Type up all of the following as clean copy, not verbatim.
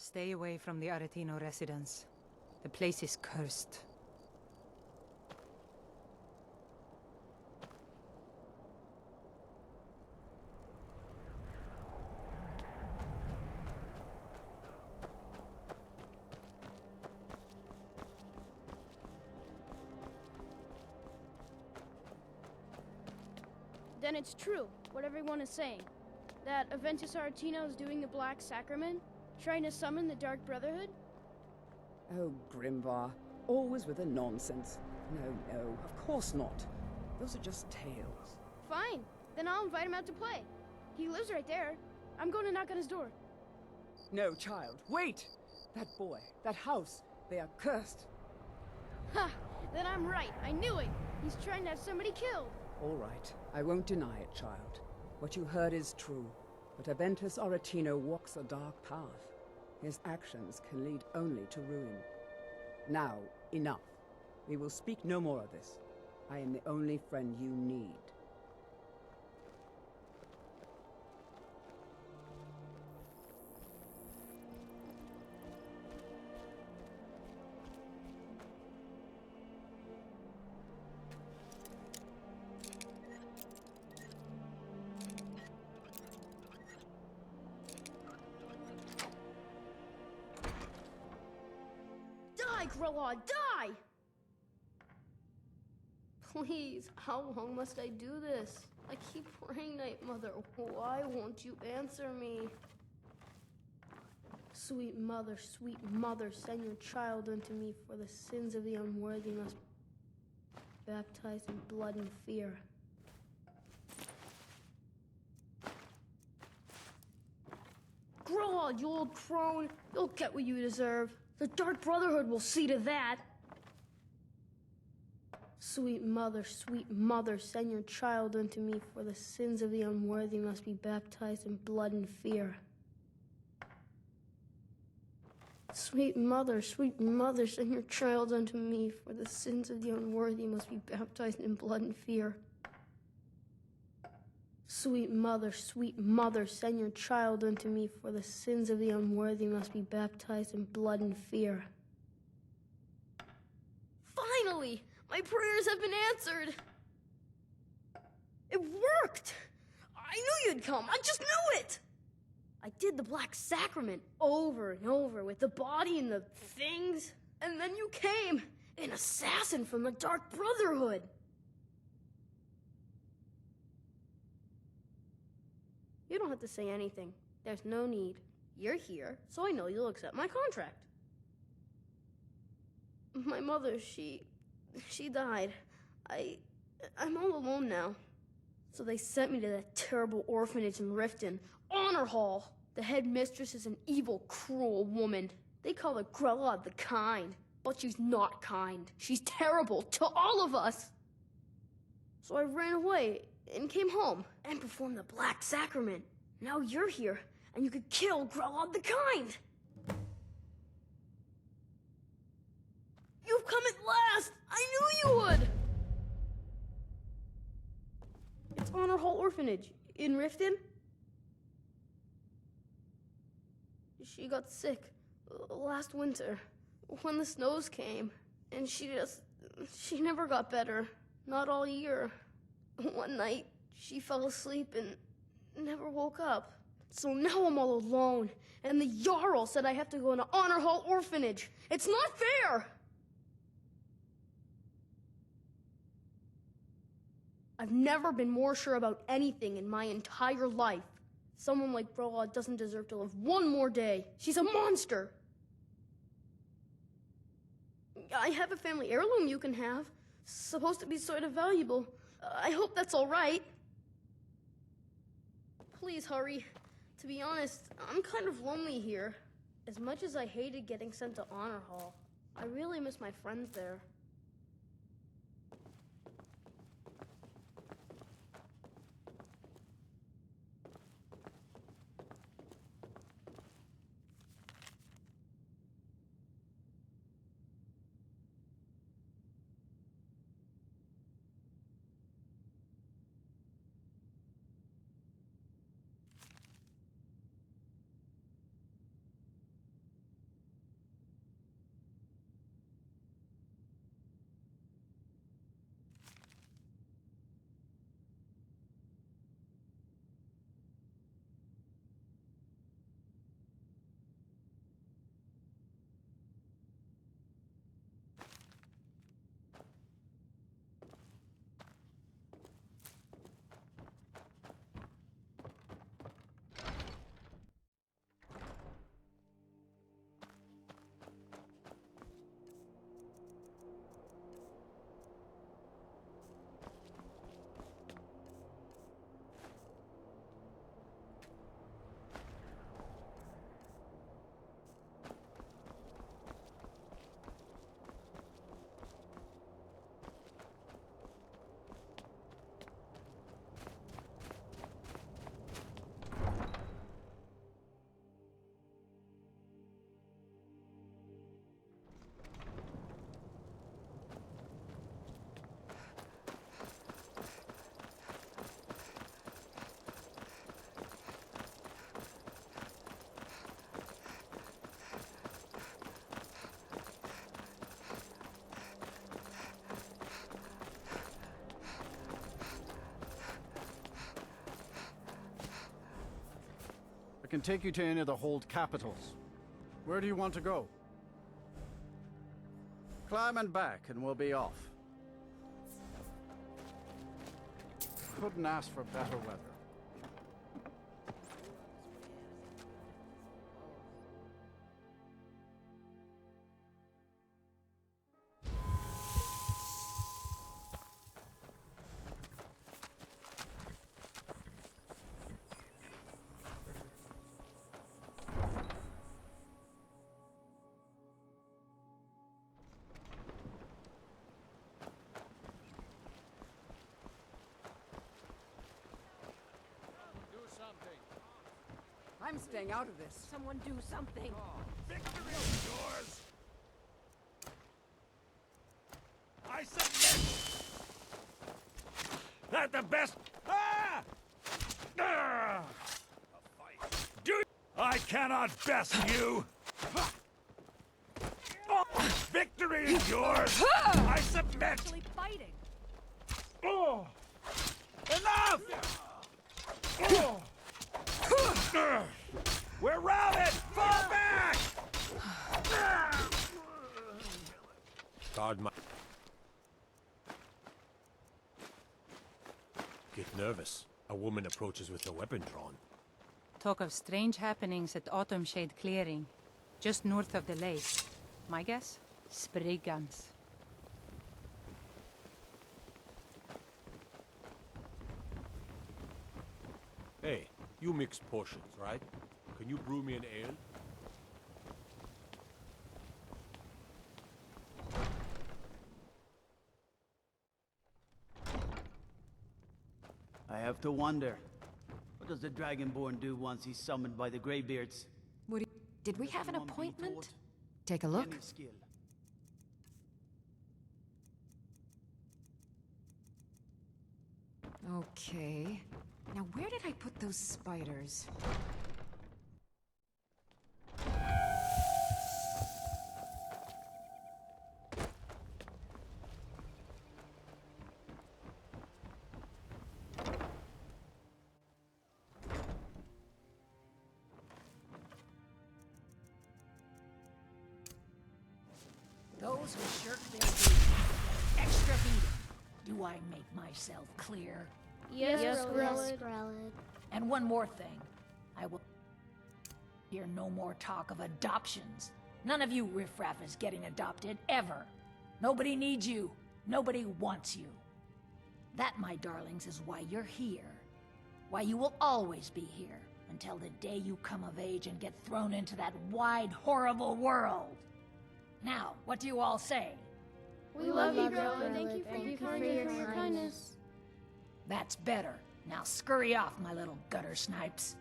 Stay away from the Aretino residence. The place is cursed. Then it's true, what everyone is saying. That Aventus Aretino is doing the Black Sacrament, trying to summon the Dark Brotherhood? Oh, Grimvar, always with the nonsense. No, of course not. Those are just tales. Fine, then I'll invite him out to play. He lives right there. I'm going to knock on his door. No, child, wait! That boy, that house, they are cursed. Ha! Then I'm right, I knew it! He's trying to have somebody killed! All right, I won't deny it, child. What you heard is true, but Aventus Aretino walks a dark path. His actions can lead only to ruin. Now, enough. We will speak no more of this. I am the only friend you need. Die, Grilla, die! Please, how long must I do this? I keep praying, Night Mother. Why won't you answer me? Sweet mother, send your child unto me, for the sins of the unworthy must be baptized in blood and fear. Grilla, you old crone! You'll get what you deserve. The Dark Brotherhood will see to that. Sweet mother, send your child unto me, for the sins of the unworthy must be baptized in blood and fear. Sweet mother, send your child unto me, for the sins of the unworthy must be baptized in blood and fear. Sweet mother, send your child unto me, for the sins of the unworthy must be baptized in blood and fear. Finally! My prayers have been answered! It worked! I knew you'd come, I just knew it! I did the Black Sacrament over and over with the body and the things, and then you came, an assassin from the Dark Brotherhood! You don't have to say anything. There's no need. You're here, so I know you'll accept my contract. My mother, she died. I'm all alone now. So they sent me to that terrible orphanage in Riften, Honor Hall. The headmistress is an evil, cruel woman. They call her Grella the Kind, but she's not kind. She's terrible to all of us. So I ran away and came home and performed the Black Sacrament. Now you're here, and you could kill Grella the Kind. You've come at last! I knew you would! It's Honor Hall Orphanage in Riften. She got sick last winter when the snows came, and she never got better. Not all year. One night, she fell asleep and never woke up. So now I'm all alone, and the Jarl said I have to go into Honor Hall Orphanage. It's not fair! I've never been more sure about anything in my entire life. Someone like Brola doesn't deserve to live one more day. She's a monster! I have a family heirloom you can have. Supposed to be sort of valuable. I hope that's all right. Please hurry. To be honest, I'm kind of lonely here. As much as I hated getting sent to Honor Hall, I really miss my friends there. I can take you to any of the hold capitals. Where do you want to go? Climb and back, and we'll be off. Couldn't ask for better weather. I'm staying out of this. Someone do something. Victory is yours! I submit! That the best... Ah! Ah! A fight. Do... I cannot best you! Oh, victory is yours! I submit! Actually fighting. Oh! Enough! Oh! We're routed! Fall back! Guard my... Get nervous. A woman approaches with a weapon drawn. Talk of strange happenings at Autumn Shade Clearing, just north of the lake. My guess? Spray guns. Hey, you mix potions, right? Can you brew me an ale? I have to wonder. What does the Dragonborn do once he's summoned by the Greybeards? Did we have an Someone being appointment? taught Take a look. any skill. Okay. Now where did I put those spiders? Those who shirk their duty. Extra beating. Do I make myself clear? Yes, Grelid. And one more thing. I will hear no more talk of adoptions. None of you riffraff is getting adopted, ever. Nobody needs you. Nobody wants you. That, my darlings, is why you're here. Why you will always be here, until the day you come of age and get thrown into that wide, horrible world. Now, what do you all say? We love you, Grelid. Thank you for your kindness. That's better. Now scurry off, my little gutter snipes.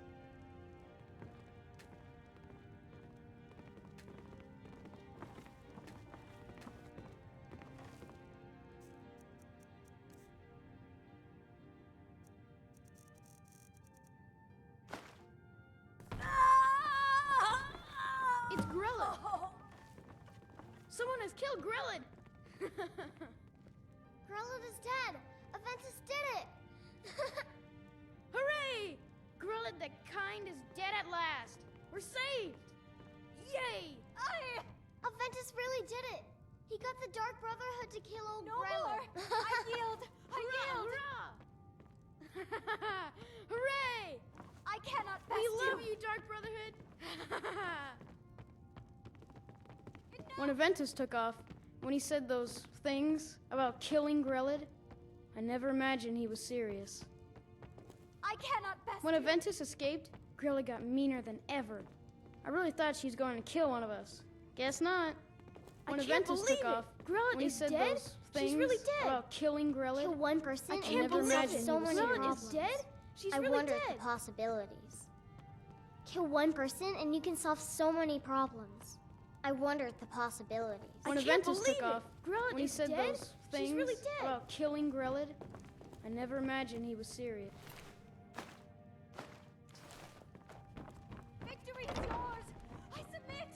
It's Grelid. Someone has killed Grelid. Grelid is dead! Aventus did it! Hooray! Grelid the Kind is dead at last. We're saved. Yay! Aventus really did it! He got the Dark Brotherhood to kill old No Grelid. more! I yield! I yield! Hurrah! Hooray! I cannot best We love you, Dark Brotherhood. When Aventus took off, when he said those things about killing Grelid, I never imagined he was serious. I cannot best When Aventus escaped, Grelid got meaner than ever. I really thought she was going to kill one of us. Guess not. When can't Aventus believe took it. off, Grelid when he is said dead? those things She's really dead. about killing Grelid, Kill one person I and can't you can solve imagine so he was many serious. problems. dead? She's I really wonder dead. at the possibilities. Kill one person and you can solve so many problems. I wonder at the possibilities. When can't Aventus took believe it. off, Grelid when he is said dead? those She's things really dead. about killing Grelid, I never imagined he was serious. Victory is yours! I submit!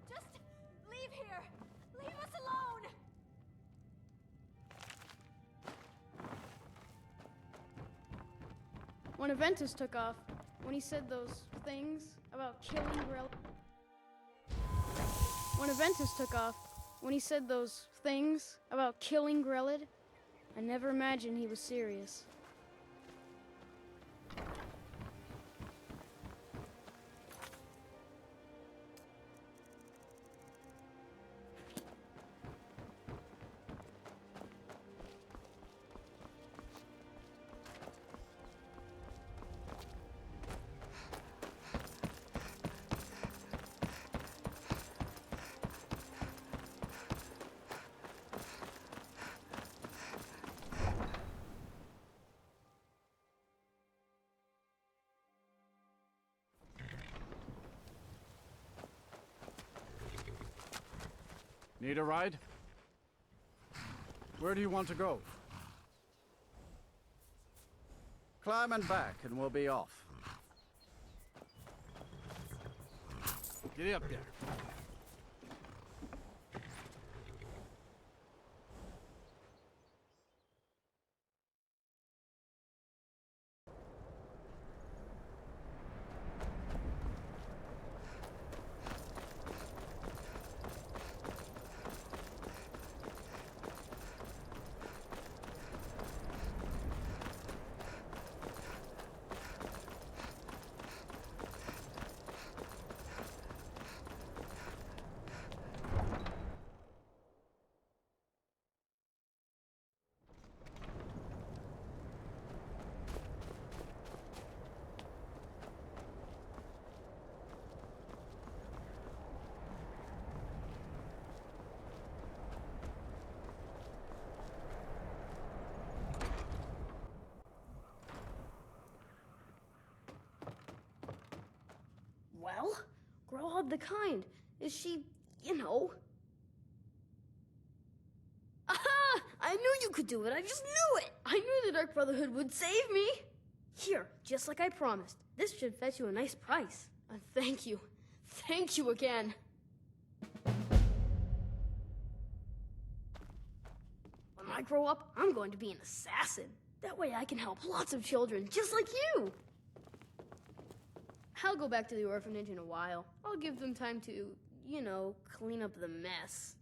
Just leave here! Leave us alone! When Aventus took off, when he said those things about killing Grelid. When Aventus took off, when he said those things about killing Grelid, I never imagined he was serious. Need a ride? Where do you want to go? Climb and back, and we'll be off. Get up there. Well, Grelid the Kind. Is she, you know... Aha! I knew you could do it. I just knew it. I knew the Dark Brotherhood would save me. Here, just like I promised. This should fetch you a nice price. Thank you. Thank you again. When I grow up, I'm going to be an assassin. That way I can help lots of children, just like you. I'll go back to the orphanage in a while. I'll give them time to, you know, clean up the mess.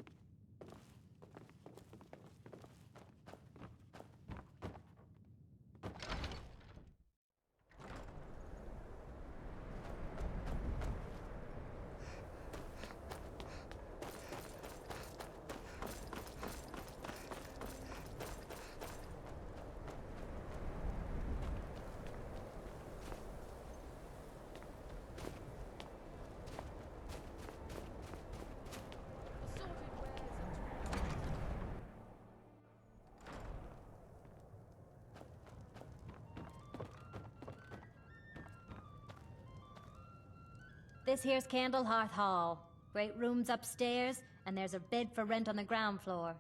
This here's Candlehearth Hall. Great rooms upstairs, and there's a bed for rent on the ground floor.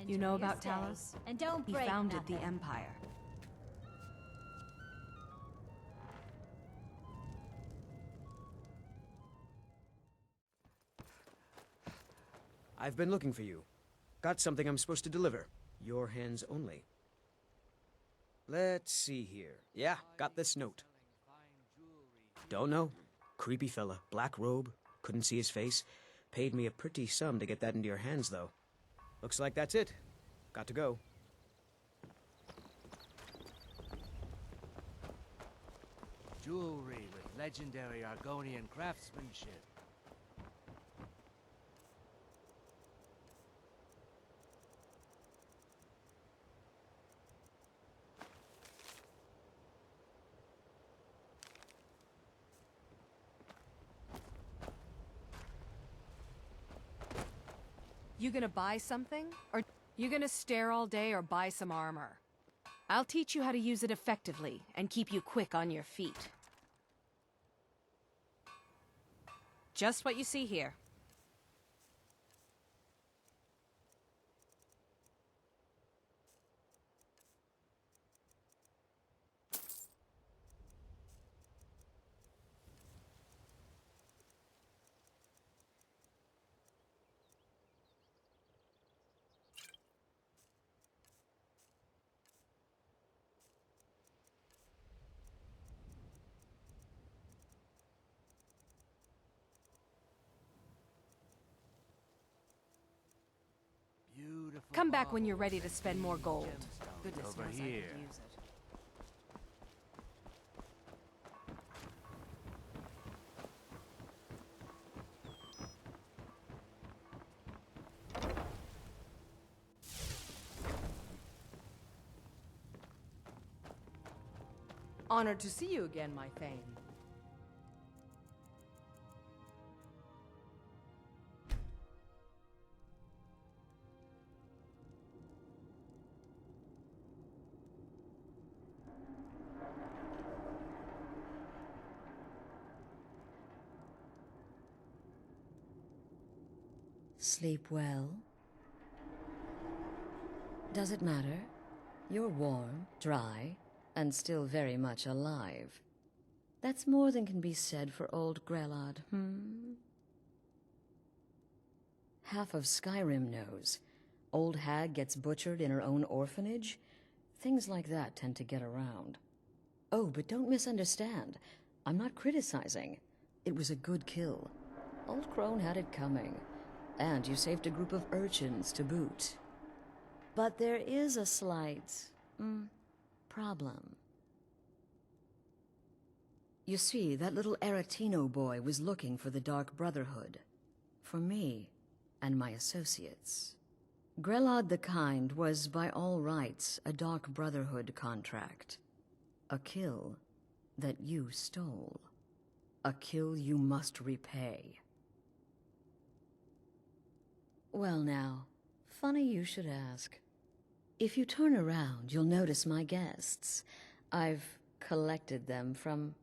You know about Talos? And don't He break founded nothing. the Empire. I've been looking for you. Got something I'm supposed to deliver. Your hands only. Let's see here. Yeah, got this note. Don't know. Creepy fella. Black robe. Couldn't see his face. Paid me a pretty sum to get that into your hands, though. Looks like that's it. Got to go. Jewelry with legendary Argonian craftsmanship. You gonna buy something? Or you gonna stare all day or buy some armor? I'll teach you how to use it effectively and keep you quick on your feet. Just what you see here. Come back when you're ready to spend more gold. Goodness Over knows I could here. use it. Honored to see you again, my Thane. Sleep well? Does it matter? You're warm, dry, and still very much alive. That's more than can be said for old Grelod, Half of Skyrim knows. Old hag gets butchered in her own orphanage. Things like that tend to get around. Oh, but don't misunderstand. I'm not criticizing. It was a good kill. Old Crone had it coming. And you saved a group of urchins to boot. But there is a slight, problem. You see, that little Aretino boy was looking for the Dark Brotherhood. For me and my associates. Grelod the Kind was, by all rights, a Dark Brotherhood contract. A kill that you stole. A kill you must repay. Well now, funny you should ask. If you turn around, you'll notice my guests. I've collected them from,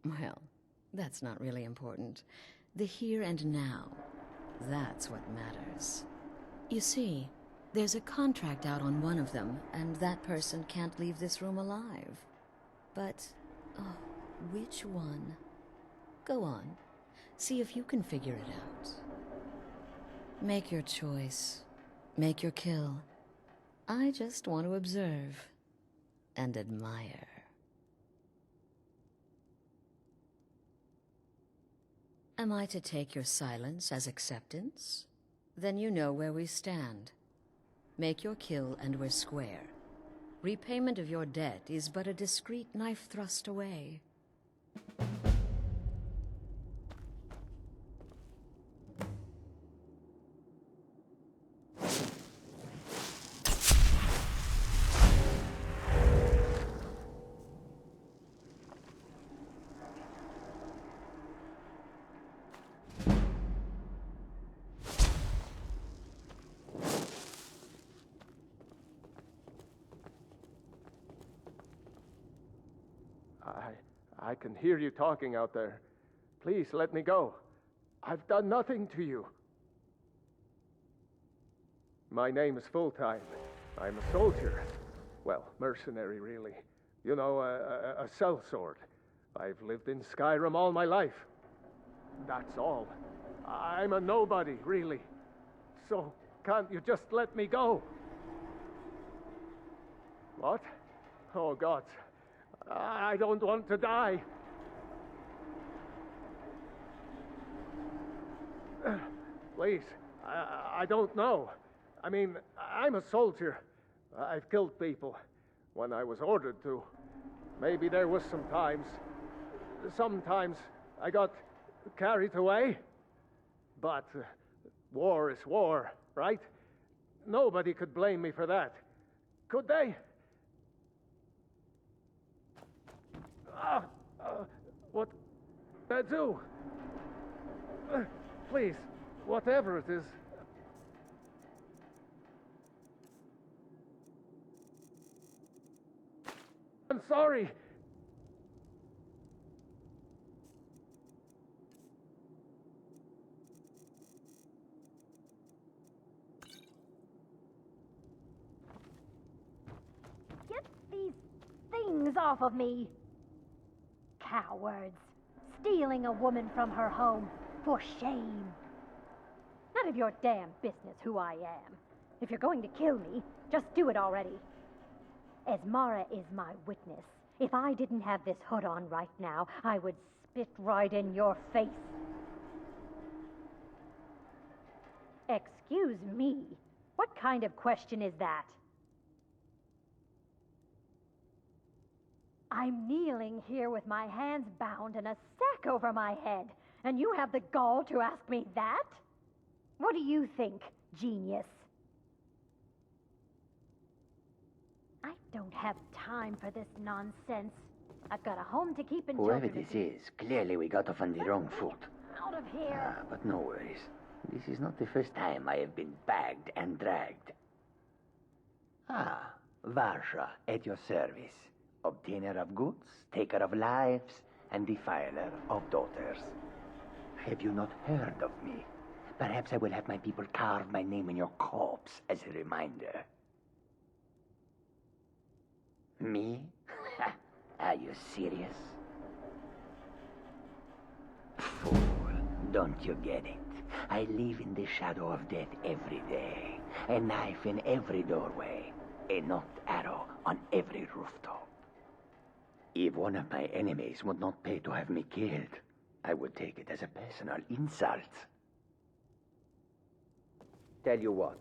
well, that's not really important. The here and now. That's what matters. You see, there's a contract out on one of them, and that person can't leave this room alive. But, oh, which one? Go on, see if you can figure it out. Make your choice. Make your kill. I just want to observe and admire. Am I to take your silence as acceptance? Then you know where we stand. Make your kill and we're square. Repayment of your debt is but a discreet knife thrust away. I can hear you talking out there. Please let me go. I've done nothing to you. My name is Full-Time. I'm a soldier. Well, mercenary, really. You know, a sellsword. I've lived in Skyrim all my life. That's all. I'm a nobody, really. So, can't you just let me go? What? Oh, God. I don't want to die. Please, I don't know. I mean, I'm a soldier. I've killed people when I was ordered to. Maybe there was sometimes I got carried away. But war is war, right? Nobody could blame me for that. Could they? What did I do? Please, whatever it is. I'm sorry. Get these things off of me! Cowards! Stealing a woman from her home. For shame! None of your damn business who I am. If you're going to kill me, just do it already. Esmara is my witness. If I didn't have this hood on right now, I would spit right in your face. Excuse me, What kind of question is that? I'm kneeling here with my hands bound and a sack over my head, and you have the gall to ask me that? What do you think, genius? I don't have time for this nonsense. I've got a home to keep and Whoever children this to is, clearly we got off on the wrong foot. out of here. But no worries. This is not the first time I have been bagged and dragged. Varsha, at your service. Obtainer of goods, taker of lives, and defiler of daughters. Have you not heard of me? Perhaps I will have my people carve my name in your corpse as a reminder. Me? Are you serious? Fool, don't you get it? I live in the shadow of death every day. A knife in every doorway. A knocked arrow on every rooftop. If one of my enemies would not pay to have me killed, I would take it as a personal insult. Tell you what,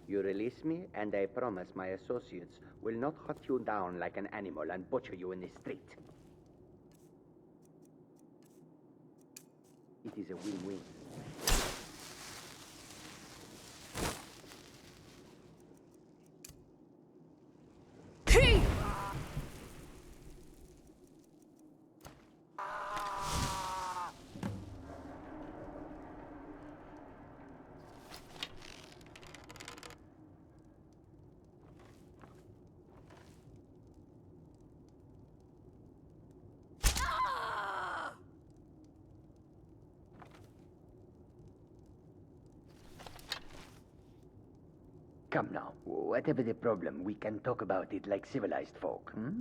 you release me, and I promise my associates will not hunt you down like an animal and butcher you in the street. It is a win-win. Come now, whatever the problem, we can talk about it like civilized folk, hmm?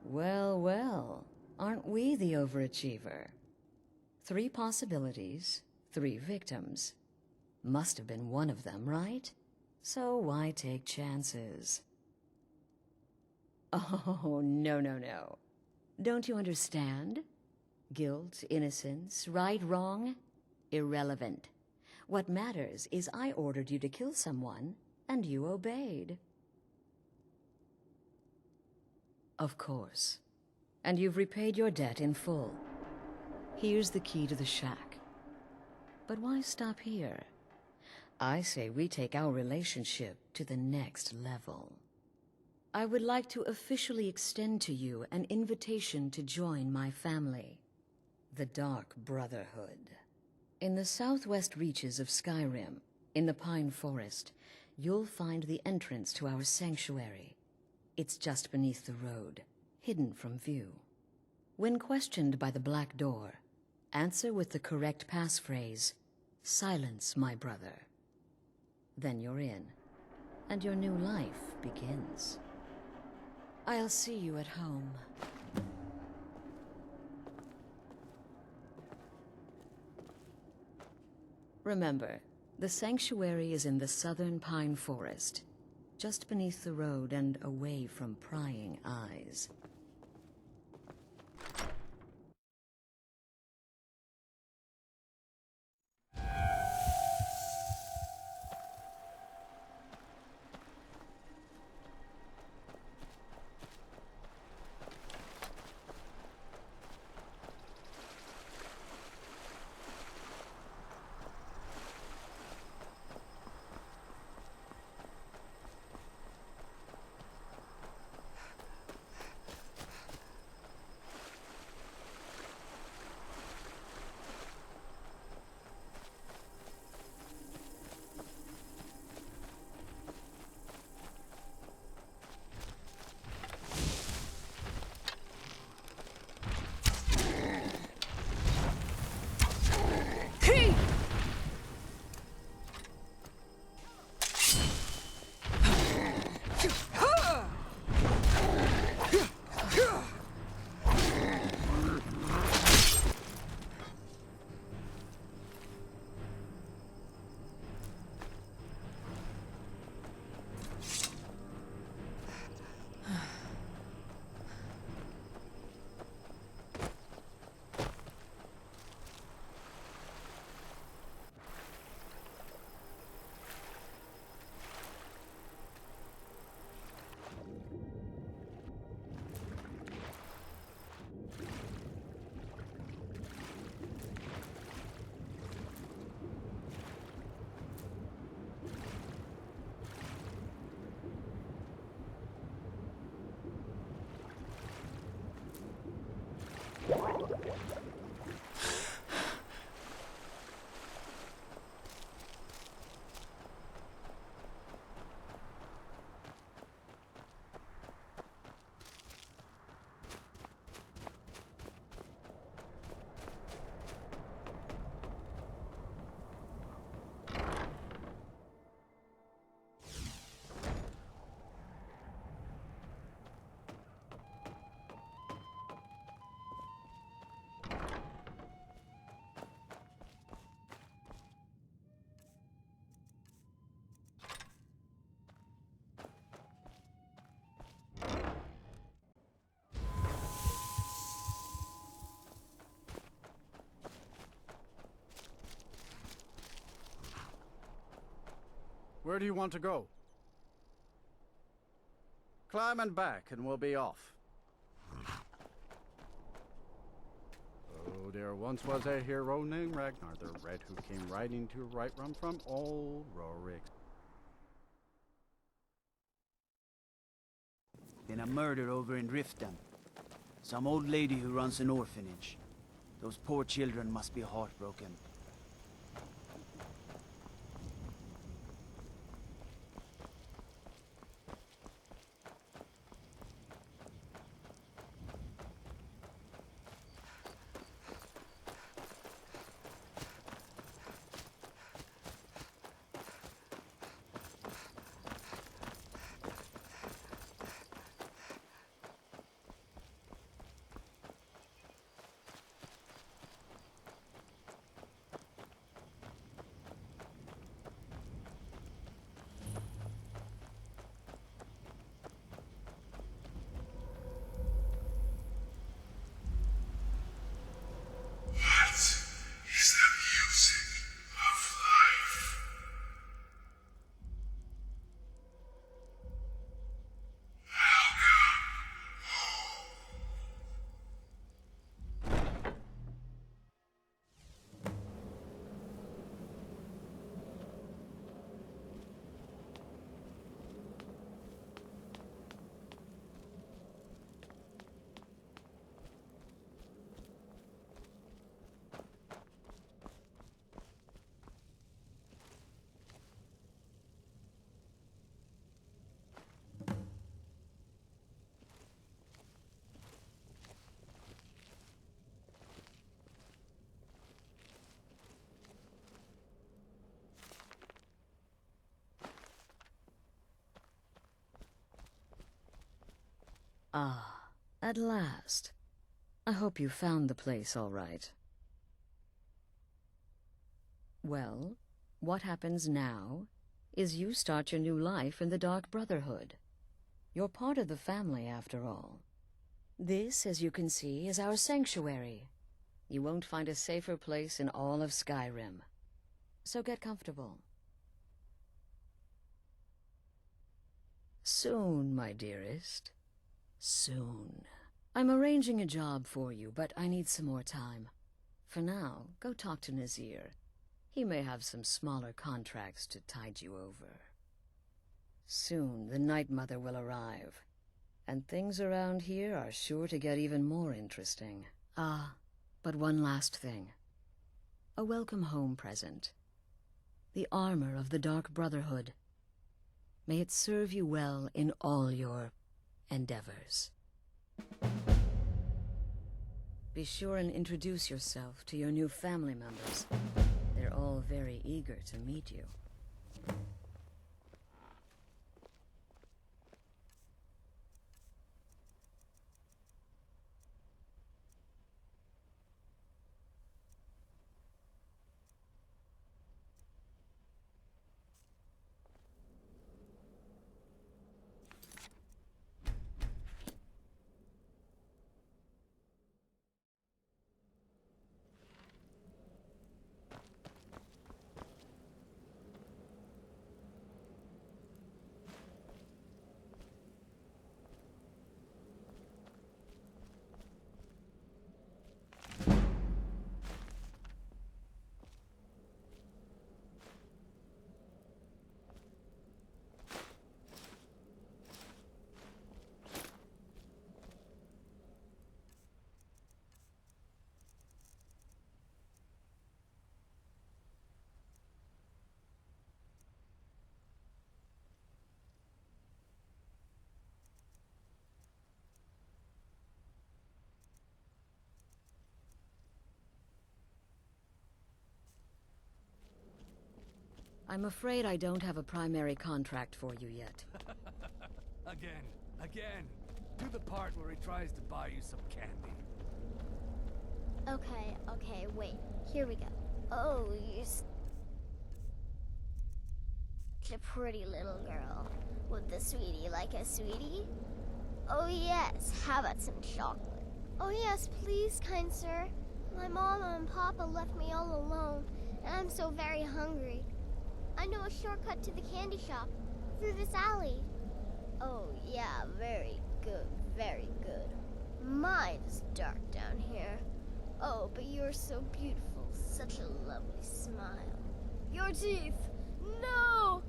Well, well, aren't we the overachiever? 3 possibilities, 3 victims. Must have been one of them, right? So why take chances? Oh, no, no, no. Don't you understand? Guilt, innocence, right, wrong? Irrelevant. What matters is I ordered you to kill someone, and you obeyed. Of course. And you've repaid your debt in full. Here's the key to the shack. But why stop here? I say we take our relationship to the next level. I would like to officially extend to you an invitation to join my family, the Dark Brotherhood. In the southwest reaches of Skyrim, in the Pine Forest, you'll find the entrance to our sanctuary. It's just beneath the road, hidden from view. When questioned by the Black Door, answer with the correct passphrase, "Silence, my brother." Then you're in, and your new life begins. I'll see you at home. Remember, the sanctuary is in the southern Pine Forest, just beneath the road and away from prying eyes. Where do you want to go? Climb and back, and we'll be off. Oh, there once was a hero named Ragnar the Red who came riding to Whiterun from old Rorik. Been a murder over in Riften. Some old lady who runs an orphanage. Those poor children must be heartbroken. Ah, at last. I hope you found the place all right. Well, what happens now is you start your new life in the Dark Brotherhood. You're part of the family, after all. This, as you can see, is our sanctuary. You won't find a safer place in all of Skyrim. So get comfortable. Soon, my dearest. Soon. I'm arranging a job for you, but I need some more time. For now, go talk to Nazir. He may have some smaller contracts to tide you over. Soon, the Night Mother will arrive, and things around here are sure to get even more interesting. Ah, but one last thing. A welcome home present. The armor of the Dark Brotherhood. May it serve you well in all your endeavors. Be sure and introduce yourself to your new family members. They're all very eager to meet you. I'm afraid I don't have a primary contract for you yet. Again. Do the part where he tries to buy you some candy. Okay, wait. Here we go. Oh, you're such a pretty little girl. Would the sweetie like a sweetie? Oh yes, how about some chocolate? Oh yes, please, kind sir. My mama and papa left me all alone, and I'm so very hungry. I know a shortcut to the candy shop, through this alley. Oh yeah, very good, very good. My, it's dark down here. Oh, but you're so beautiful, such a lovely smile. Your teeth! No!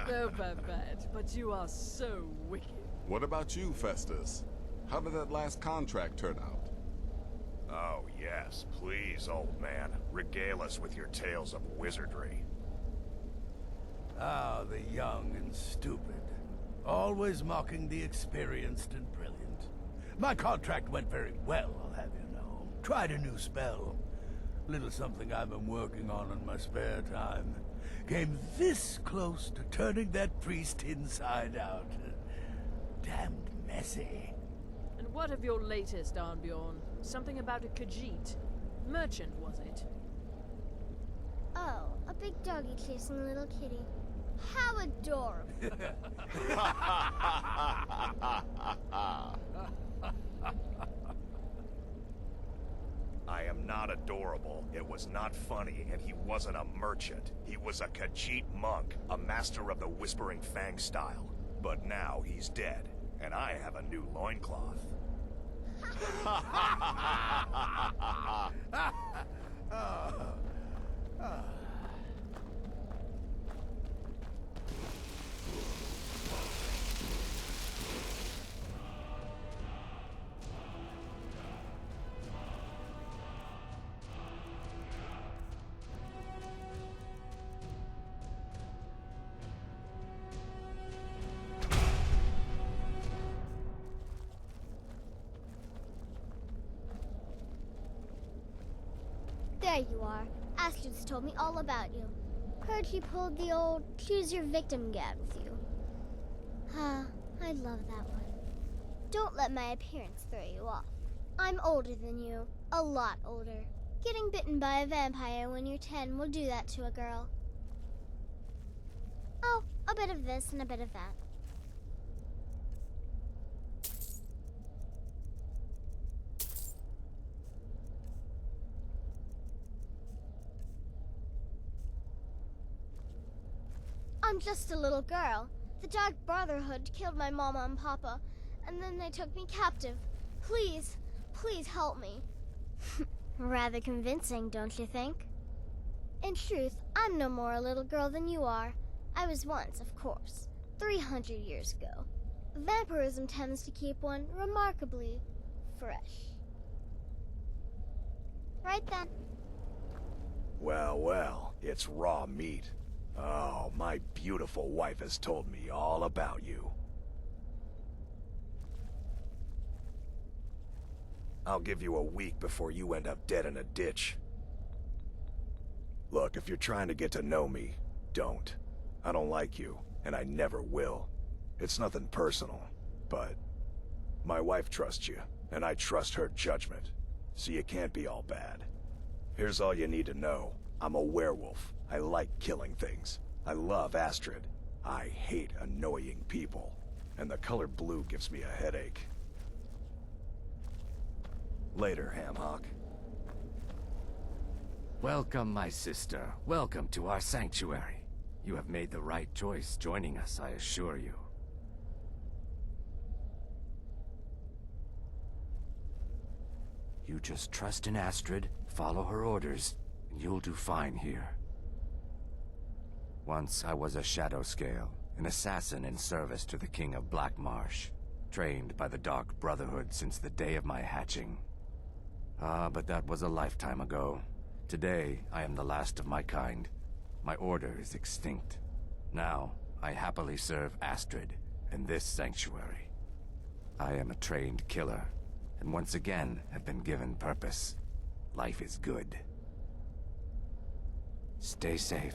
No, Babette, but you are so wicked. What about you, Festus? How did that last contract turn out? Oh, yes. Please, old man. Regale us with your tales of wizardry. Ah, the young and stupid. Always mocking the experienced and brilliant. My contract went very well, I'll have you know. Tried a new spell. Little something I've been working on in my spare time. Came this close to turning that priest inside out. Damned messy. And what of your latest, Arnbjorn? Something about a Khajiit. Merchant, was it? Oh, a big doggy chasing a little kitty. How adorable. I am not adorable. It was not funny, and he wasn't a merchant. He was a Khajiit monk, a master of the Whispering Fang style. But now he's dead, and I have a new loincloth. There you are. Astrid's told me all about you. Heard you pulled the old choose your victim gad with you. Ah, I love that one. Don't let my appearance throw you off. I'm older than you. A lot older. Getting bitten by a vampire when you're 10 will do that to a girl. Oh, a bit of this and a bit of that. I'm just a little girl. The Dark Brotherhood killed my mama and papa, and then they took me captive. Please, please help me. Rather convincing, don't you think? In truth, I'm no more a little girl than you are. I was once, of course, 300 years ago. Vampirism tends to keep one remarkably fresh. Right then. Well, it's raw meat. Oh, my beautiful wife has told me all about you. I'll give you a week before you end up dead in a ditch. Look, if you're trying to get to know me, don't. I don't like you, and I never will. It's nothing personal, but my wife trusts you, and I trust her judgment, so you can't be all bad. Here's all you need to know. I'm a werewolf. I like killing things. I love Astrid. I hate annoying people. And the color blue gives me a headache. Later, Hamhock. Welcome, my sister. Welcome to our sanctuary. You have made the right choice joining us, I assure you. You just trust in Astrid, follow her orders, and you'll do fine here. Once I was a Shadow Scale, an assassin in service to the King of Blackmarsh, trained by the Dark Brotherhood since the day of my hatching. Ah, but that was a lifetime ago. Today, I am the last of my kind. My order is extinct. Now, I happily serve Astrid and this sanctuary. I am a trained killer, and once again have been given purpose. Life is good. Stay safe.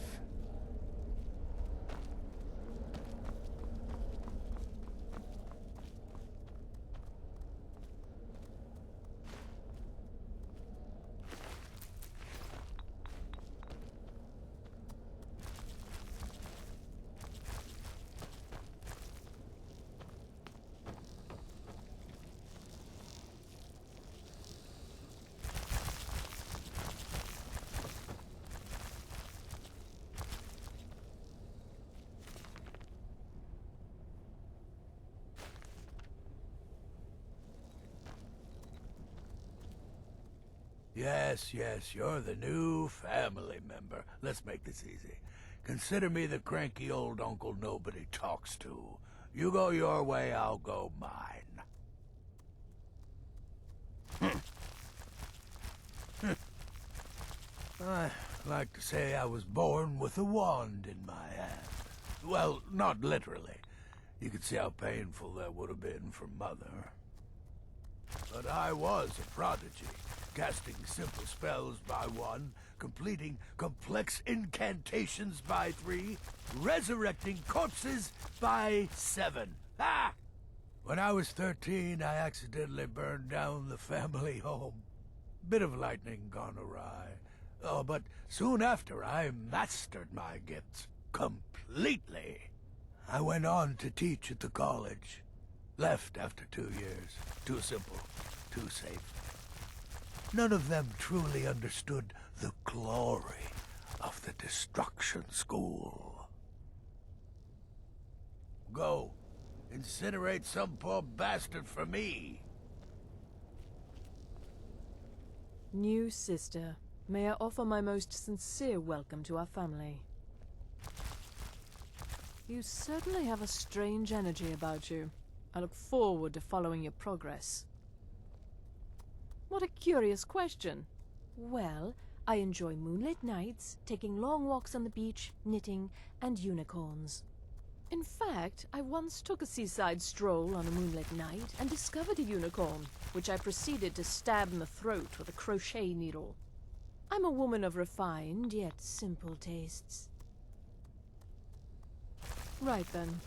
Yes, you're the new family member. Let's make this easy. Consider me the cranky old uncle nobody talks to. You go your way, I'll go mine. I like to say I was born with a wand in my hand. Well, not literally. You could see how painful that would have been for Mother. But I was a prodigy, casting simple spells by 1, completing complex incantations by 3, resurrecting corpses by 7. Ha! When I was 13, I accidentally burned down the family home. Bit of lightning gone awry. Oh, but soon after, I mastered my gifts completely. I went on to teach at the college. Left after 2 years. Too simple. Too safe. None of them truly understood the glory of the Destruction School. Go. Incinerate some poor bastard for me. New sister, may I offer my most sincere welcome to our family. You certainly have a strange energy about you. I look forward to following your progress. What a curious question. Well, I enjoy moonlit nights, taking long walks on the beach, knitting, and unicorns. In fact, I once took a seaside stroll on a moonlit night and discovered a unicorn, which I proceeded to stab in the throat with a crochet needle. I'm a woman of refined yet simple tastes. Right then.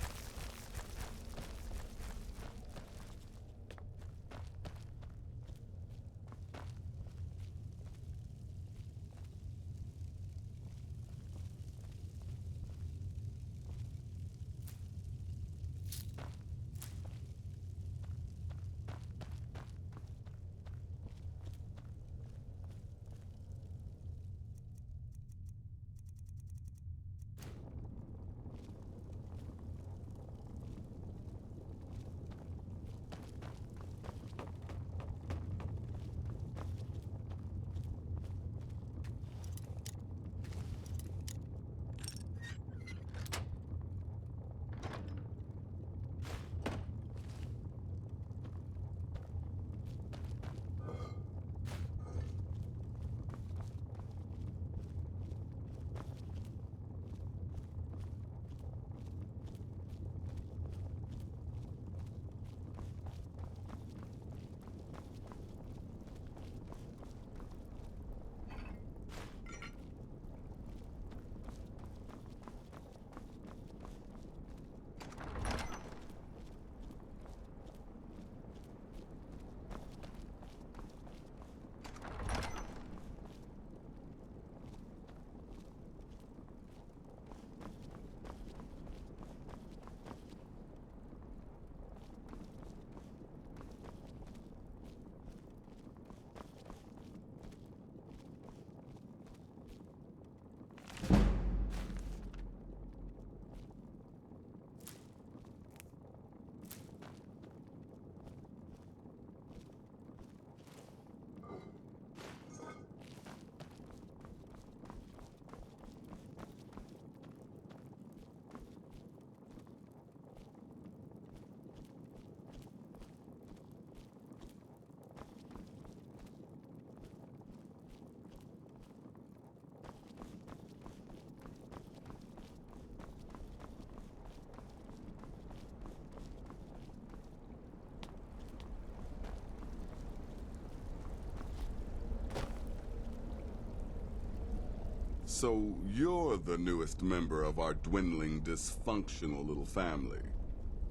So you're the newest member of our dwindling, dysfunctional little family.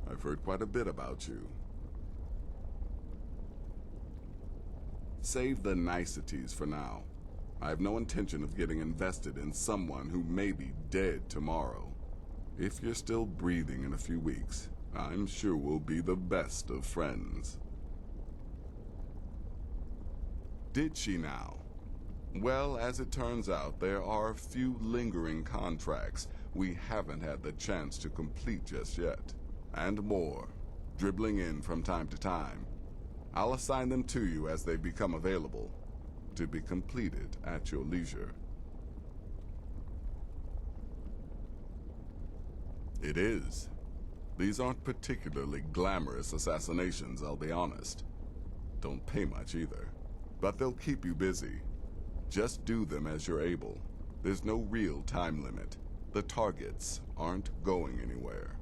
I've heard quite a bit about you. Save the niceties for now. I have no intention of getting invested in someone who may be dead tomorrow. If you're still breathing in a few weeks, I'm sure we'll be the best of friends. Did she now? Well, as it turns out, there are a few lingering contracts we haven't had the chance to complete just yet. And more, dribbling in from time to time. I'll assign them to you as they become available, to be completed at your leisure. It is. These aren't particularly glamorous assassinations, I'll be honest. Don't pay much either. But they'll keep you busy. Just do them as you're able. There's no real time limit. The targets aren't going anywhere.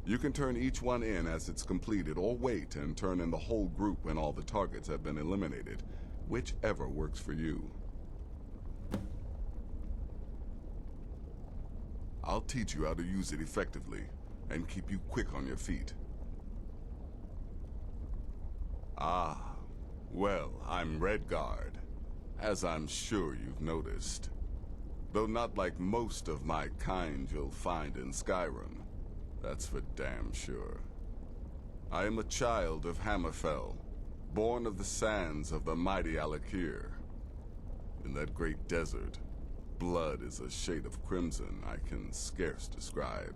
You can turn each one in as it's completed, or wait and turn in the whole group when all the targets have been eliminated, whichever works for you. I'll teach you how to use it effectively, and keep you quick on your feet. Ah, well, I'm Redguard, as I'm sure you've noticed. Though not like most of my kind you'll find in Skyrim, that's for damn sure. I am a child of Hammerfell, born of the sands of the mighty Alakir. In that great desert, blood is a shade of crimson I can scarce describe.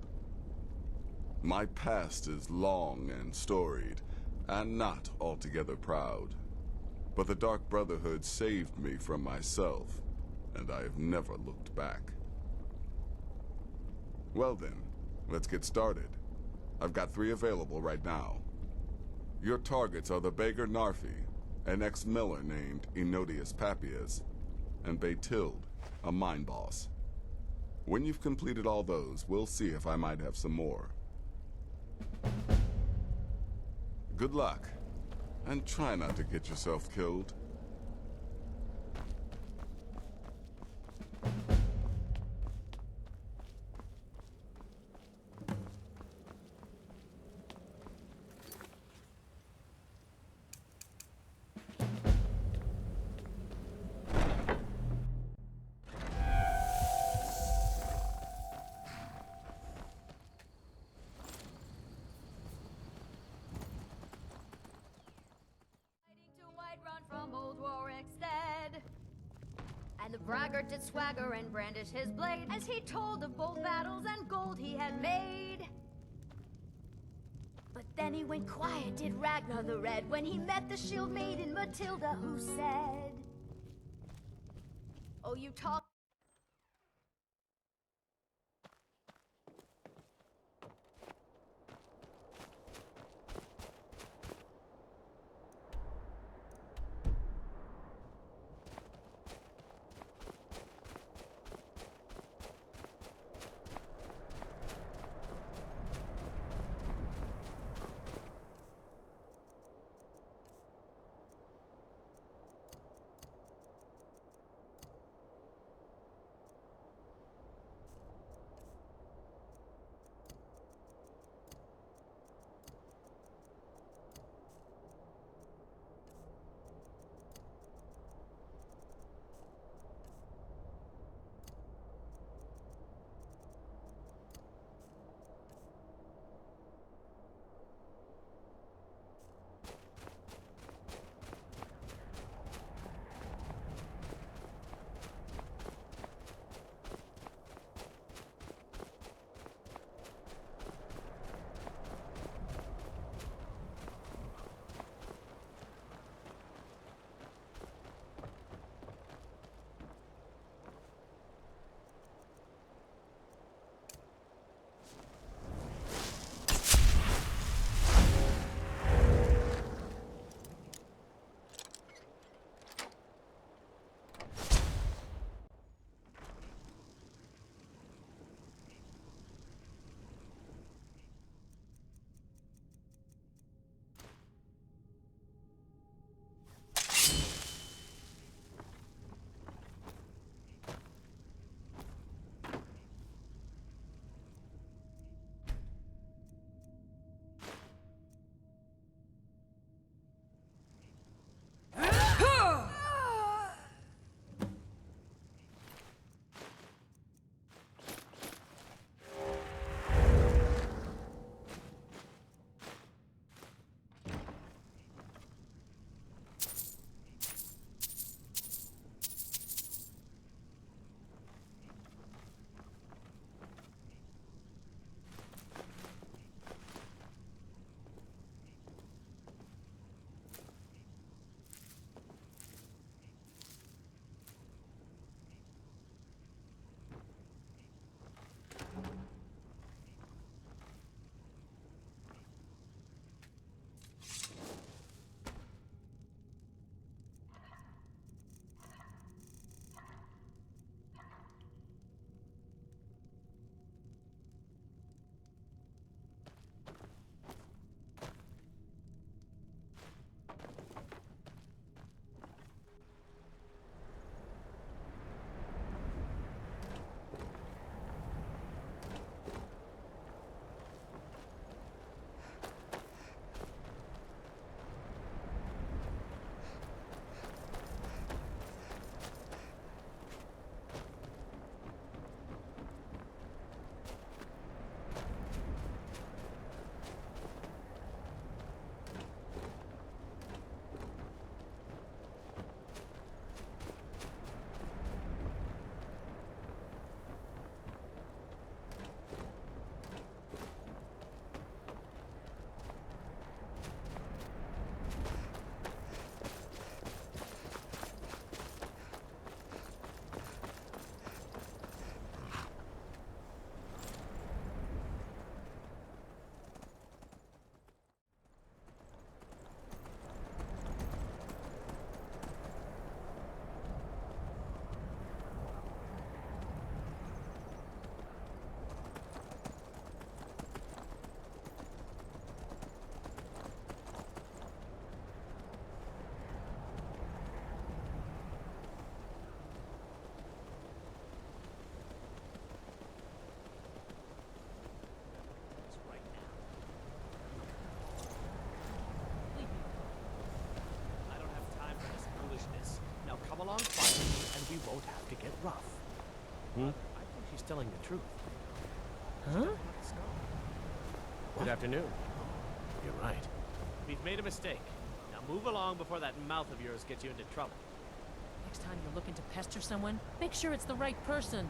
My past is long and storied, and not altogether proud. But the Dark Brotherhood saved me from myself, and I have never looked back. Well then, let's get started. I've got 3 available right now. Your targets are the beggar Narfi, an ex-miller named Enodius Papias, and Baytild, a mine boss. When you've completed all those, we'll see if I might have some more. Good luck, and try not to get yourself killed. And the braggart did swagger and brandish his blade as he told of bold battles and gold he had made. But then he went quiet, did Ragnar the Red, when he met the shield maiden Matilda, who said, "Oh, you talk." rough. Hmm? I think she's telling the truth. Huh? Good afternoon. You're right. We've made a mistake. Now move along before that mouth of yours gets you into trouble. Next time you're looking to pester someone, make sure it's the right person.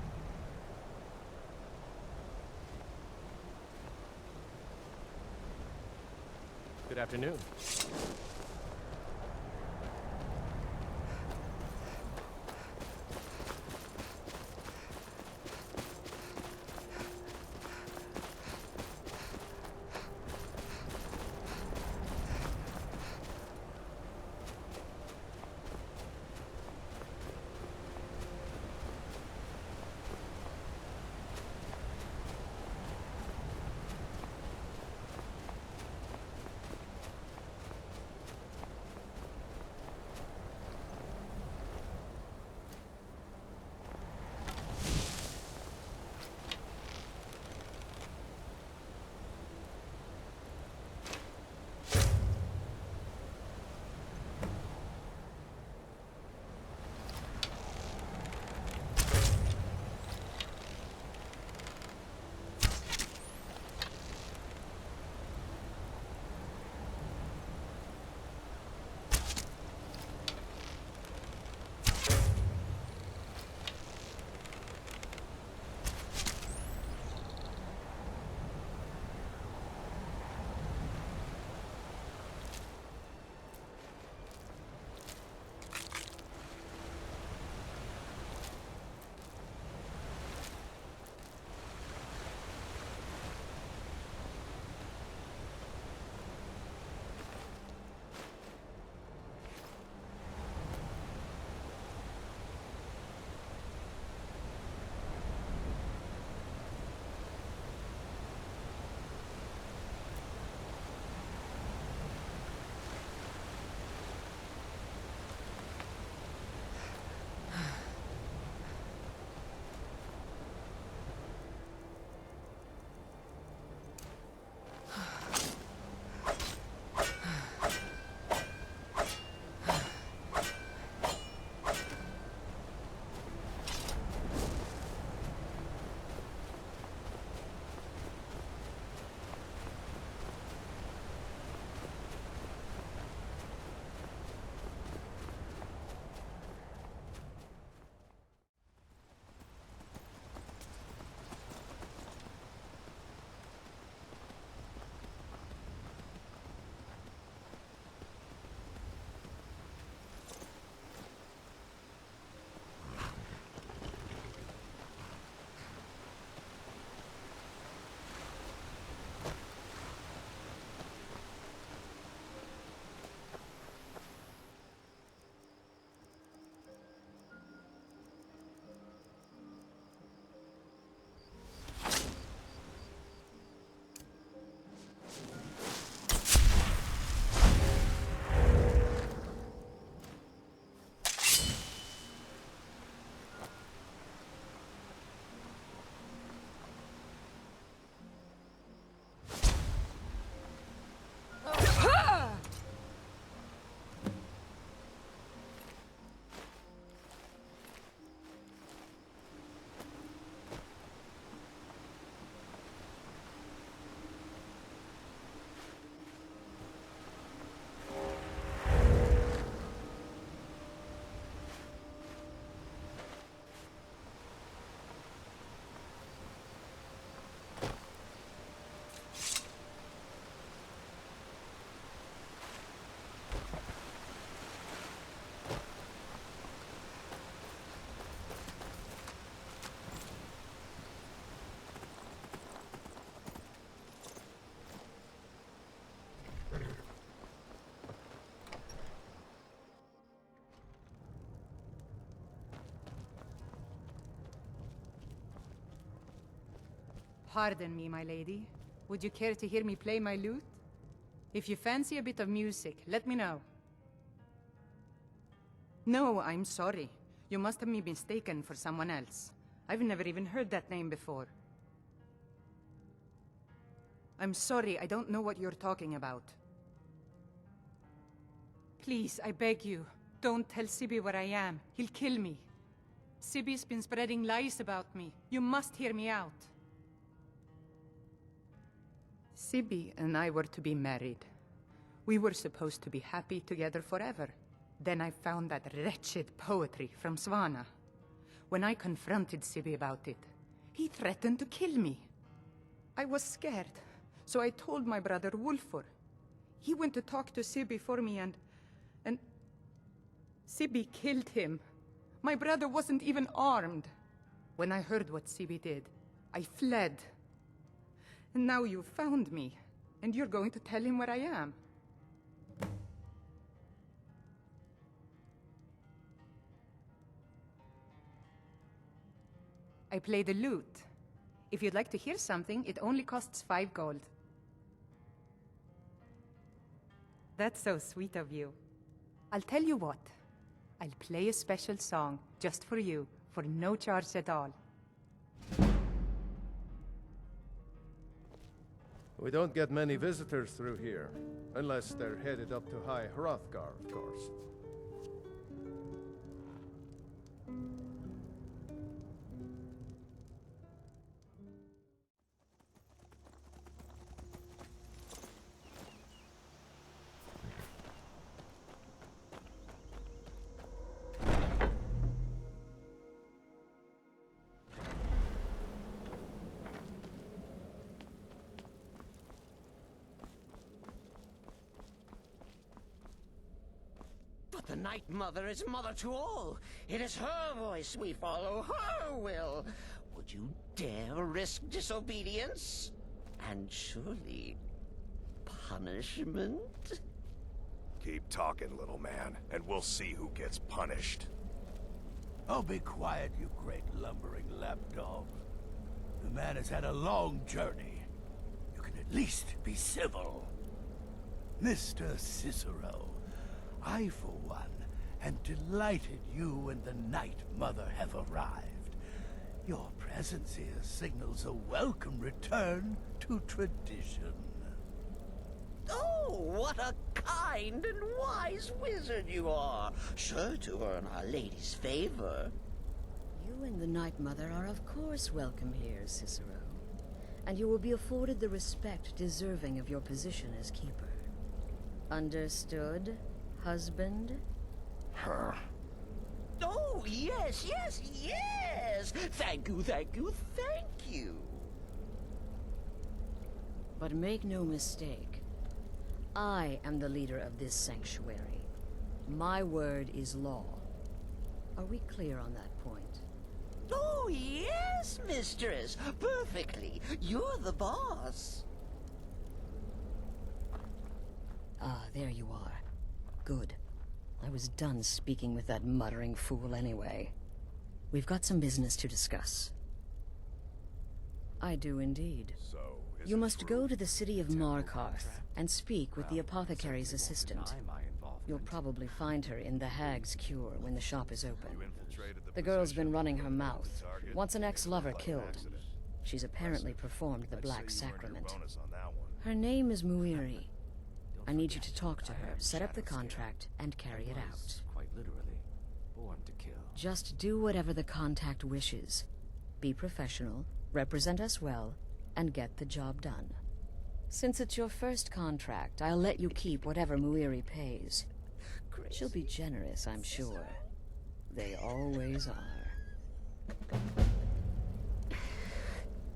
Good afternoon. Pardon me, my lady. Would you care to hear me play my lute? If you fancy a bit of music, let me know. No, I'm sorry. You must have me mistaken for someone else. I've never even heard that name before. I'm sorry, I don't know what you're talking about. Please, I beg you, don't tell Sibi where I am. He'll kill me. Sibby's been spreading lies about me. You must hear me out. Sibby and I were to be married. We were supposed to be happy together forever. Then I found that wretched poetry from Svana. When I confronted Sibby about it, he threatened to kill me. I was scared, so I told my brother Wolfur. He went to talk to Sibby for me and Sibby killed him. My brother wasn't even armed. When I heard what Sibby did, I fled. And now you found me, and you're going to tell him where I am. I play the lute. If you'd like to hear something, it only costs 5 gold. That's so sweet of you. I'll tell you what. I'll play a special song just for you, for no charge at all. We don't get many visitors through here, unless they're headed up to High Hrothgar, of course. But the Night Mother is mother to all. It is her voice we follow, her will. Would you dare risk disobedience? And surely punishment? Keep talking, little man, and we'll see who gets punished. Oh, be quiet, you great lumbering lapdog. The man has had a long journey. You can at least be civil. Mr. Cicero, I, for one, am delighted you and the Night Mother have arrived. Your presence here signals a welcome return to tradition. Oh, what a kind and wise wizard you are! Sure to earn Our Lady's favor. You and the Night Mother are of course welcome here, Cicero. And you will be afforded the respect deserving of your position as keeper. Understood, husband? Her. Oh, yes, yes, yes! Thank you, thank you, thank you! But make no mistake, I am the leader of this sanctuary. My word is law. Are we clear on that point? Oh, yes, mistress! Perfectly! You're the boss! Ah, there you are. Good. I was done speaking with that muttering fool anyway. We've got some business to discuss. I do indeed. So, you must go to the city of Markarth and speak with the apothecary's assistant. You'll probably find her in the Hag's Cure when the shop is open. The girl's been running her mouth. Wants an ex-lover killed. She's apparently performed the Black Sacrament. Her name is Muiri. I need you to talk to her, set up the contract, and carry it out. Quite literally, born to kill. Just do whatever the contact wishes. Be professional, represent us well, and get the job done. Since it's your first contract, I'll let you keep whatever Muiri pays. She'll be generous, I'm sure. They always are.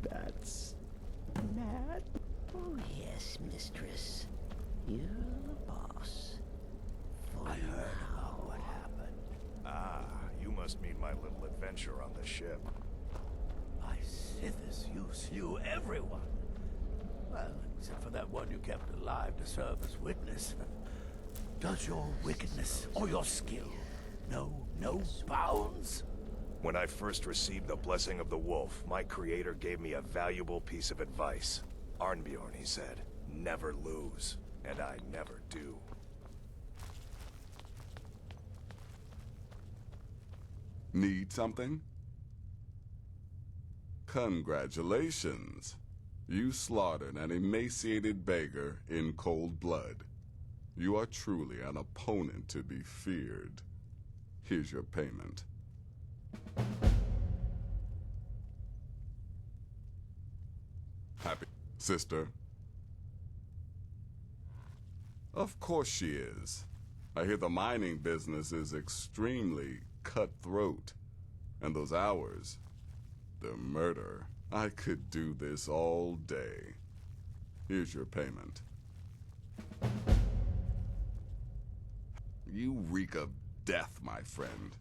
That's mad. Oh, yes, mistress. You're the boss. I heard about what happened. Ah, you must mean my little adventure on the ship. My Sithis, you slew everyone. Well, except for that one you kept alive to serve as witness. Does your wickedness or your skill know no bounds? When I first received the blessing of the wolf, my creator gave me a valuable piece of advice. Arnbjorn, he said, never lose. And I never do. Need something? Congratulations. You slaughtered an emaciated beggar in cold blood. You are truly an opponent to be feared. Here's your payment. Happy, sister? Of course she is. I hear the mining business is extremely cutthroat. And those hours, the murder. I could do this all day. Here's your payment. You reek of death, my friend.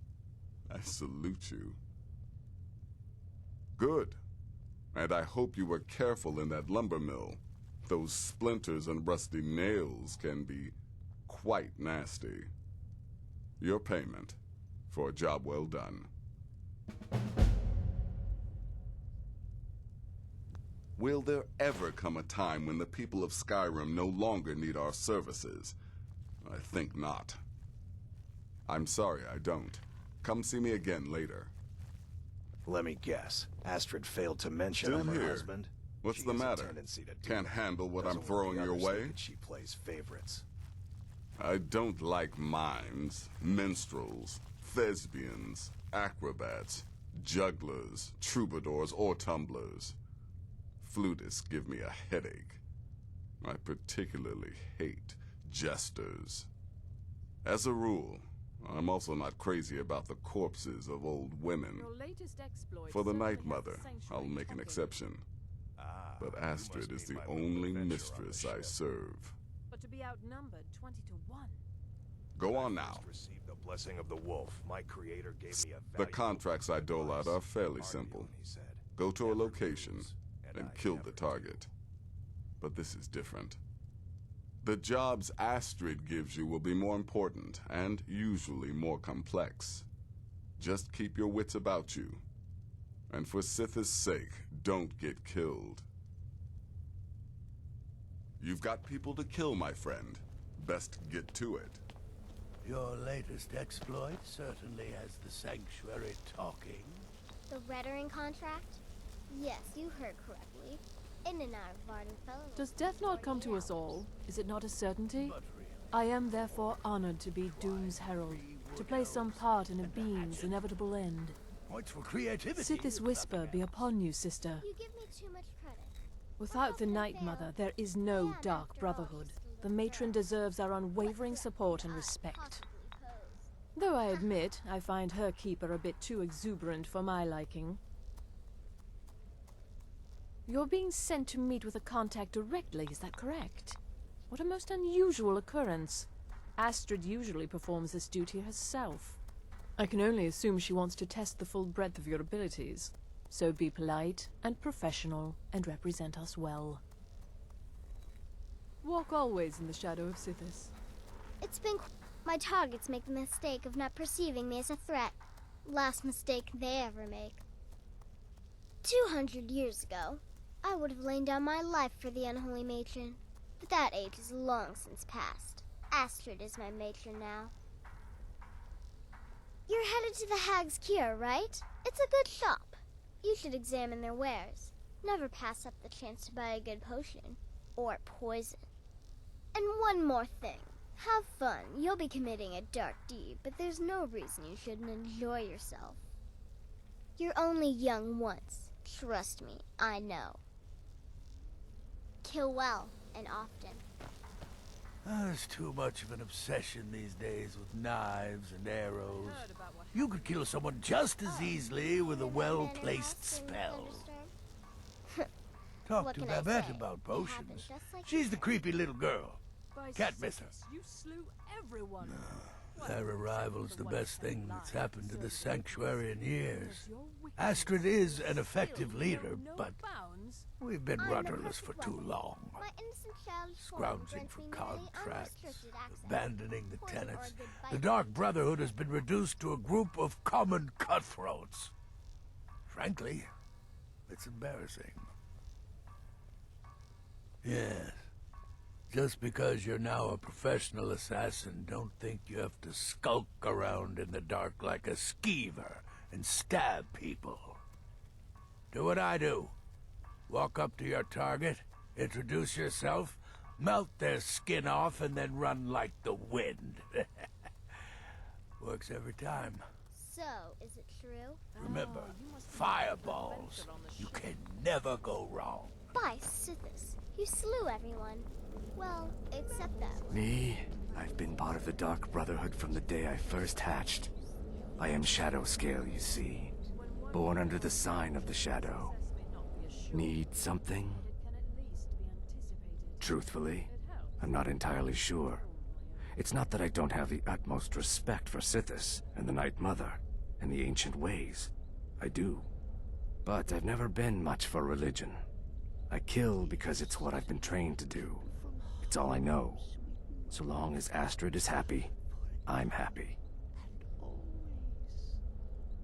I salute you. Good. And I hope you were careful in that lumber mill. Those splinters and rusty nails can be quite nasty. Your payment for a job well done. Will there ever come a time when the people of Skyrim no longer need our services? I think not. I'm sorry I don't. Come see me again later. Let me guess. Astrid failed to mention Still I'm her here. husband. What's She the has a matter? tendency to do Can't that. handle what Doesn't I'm want throwing the your others way? thinking she plays favorites. I don't like mimes, minstrels, thespians, acrobats, jugglers, troubadours, or tumblers. Flutists give me a headache. I particularly hate jesters. As a rule, I'm also not crazy about the corpses of old women. Your latest exploit For the certainly Night has Mother, the I'll sanctuary make an talking. exception. But you Astrid must is mean the my little only adventure on the mistress I ship. serve. But to be outnumbered 20 to 1. Go on now. Received the blessing of the wolf. My creator gave me a The valuable contracts I dole out are fairly Argue, simple. he said. Go to a location and and I kill never the target. But this is different. The jobs Astrid gives you will be more important and usually more complex. Just keep your wits about you. And for Sith's sake, don't get killed. You've got people to kill, my friend. Best get to it. Your latest exploit certainly has the sanctuary talking. The Rettering contract? Yes, you heard correctly. In and out of Vardenfell. Does death not come to us all? Is it not a certainty? I am therefore honored to be Doom's herald, to play some part in a being's inevitable end. Points for creativity. Sith's whisper be upon you, sister. You give me too much credit. Without the Night Mother, there is no Dark Brotherhood. The matron deserves our unwavering support and respect. Though I admit, I find her keeper a bit too exuberant for my liking. You're being sent to meet with a contact directly, is that correct? What a most unusual occurrence. Astrid usually performs this duty herself. I can only assume she wants to test the full breadth of your abilities. So be polite and professional and represent us well. Walk always in the shadow of Sithis. It's been my targets make the mistake of not perceiving me as a threat. Last mistake they ever make. 200 years ago, I would have lain down my life for the unholy matron. But that age is long since past. Astrid is my matron now. You're headed to the Hag's Cure, right? It's a good shop. You should examine their wares. Never pass up the chance to buy a good potion. Or poison. And one more thing. Have fun. You'll be committing a dark deed, but there's no reason you shouldn't enjoy yourself. You're only young once. Trust me, I know. Kill well and often. There's too much of an obsession these days with knives and arrows. You could kill someone just as easily with a well-placed spell. Talk What to can I Babette say? about It happened potions. just like She's you the said. creepy little girl. By Can't miss her. Sithis, you slew everyone. Their arrival's the best thing that's happened to the sanctuary in years. Astrid is an effective leader, but we've been rudderless for too long. My innocent childish form Scrounging grants for me nearly contracts, unrestricted access. abandoning the Poison or a tenants. good The bite. Dark Brotherhood has been reduced to a group of common cutthroats. Frankly, it's embarrassing. Yes. Just because you're now a professional assassin, don't think you have to skulk around in the dark like a skeever and stab people. Do what I do. Walk up to your target, introduce yourself, melt their skin off, and then run like the wind. Works every time. So, is it true? Remember, fireballs. You can never go wrong. By Sithis, you slew everyone. Well, except that one. Me? I've been part of the Dark Brotherhood from the day I first hatched. I am Shadowscale, you see. Born under the sign of the Shadow. Need something? Truthfully, I'm not entirely sure. It's not that I don't have the utmost respect for Sithis and the Night Mother and the ancient ways. I do. But I've never been much for religion. I kill because it's what I've been trained to do. It's all I know. So long as Astrid is happy, I'm happy.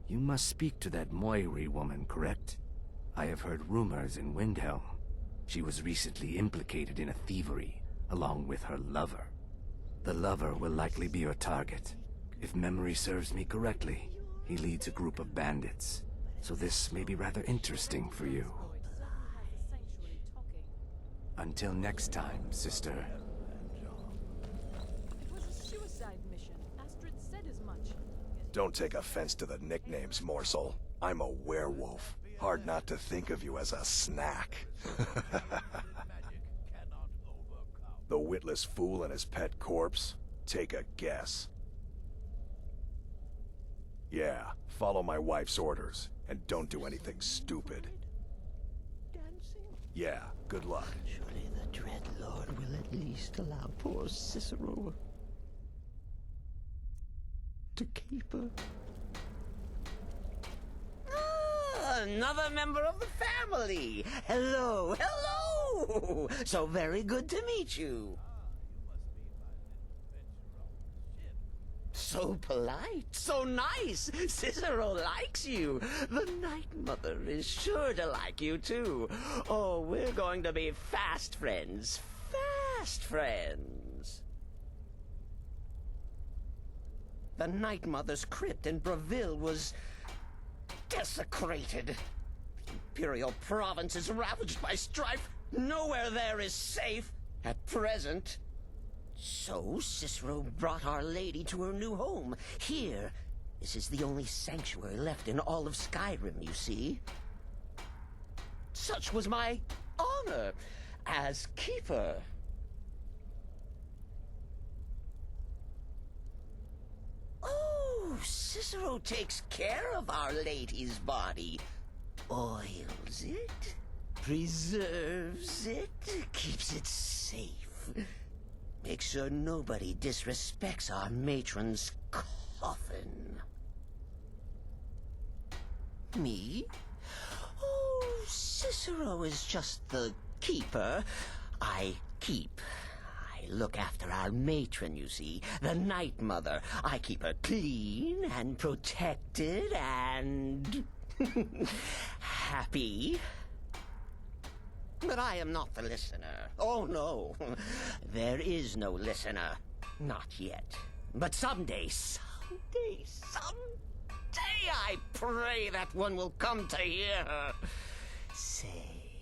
You must speak to that Moiri woman, correct? I have heard rumors in Windhelm. She was recently implicated in a thievery, along with her lover. The lover will likely be your target. If memory serves me correctly, he leads a group of bandits. So this may be rather interesting for you. Until next time, sister. It was a suicide mission. Astrid said as much. Don't take offense to the nicknames, morsel. I'm a werewolf. Hard not to think of you as a snack. The witless fool and his pet corpse? Take a guess. Yeah, follow my wife's orders, and don't do anything stupid. Yeah, good luck. Surely the Dread Lord will at least allow poor Cicero to keep her. Another member of the family! Hello, hello! So very good to meet you. So polite, so nice. Cicero likes you. The Night Mother is sure to like you, too. Oh, we're going to be fast friends. Fast friends. The Night Mother's crypt in Breville was desecrated. The Imperial province is ravaged by strife. Nowhere there is safe at present. So Cicero brought Our Lady to her new home. Here, this is the only sanctuary left in all of Skyrim, you see. Such was my honor as keeper. Oh, Cicero takes care of Our Lady's body. Oils it, preserves it, keeps it safe. Make sure nobody disrespects our matron's coffin. Me? Oh, Cicero is just the keeper. I keep. I look after our matron, you see, the Night Mother. I keep her clean and protected and happy. But I am not the listener. Oh, no. There is no listener. Not yet. But someday, I pray that one will come to hear her say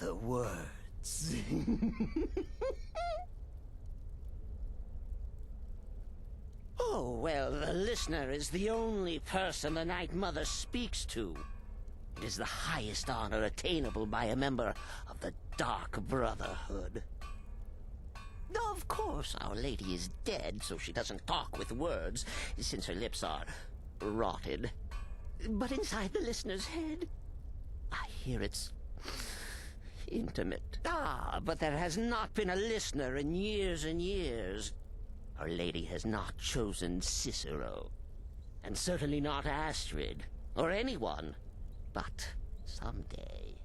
the words. Oh, well, the listener is the only person the Night Mother speaks to. It is the highest honor attainable by a member of the Dark Brotherhood. Of course, Our Lady is dead, so she doesn't talk with words, since her lips are rotted. But inside the listener's head, I hear it's intimate. Ah, but there has not been a listener in years and years. Our Lady has not chosen Cicero, and certainly not Astrid, or anyone. But someday.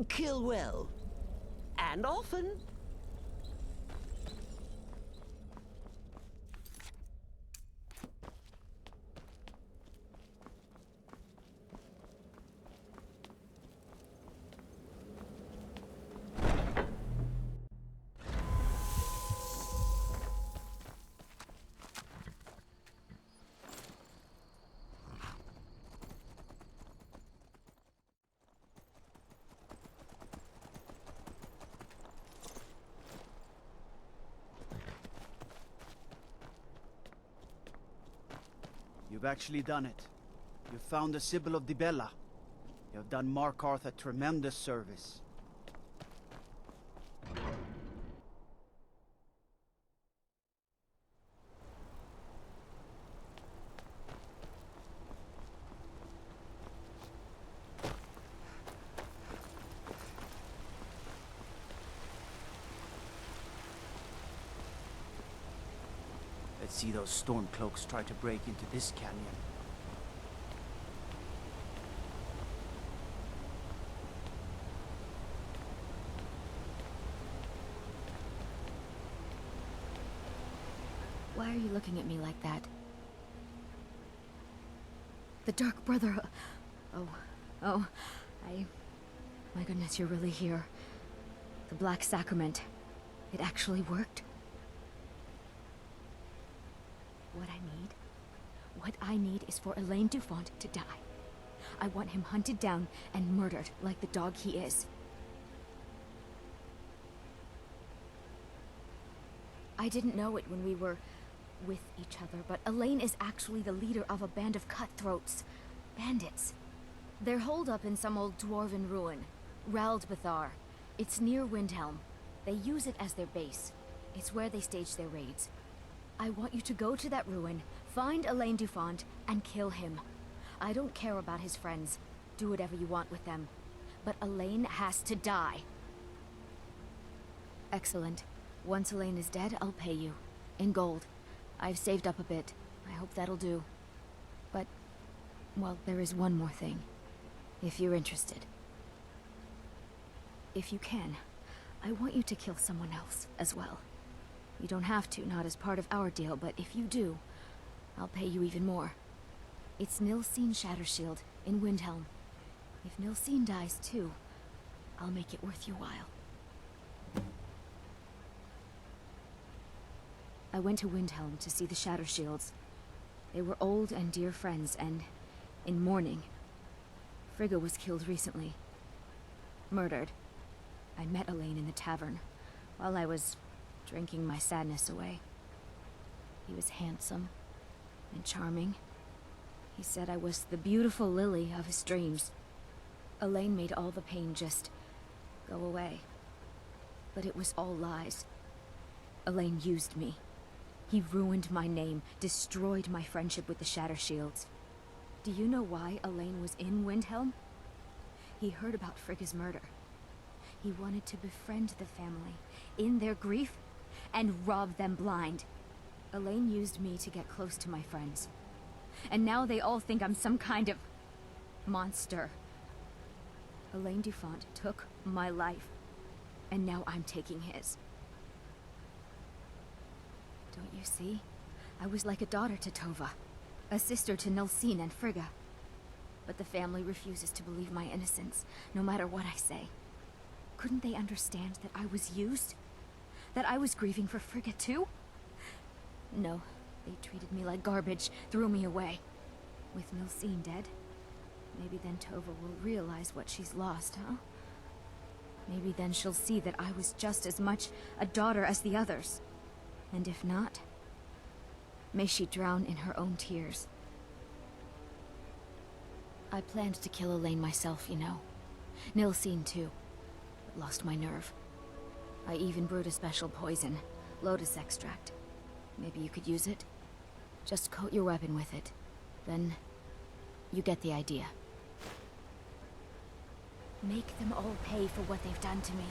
Kill well. And often. You've actually done it. You've found the Sibyl of Dibella. You have done Markarth a tremendous service. Let's see those Stormcloaks try to break into this canyon. Why are you looking at me like that? The Dark Brotherhood. Oh, my goodness, you're really here. The Black Sacrament. It actually worked? What I need is for Elaine Dufont to die. I want him hunted down and murdered like the dog he is. I didn't know it when we were with each other, but Elaine is actually the leader of a band of cutthroats. Bandits. They're holed up in some old dwarven ruin. Raldbathar. It's near Windhelm. They use it as their base. It's where they stage their raids. I want you to go to that ruin, find Elaine Dufont, and kill him. I don't care about his friends. Do whatever you want with them. But Elaine has to die. Excellent. Once Elaine is dead, I'll pay you. In gold. I've saved up a bit. I hope that'll do. But, well, there is one more thing. If you're interested. If you can, I want you to kill someone else as well. You don't have to, not as part of our deal, but if you do, I'll pay you even more. It's Nilsine Shattershield in Windhelm. If Nilsine dies too, I'll make it worth your while. I went to Windhelm to see the Shattershields. They were old and dear friends, and in mourning. Frigga was killed recently. Murdered. I met Elaine in the tavern, while I was drinking my sadness away. He was handsome and charming. He said I was the beautiful lily of his dreams. Elaine made all the pain just go away. But it was all lies. Elaine used me. He ruined my name, destroyed my friendship with the Shattershields. Do you know why Elaine was in Windhelm? He heard about Frigga's murder. He wanted to befriend the family, in their grief, and rob them blind. Elaine used me to get close to my friends. And now they all think I'm some kind of monster. Elaine Dufont took my life, and now I'm taking his. Don't you see? I was like a daughter to Tova, a sister to Nilsine and Frigga. But the family refuses to believe my innocence, no matter what I say. Couldn't they understand that I was used? That I was grieving for Frigga too? No, they treated me like garbage, threw me away. With Nilsine dead, maybe then Tova will realize what she's lost, huh? Maybe then she'll see that I was just as much a daughter as the others. And if not, may she drown in her own tears. I planned to kill Elaine myself, you know. Nilsine too, but lost my nerve. I even brewed a special poison, lotus extract. Maybe you could use it? Just coat your weapon with it. Then, you get the idea. Make them all pay for what they've done to me.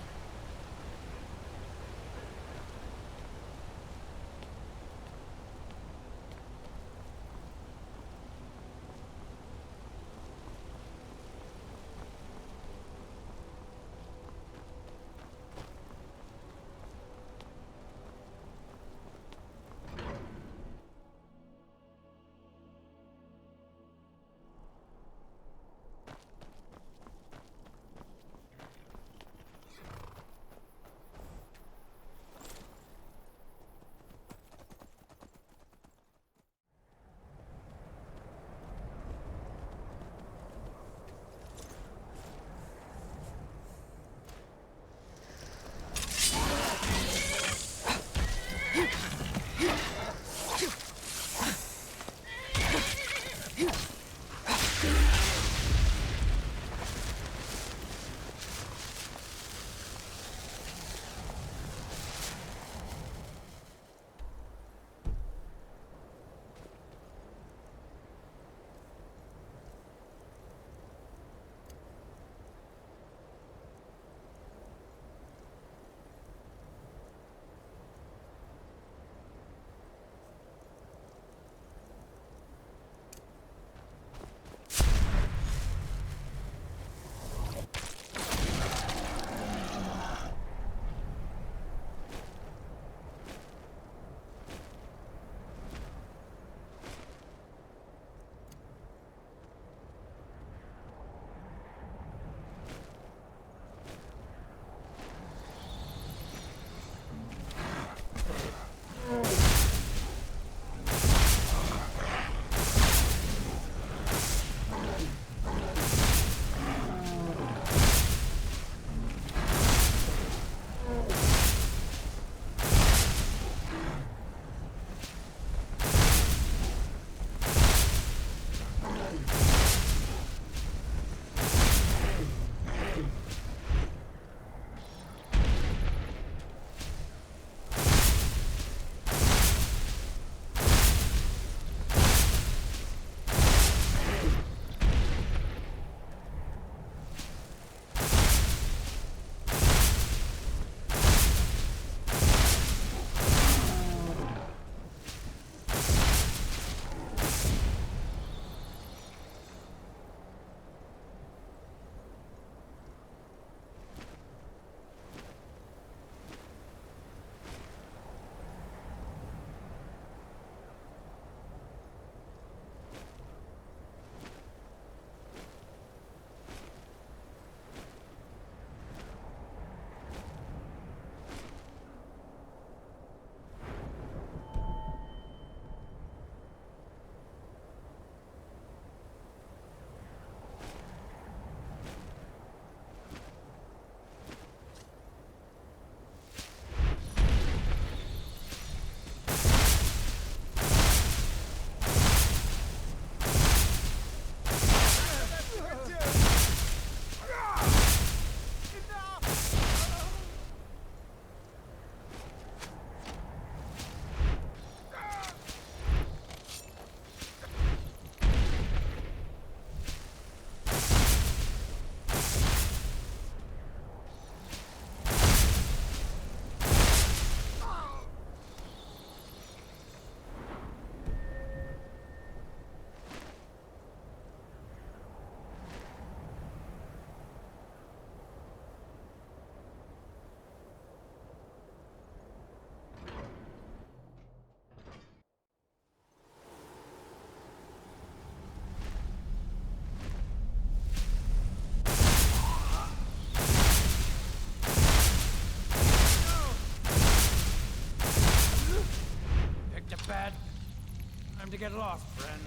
to get lost, friend.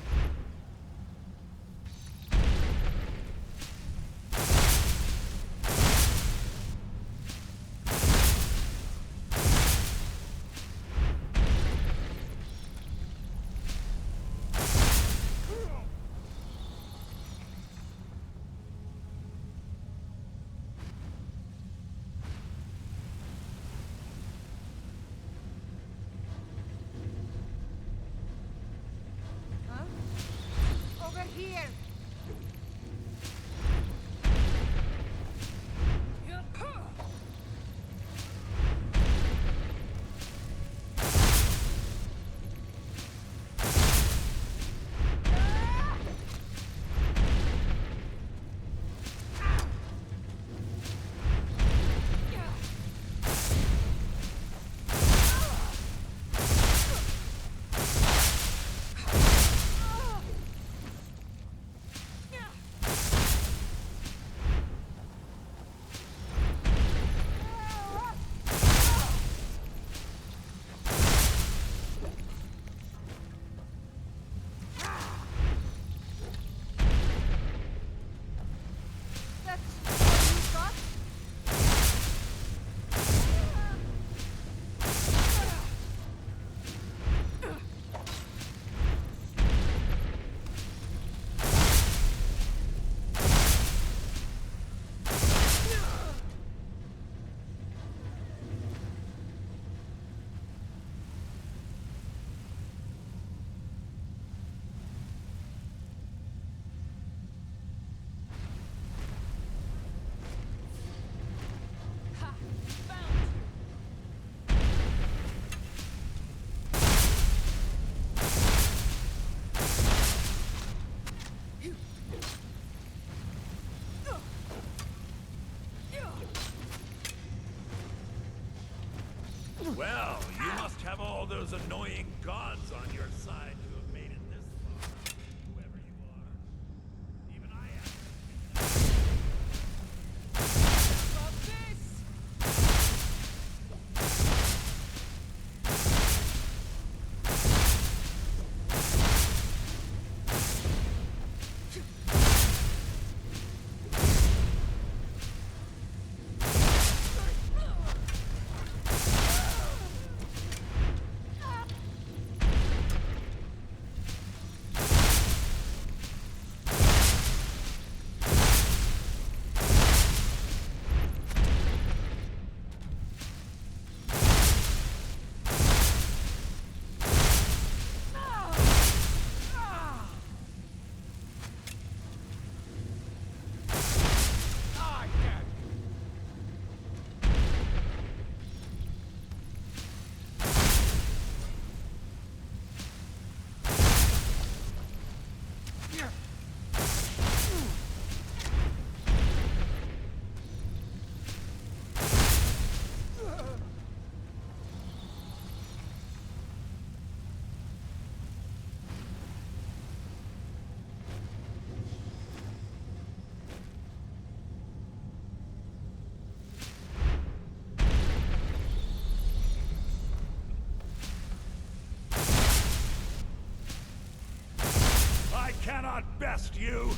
Over here! Well, you must have all those annoying gods on your side to have made it this far. Whoever you are. Even I have. Stop this! I cannot best you!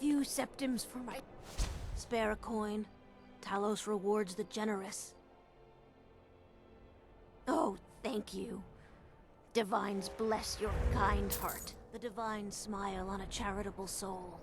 few septims for my... Spare a coin. Talos rewards the generous. Oh, thank you. Divines bless your kind heart. The divine smile on a charitable soul.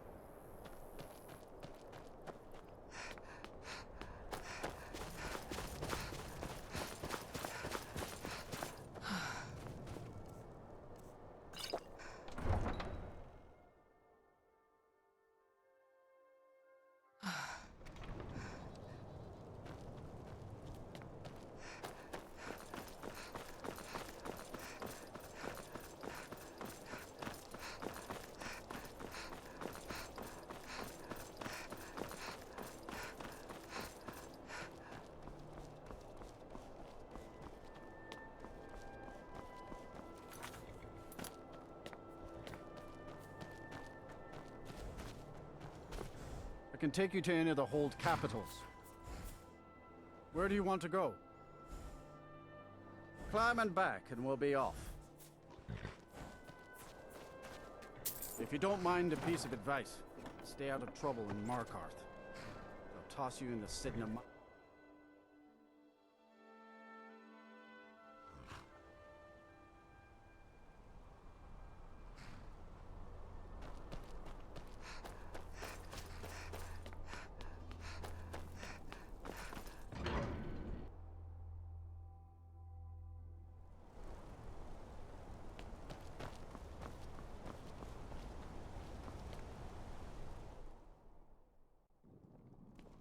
I can take you to any of the hold capitals. Where do you want to go? Climb and back and we'll be off. If you don't mind a piece of advice, stay out of trouble in Markarth. They'll toss you in the Sidna.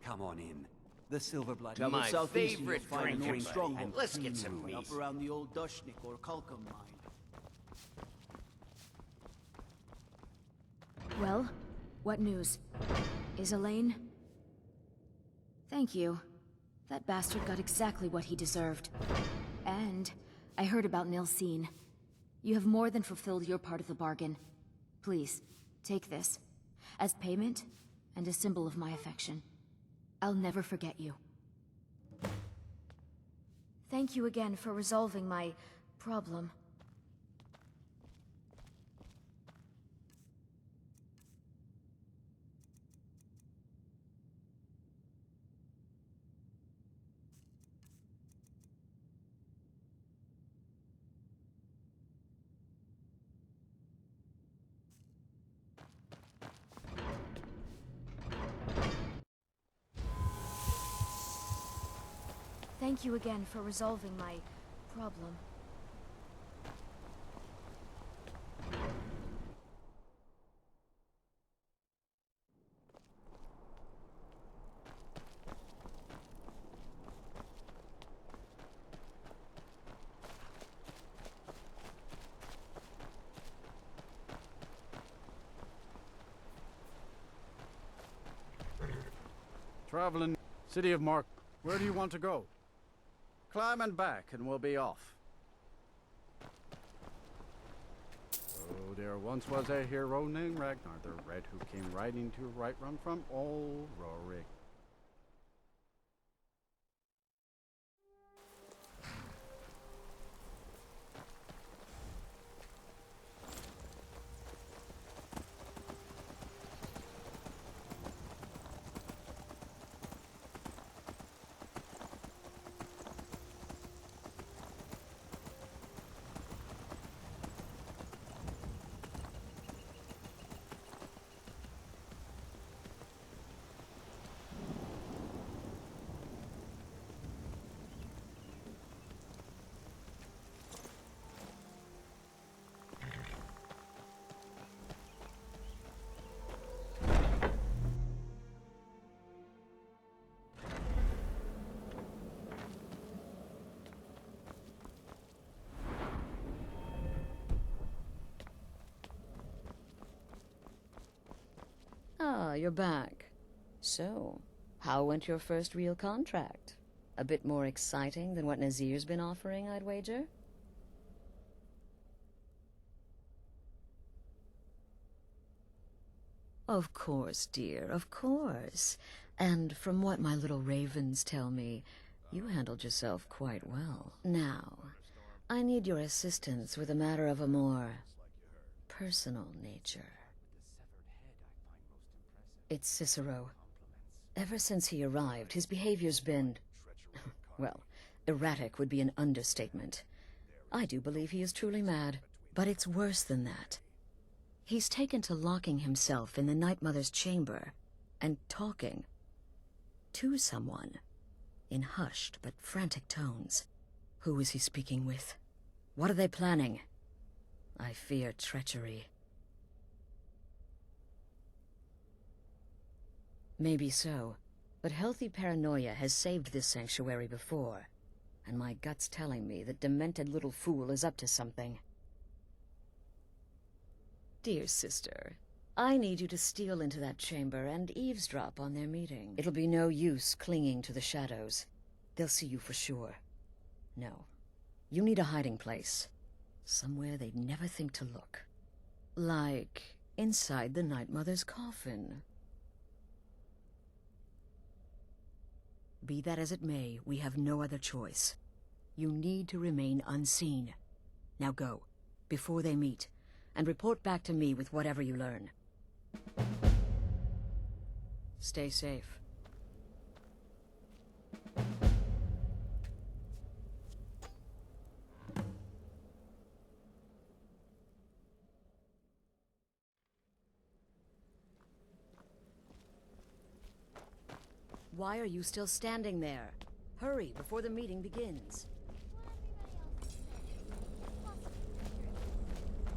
Come on in. The Silverblood. To my favorite drinking stronghold. Let's get some meat. Up around the old Dushnik or Kalkum mine. Well, what news? Is Elaine? Thank you. That bastard got exactly what he deserved. And I heard about Nilsine. You have more than fulfilled your part of the bargain. Please, take this. As payment, and a symbol of my affection. I'll never forget you. Thank you again for resolving my problem. Thank you again for resolving my problem. Traveling City of Mark. Where do you want to go? Climb and back and we'll be off. Oh, there once was a hero named Ragnar the Red who came riding to Whiterun from old Rorik. Ah, you're back. So, how went your first real contract? A bit more exciting than what Nazir's been offering, I'd wager? Of course, dear, of course. And from what my little ravens tell me, you handled yourself quite well. Now, I need your assistance with a matter of a more personal nature. It's Cicero. Ever since he arrived, his behavior's been... well, erratic would be an understatement. I do believe he is truly mad, but it's worse than that. He's taken to locking himself in the Night Mother's chamber and talking to someone in hushed but frantic tones. Who is he speaking with? What are they planning? I fear treachery. Maybe so, but healthy paranoia has saved this sanctuary before, and my gut's telling me that demented little fool is up to something. Dear sister, I need you to steal into that chamber and eavesdrop on their meeting. It'll be no use clinging to the shadows. They'll see you for sure. No, you need a hiding place. Somewhere they'd never think to look. Like inside the Night Mother's coffin. Be that as it may, we have no other choice. You need to remain unseen. Now go, before they meet, and report back to me with whatever you learn. Stay safe. Why are you still standing there? Hurry, before the meeting begins.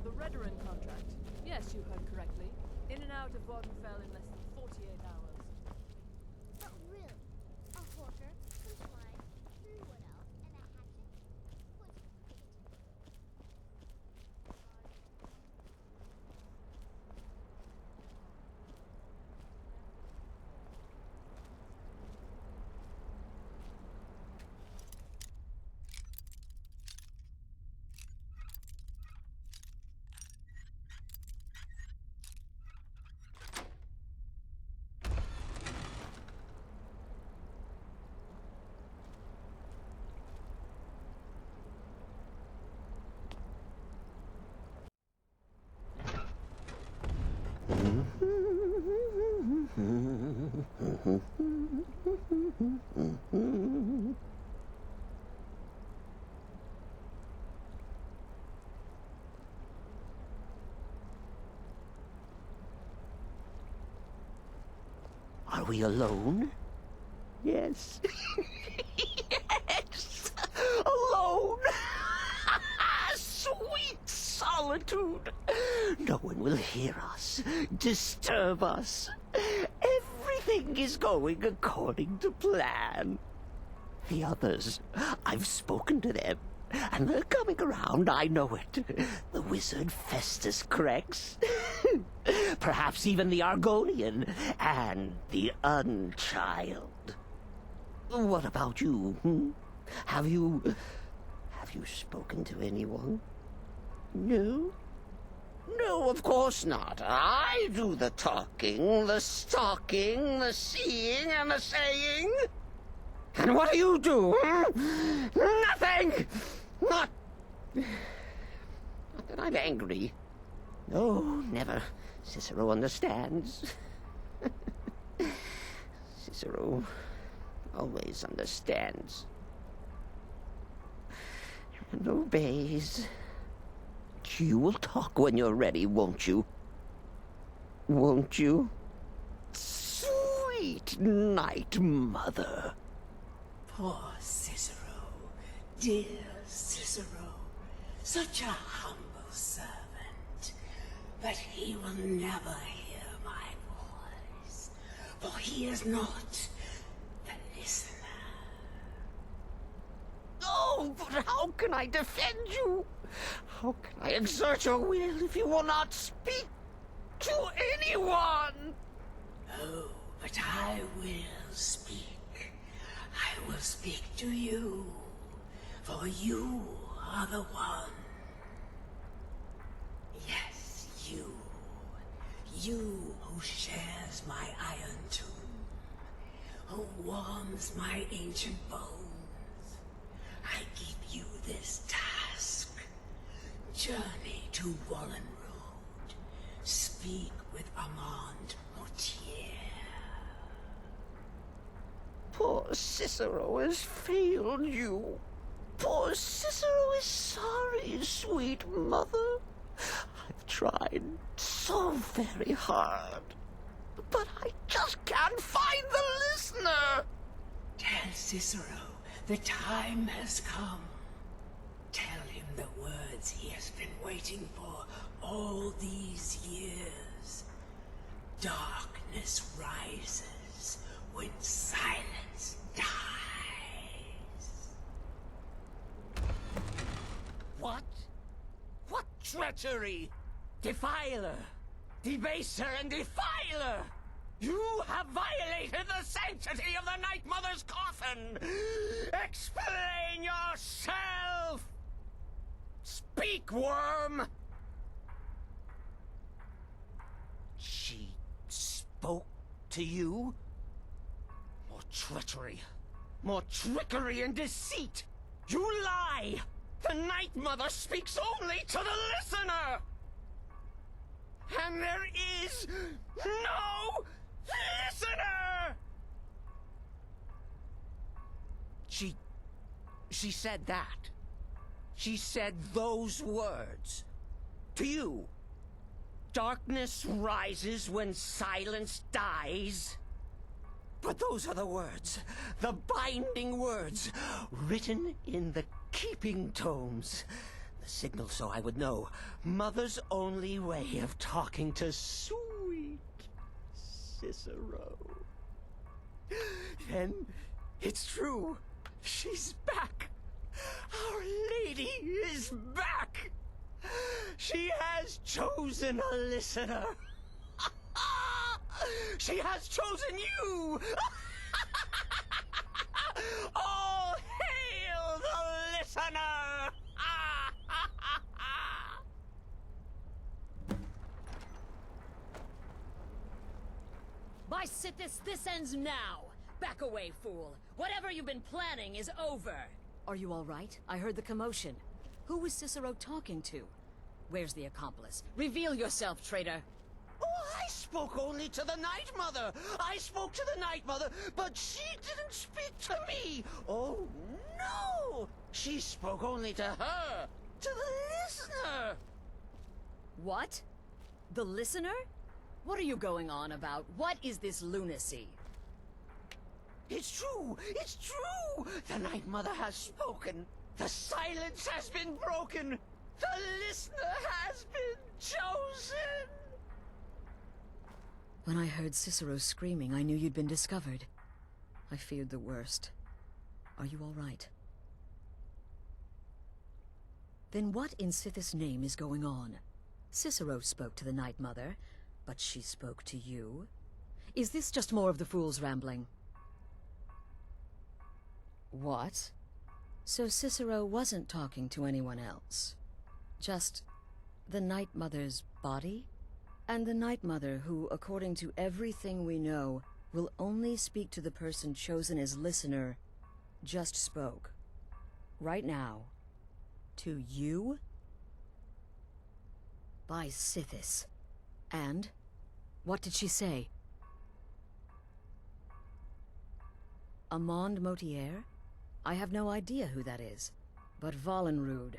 The Redoran contract. Yes, you heard correctly. In and out of Wardenfell in less than 48 hours. But really, a hawker, some swine, 3 wood elves, and a hatchet was great. Are we alone? Yes. Yes! Alone! Sweet solitude! No one will hear us, disturb us. Everything is going according to plan. The others, I've spoken to them, and they're coming around, I know it. The wizard Festus Crex. Perhaps even the Argonian, and the Unchild. What about you, Have you spoken to anyone? No? No, of course not. I do the talking, the stalking, the seeing, and the saying. And what do you do, Nothing! Not that I'm angry. No, never. Cicero understands. Cicero always understands. And obeys. You will talk when you're ready, won't you? Won't you? Sweet Night Mother. Poor Cicero. Dear Cicero. Such a humble servant. But he will never hear my voice. For he is not the listener. Oh, but how can I defend you? How can I exert your will if you will not speak to anyone? Oh, but I will speak. I will speak to you. For you are the one. Yes, you. You who shares my iron tomb. Who warms my ancient bones. I give you this task. Journey to Wallen Road. Speak with Armand Mortier. Poor Cicero has failed you. Poor Cicero is sorry, sweet mother. I've tried so very hard, but I just can't find the listener. Tell Cicero the time has come. Tell him the words he has been waiting for all these years. Darkness rises when silence dies. What? What treachery? Defiler! Debaser and defiler! You have violated the sanctity of the Night Mother's coffin! Explain yourself! Speak, worm! She spoke to you? More treachery. More trickery and deceit! You lie! The Night Mother speaks only to the listener! And there is no listener! She said that. She said those words. To you. Darkness rises when silence dies. But those are the words, the binding words, written in the keeping tomes. The signal so I would know. Mother's only way of talking to sweet Cicero. Then it's true. She's back. Our Lady is back. She has chosen a listener. She has chosen you. All hail the listener. By Sithis, this ends now! Back away, fool! Whatever you've been planning is over! Are you all right? I heard the commotion. Who was Cicero talking to? Where's the accomplice? Reveal yourself, traitor! Oh, I spoke only to the Night Mother! I spoke to the Night Mother, but she didn't speak to me! Oh, no! She spoke only to her! To the listener! What? The listener? What are you going on about? What is this lunacy? It's true! It's true! The Night Mother has spoken! The silence has been broken! The listener has been chosen! When I heard Cicero screaming, I knew you'd been discovered. I feared the worst. Are you all right? Then what in Sithis' name is going on? Cicero spoke to the Night Mother, but she spoke to you? Is this just more of the fool's rambling? What? So Cicero wasn't talking to anyone else? Just the Night Mother's body? And the Night Mother who, according to everything we know, will only speak to the person chosen as listener, just spoke. Right now. To you? By Sithis. And? What did she say? Amand Motier? I have no idea who that is. But Valenrud,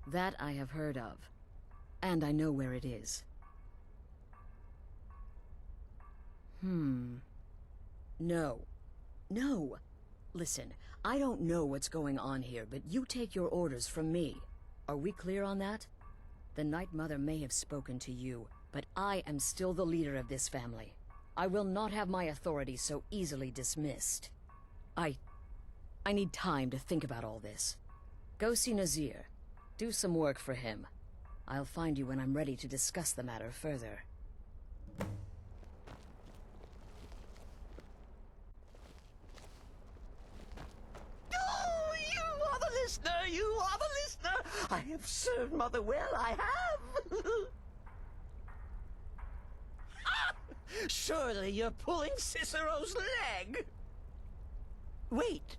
that I have heard of. And I know where it is. No. No. Listen, I don't know what's going on here, but you take your orders from me. Are we clear on that? The Night Mother may have spoken to you, but I am still the leader of this family. I will not have my authority so easily dismissed. I need time to think about all this. Go see Nazir. Do some work for him. I'll find you when I'm ready to discuss the matter further. Oh, you are the listener! You are the listener! I have served Mother well, I have! Surely you're pulling Cicero's leg! Wait.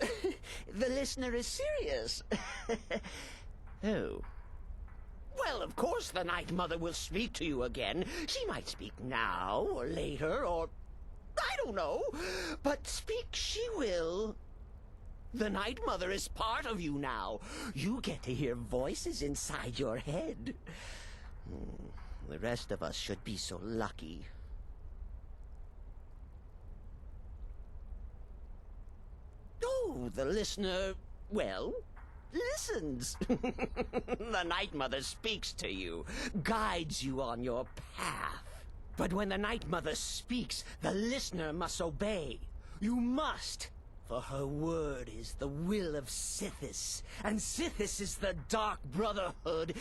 The listener is serious. Oh. Well, of course the Night Mother will speak to you again. She might speak now, or later, or I don't know, but speak she will. The Night Mother is part of you now. You get to hear voices inside your head. The rest of us should be so lucky. Oh, the listener, well, listens. The Night Mother speaks to you, guides you on your path. But when the Night Mother speaks, the listener must obey. You must. For her word is the will of Sithis, and Sithis is the Dark Brotherhood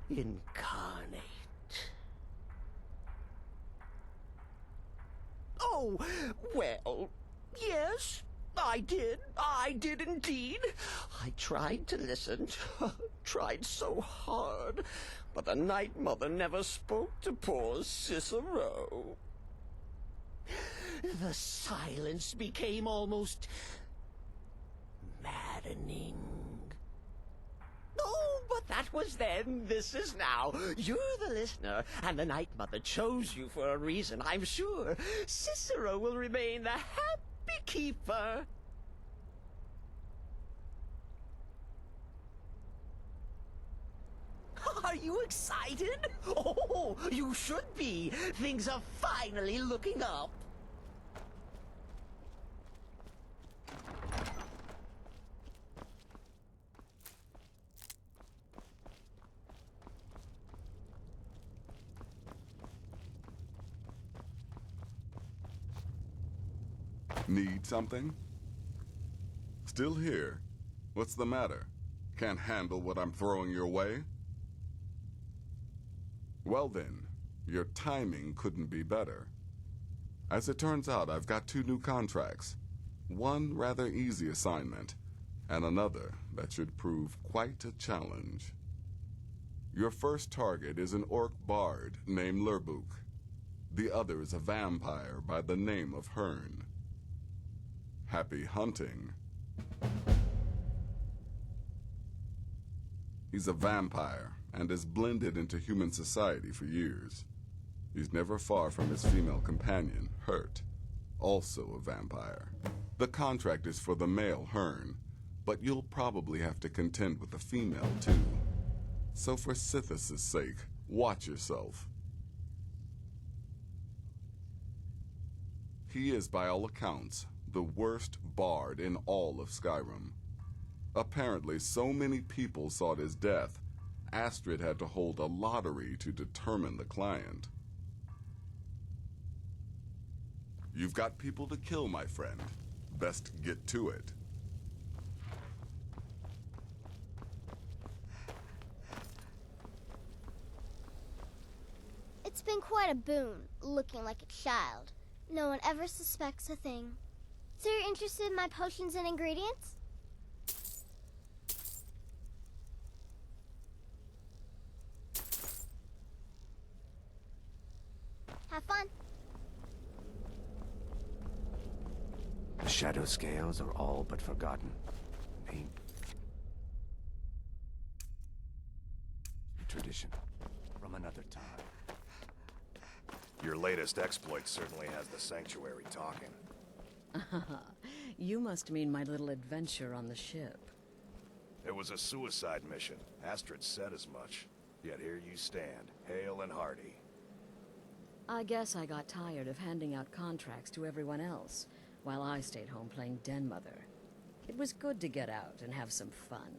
incarnate. Oh, well, yes, I did. I did indeed. I tried to listen, tried so hard, but the Night Mother never spoke to poor Cicero. The silence became almost maddening. Oh, but that was then, this is now. You're the listener, and the Night Mother chose you for a reason, I'm sure. Cicero will remain the happy keeper. Are you excited? Oh, you should be. Things are finally looking up. Need something? Still here? What's the matter? Can't handle what I'm throwing your way? Well then, your timing couldn't be better. As it turns out, I've got 2 new contracts. One rather easy assignment, and another that should prove quite a challenge. Your first target is an orc bard named Lurbuk. The other is a vampire by the name of Hearn. Happy hunting. He's a vampire and has blended into human society for years. He's never far from his female companion, Hurt, also a vampire. The contract is for the male Hearn, but you'll probably have to contend with the female too. So for Sithis' sake, watch yourself. He is, by all accounts, the worst bard in all of Skyrim. Apparently, so many people sought his death, Astrid had to hold a lottery to determine the client. You've got people to kill, my friend. Best get to it. It's been quite a boon, looking like a child. No one ever suspects a thing. So you're interested in my potions and ingredients? Have fun. The shadow scales are all but forgotten. Paint. Tradition from another time. Your latest exploit certainly has the sanctuary talking. You must mean my little adventure on the ship. It was a suicide mission. Astrid said as much. Yet here you stand, hale and hearty. I guess I got tired of handing out contracts to everyone else, while I stayed home playing Den Mother. It was good to get out and have some fun.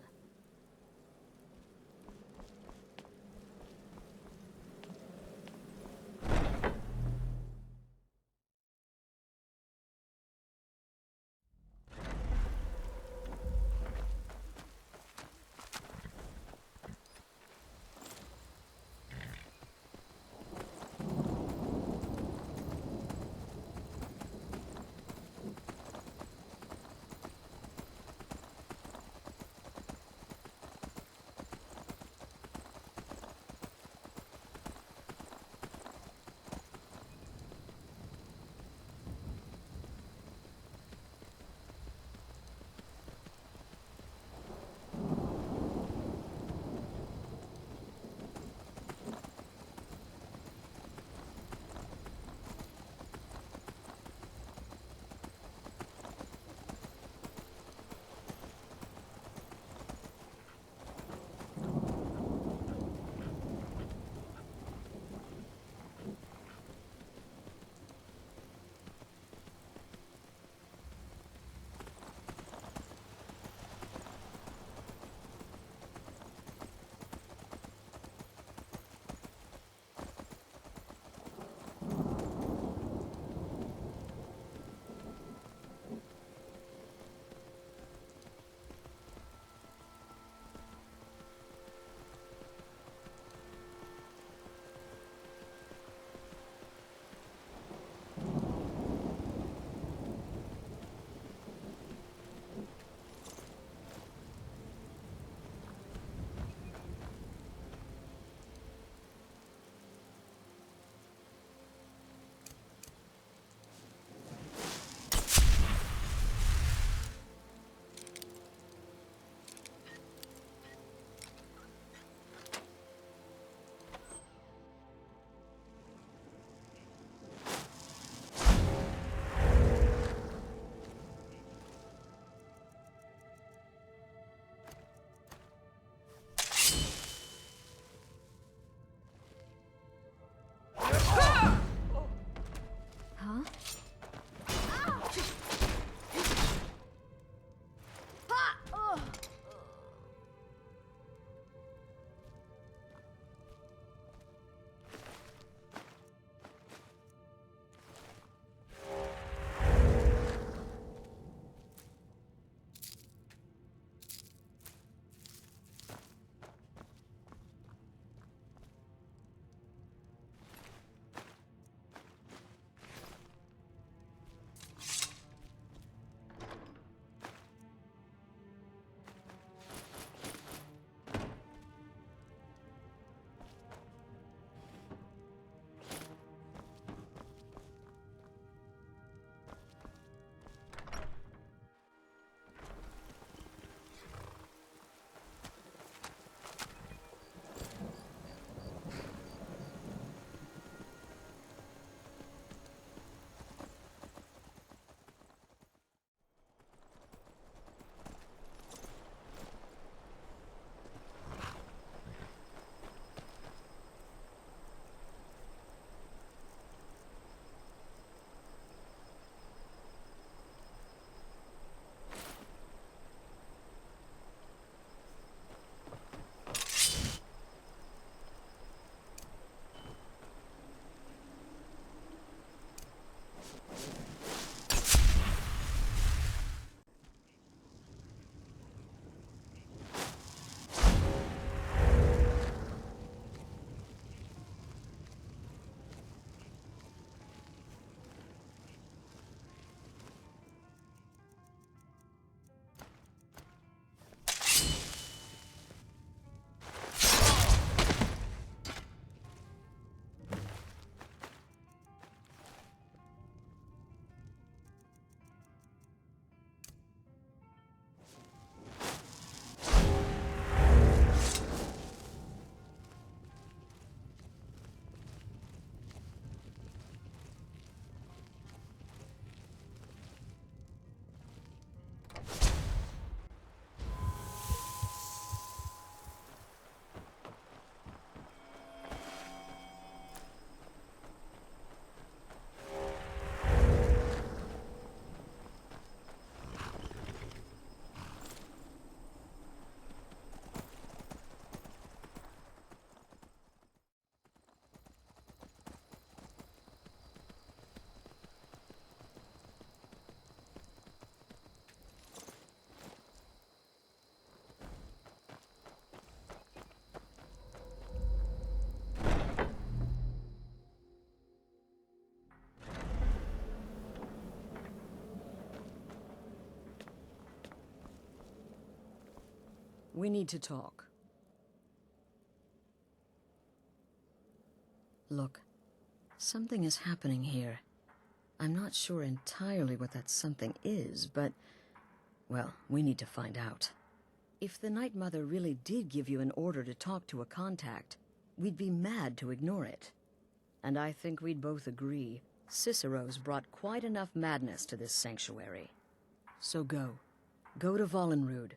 We need to talk. Look, something is happening here. I'm not sure entirely what that something is, but... well, we need to find out. If the Night Mother really did give you an order to talk to a contact, we'd be mad to ignore it. And I think we'd both agree, Cicero's brought quite enough madness to this sanctuary. So go. Go to Vollenrud.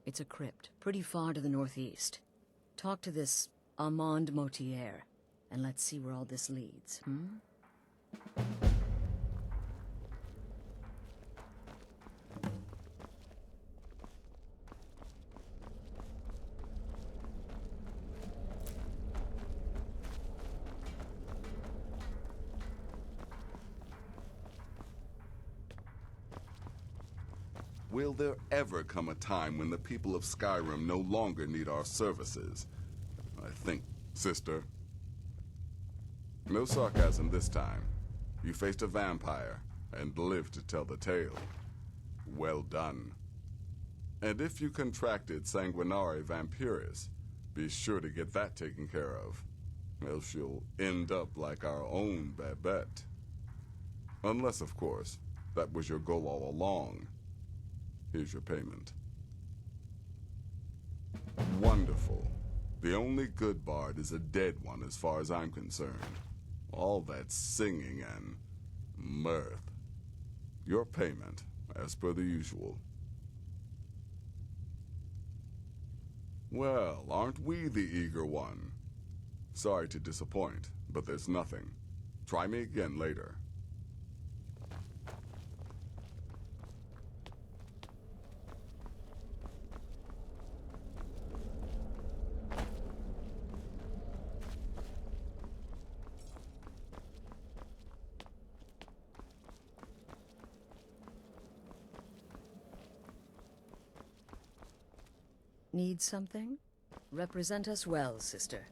It's a crypt, pretty far to the northeast. Talk to this Armand Motier, and let's see where all this leads, Will there ever come a time when the people of Skyrim no longer need our services? I think, sister. No sarcasm this time. You faced a vampire and lived to tell the tale. Well done. And if you contracted Sanguinare Vampiris, be sure to get that taken care of. Else you'll end up like our own Babette. Unless, of course, that was your goal all along. Here's your payment. Wonderful. The only good bard is a dead one as far as I'm concerned. All that singing and mirth. Your payment, as per the usual. Well, aren't we the eager one? Sorry to disappoint, but there's nothing. Try me again later. Need something? Represent us well, sister.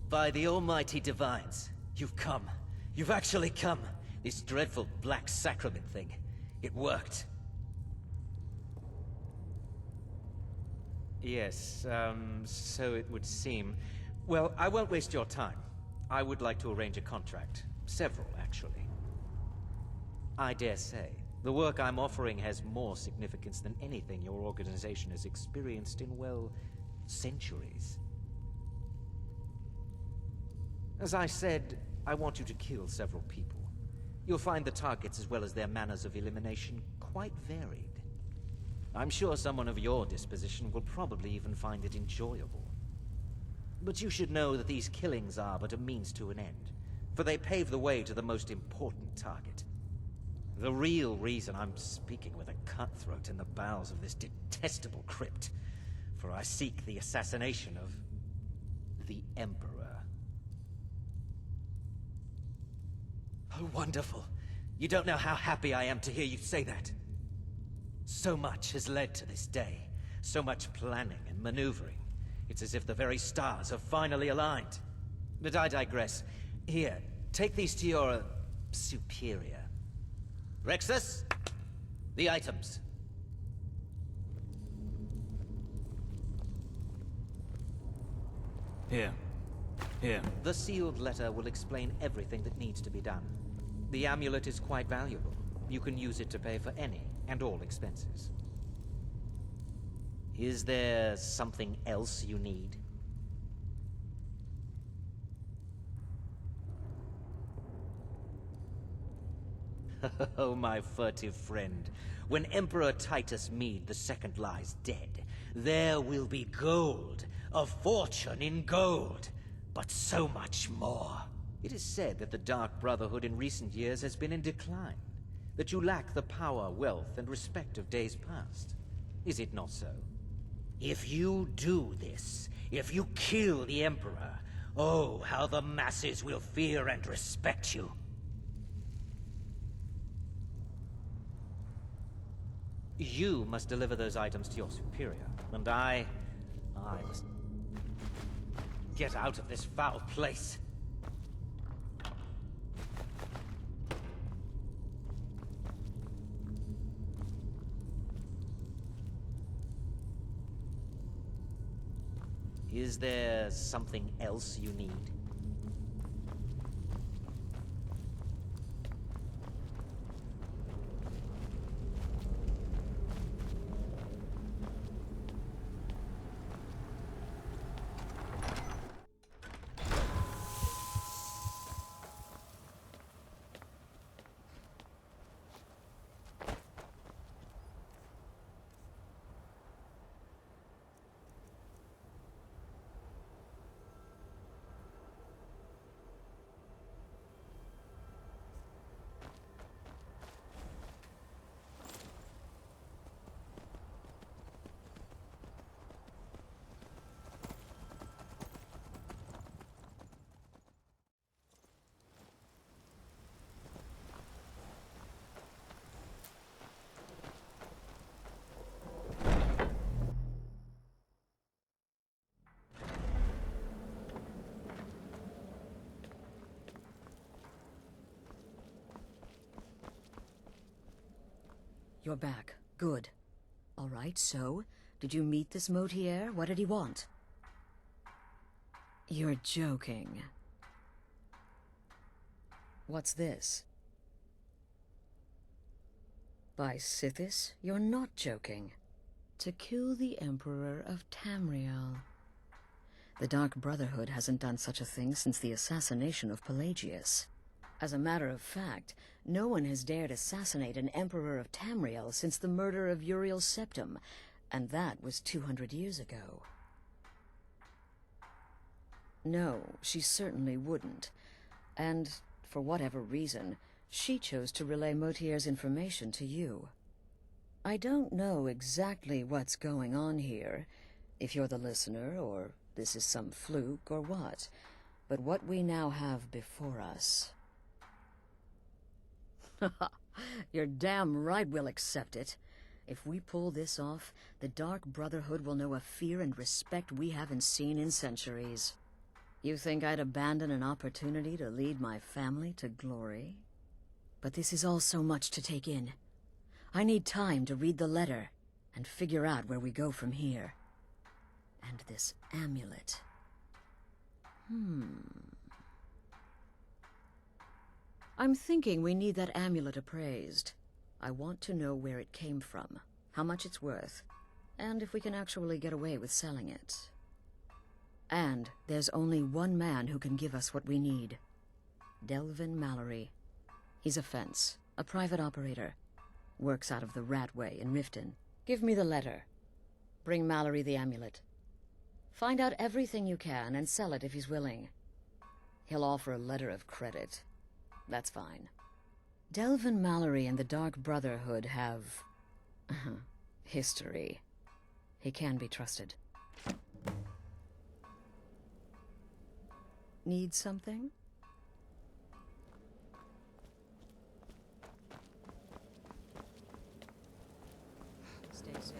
By the almighty divines, you've come. You've actually come. This dreadful black sacrament thing. It worked. Yes, so it would seem. Well, I won't waste your time. I would like to arrange a contract. Several, actually. I dare say, the work I'm offering has more significance than anything your organization has experienced in, well, centuries. As I said, I want you to kill several people. You'll find the targets as well as their manners of elimination quite varied. I'm sure someone of your disposition will probably even find it enjoyable. But you should know that these killings are but a means to an end, for they pave the way to the most important target. The real reason I'm speaking with a cutthroat in the bowels of this detestable crypt, for I seek the assassination of the Emperor. Oh, wonderful. You don't know how happy I am to hear you say that. So much has led to this day. So much planning and maneuvering. It's as if the very stars have finally aligned. But I digress. Here, take these to your superior. Rexus, the items. Here. Here. The sealed letter will explain everything that needs to be done. The amulet is quite valuable. You can use it to pay for any and all expenses. Is there something else you need? Oh, my furtive friend. When Emperor Titus Mede II lies dead, there will be gold, a fortune in gold, but so much more. It is said that the Dark Brotherhood in recent years has been in decline, that you lack the power, wealth, and respect of days past. Is it not so? If you do this, if you kill the Emperor, oh, how the masses will fear and respect you. You must deliver those items to your superior, and I must get out of this foul place. Is there something else you need? You're back. Good. All right, so, did you meet this Motier? What did he want? You're joking. What's this? By Sithis, you're not joking. To kill the Emperor of Tamriel. The Dark Brotherhood hasn't done such a thing since the assassination of Pelagius. As a matter of fact, no one has dared assassinate an Emperor of Tamriel since the murder of Uriel Septim, and that was 200 years ago. No, she certainly wouldn't. And, for whatever reason, she chose to relay Motier's information to you. I don't know exactly what's going on here, if you're the listener, or this is some fluke, or what. But what we now have before us... You're damn right we'll accept it. If we pull this off, the Dark Brotherhood will know a fear and respect we haven't seen in centuries. You think I'd abandon an opportunity to lead my family to glory? But this is all so much to take in. I need time to read the letter and figure out where we go from here. And this amulet. I'm thinking we need that amulet appraised. I want to know where it came from, how much it's worth, and if we can actually get away with selling it. And there's only one man who can give us what we need. Delvin Mallory. He's a fence, a private operator. Works out of the Ratway in Riften. Give me the letter. Bring Mallory the amulet. Find out everything you can and sell it if he's willing. He'll offer a letter of credit. That's fine. Delvin Mallory and the Dark Brotherhood have... history. He can be trusted. Need something? Stay safe.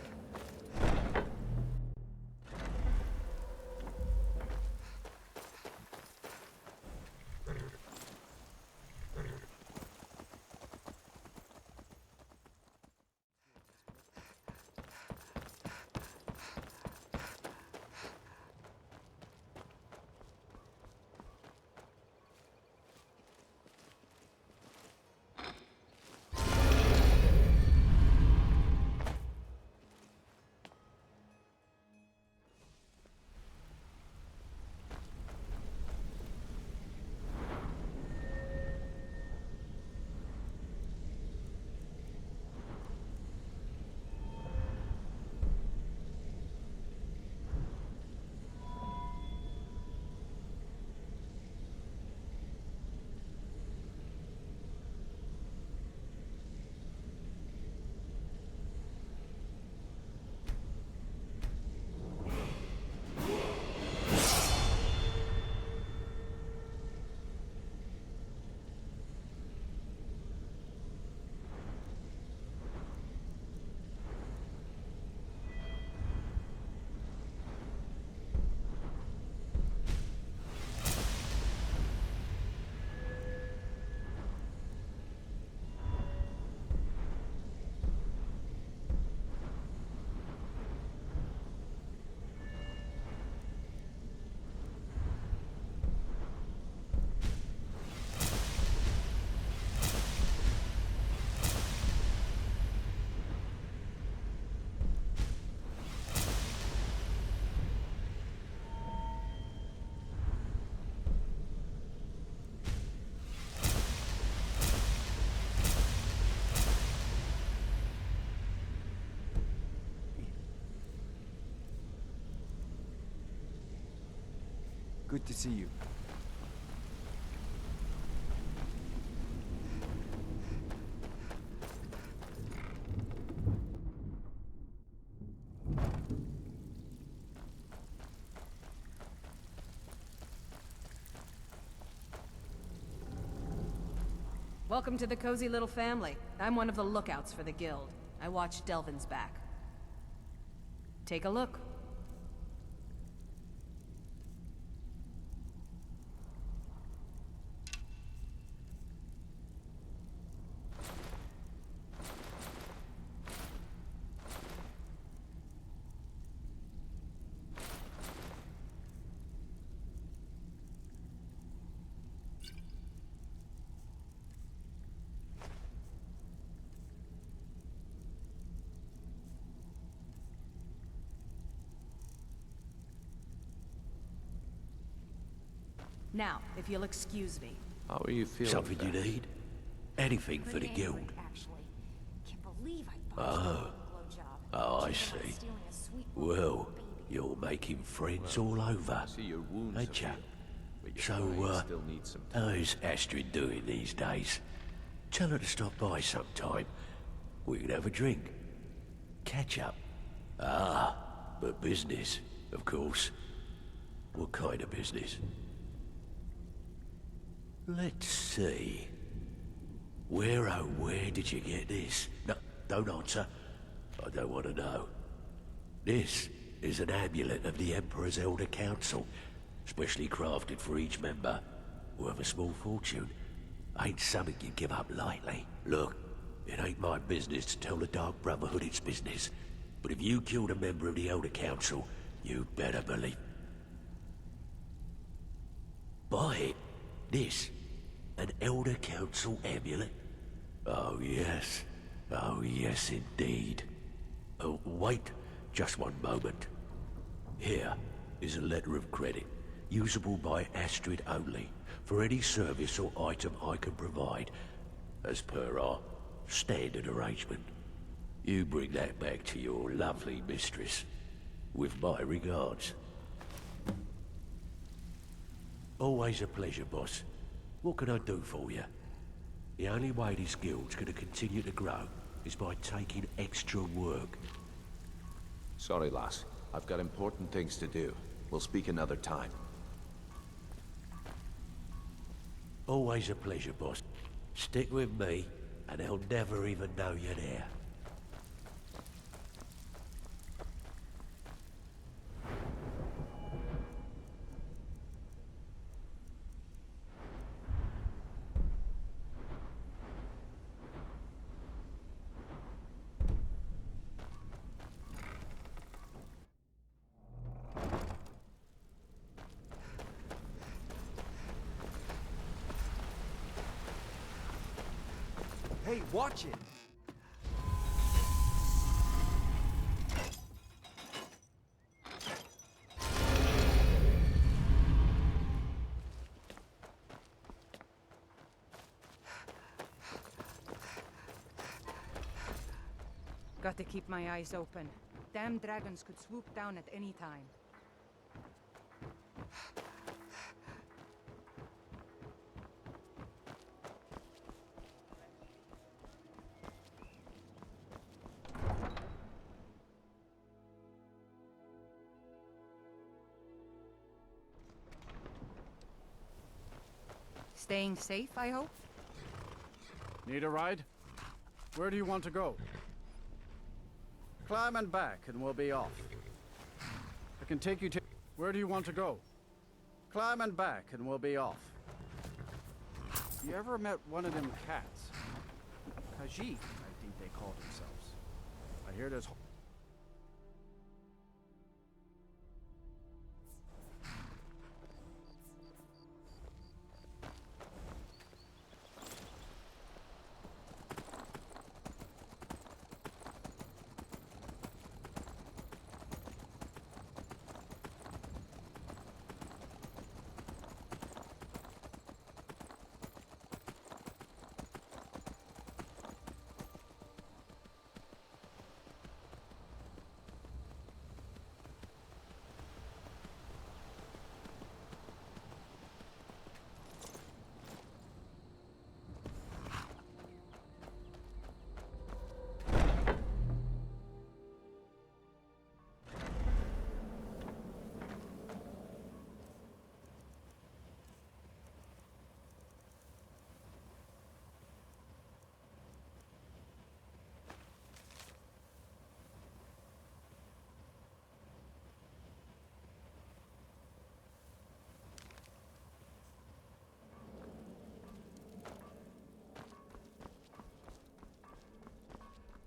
Good to see you. Welcome to the cozy little family. I'm one of the lookouts for the guild. I watch Delvin's back. Take a look. Now, if you'll excuse me. How are you feeling? Something you need? Anything for the guild? Oh. Oh, I see. Well, you're making friends all over, ain't ya? So, how's Astrid doing these days? Tell her to stop by sometime. We can have a drink. Catch up. Ah, but business, of course. What kind of business? Let's see. Where, oh, where did you get this? No, don't answer. I don't want to know. This is an amulet of the Emperor's Elder Council, specially crafted for each member, worth a small fortune. Ain't something you give up lightly. Look, it ain't my business to tell the Dark Brotherhood its business, but if you killed a member of the Elder Council, you'd better believe... Buy it. This, an Elder Council amulet? Oh yes. Oh yes indeed. Oh, wait just one moment. Here is a letter of credit, usable by Astrid only, for any service or item I can provide, as per our standard arrangement. You bring that back to your lovely mistress, with my regards. Always a pleasure, boss. What can I do for you? The only way this guild's gonna continue to grow is by taking extra work. Sorry, lass. I've got important things to do. We'll speak another time. Always a pleasure, boss. Stick with me, and they'll never even know you're there. Hey, watch it! Got to keep my eyes open. Damn dragons could swoop down at any time. Staying safe, I hope? Need a ride? Where do you want to go? Climb and back, and we'll be off. I can take you to... Where do you want to go? Climb and back, and we'll be off. You ever met one of them cats? Khajiit, I think they call themselves. I hear there's...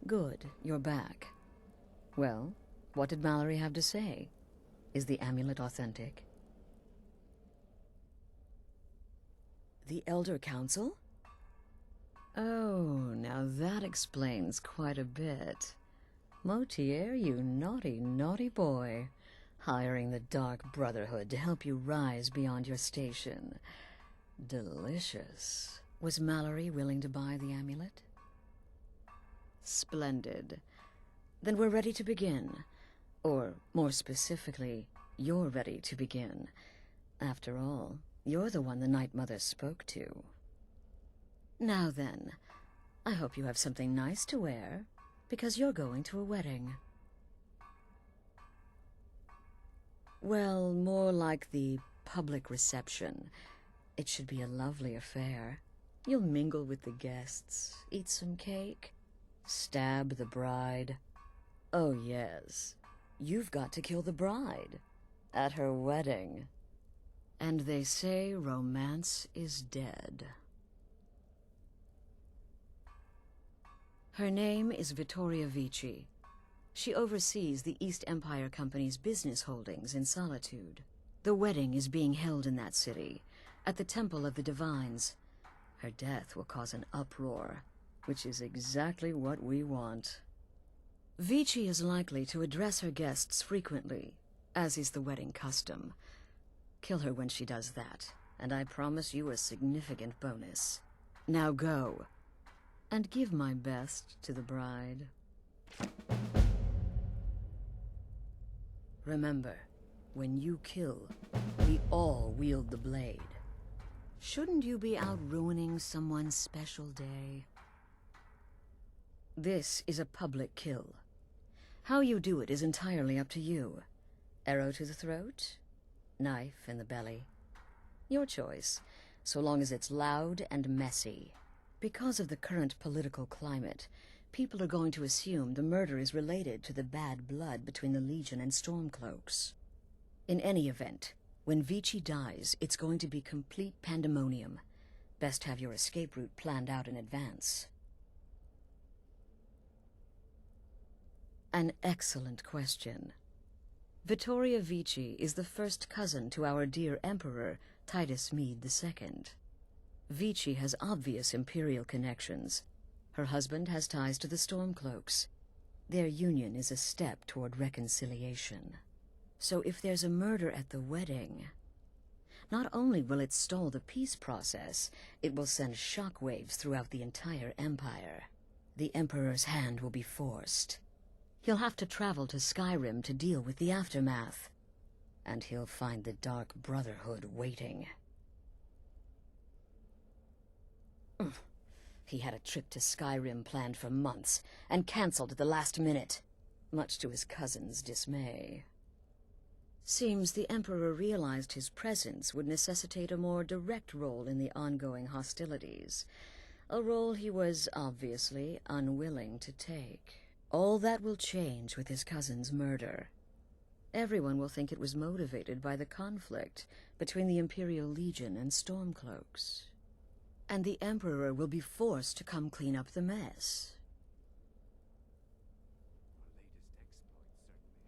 Good, you're back. Well, what did Mallory have to say? Is the amulet authentic? The Elder Council? Oh, now that explains quite a bit. Motier, you naughty, naughty boy. Hiring the Dark Brotherhood to help you rise beyond your station. Delicious. Was Mallory willing to buy the amulet? Splendid. Then we're ready to begin. Or, more specifically, you're ready to begin. After all, you're the one the Night Mother spoke to. Now then, I hope you have something nice to wear, because you're going to a wedding. Well, more like the public reception. It should be a lovely affair. You'll mingle with the guests, eat some cake, stab the bride. Oh yes, you've got to kill the bride at her wedding. And they say romance is dead. Her name is Vittoria Vici. She oversees the East Empire Company's business holdings in Solitude. The wedding is being held in that city, at the Temple of the Divines. Her death will cause an uproar, which is exactly what we want. Vici is likely to address her guests frequently, as is the wedding custom. Kill her when she does that, and I promise you a significant bonus. Now go, and give my best to the bride. Remember, when you kill, we all wield the blade. Shouldn't you be out ruining someone's special day? This is a public kill. How you do it is entirely up to you. Arrow to the throat? Knife in the belly? Your choice, so long as it's loud and messy. Because of the current political climate, people are going to assume the murder is related to the bad blood between the Legion and Stormcloaks. In any event, when Vici dies, it's going to be complete pandemonium. Best have your escape route planned out in advance. An excellent question. Vittoria Vici is the first cousin to our dear Emperor, Titus Mede II. Vici has obvious imperial connections. Her husband has ties to the Stormcloaks. Their union is a step toward reconciliation. So if there's a murder at the wedding, not only will it stall the peace process, it will send shockwaves throughout the entire empire. The Emperor's hand will be forced. He'll have to travel to Skyrim to deal with the aftermath. And he'll find the Dark Brotherhood waiting. He had a trip to Skyrim planned for months, and cancelled at the last minute, much to his cousin's dismay. Seems the Emperor realized his presence would necessitate a more direct role in the ongoing hostilities, a role he was obviously unwilling to take. All that will change with his cousin's murder. Everyone will think it was motivated by the conflict between the Imperial Legion and Stormcloaks. And the Emperor will be forced to come clean up the mess.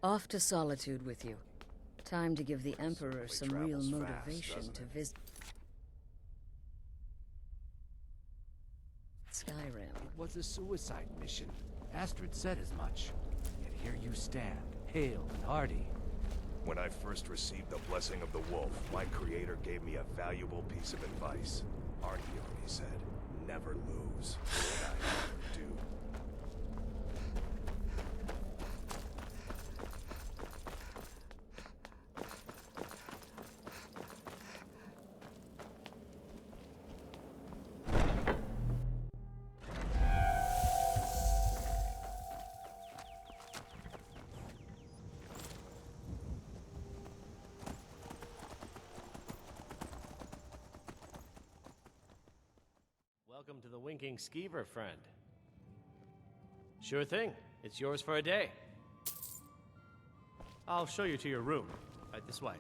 Off to Solitude with you. Time to give the Emperor some real motivation to visit Skyrim. It was a suicide mission. Astrid said as much. Yet here you stand, hale and hearty. When I first received the blessing of the wolf, my creator gave me a valuable piece of advice. Argue, he said. Never lose. And I never do. Welcome to the Winking Skeever, friend. Sure thing. It's yours for a day. I'll show you to your room. Right this way.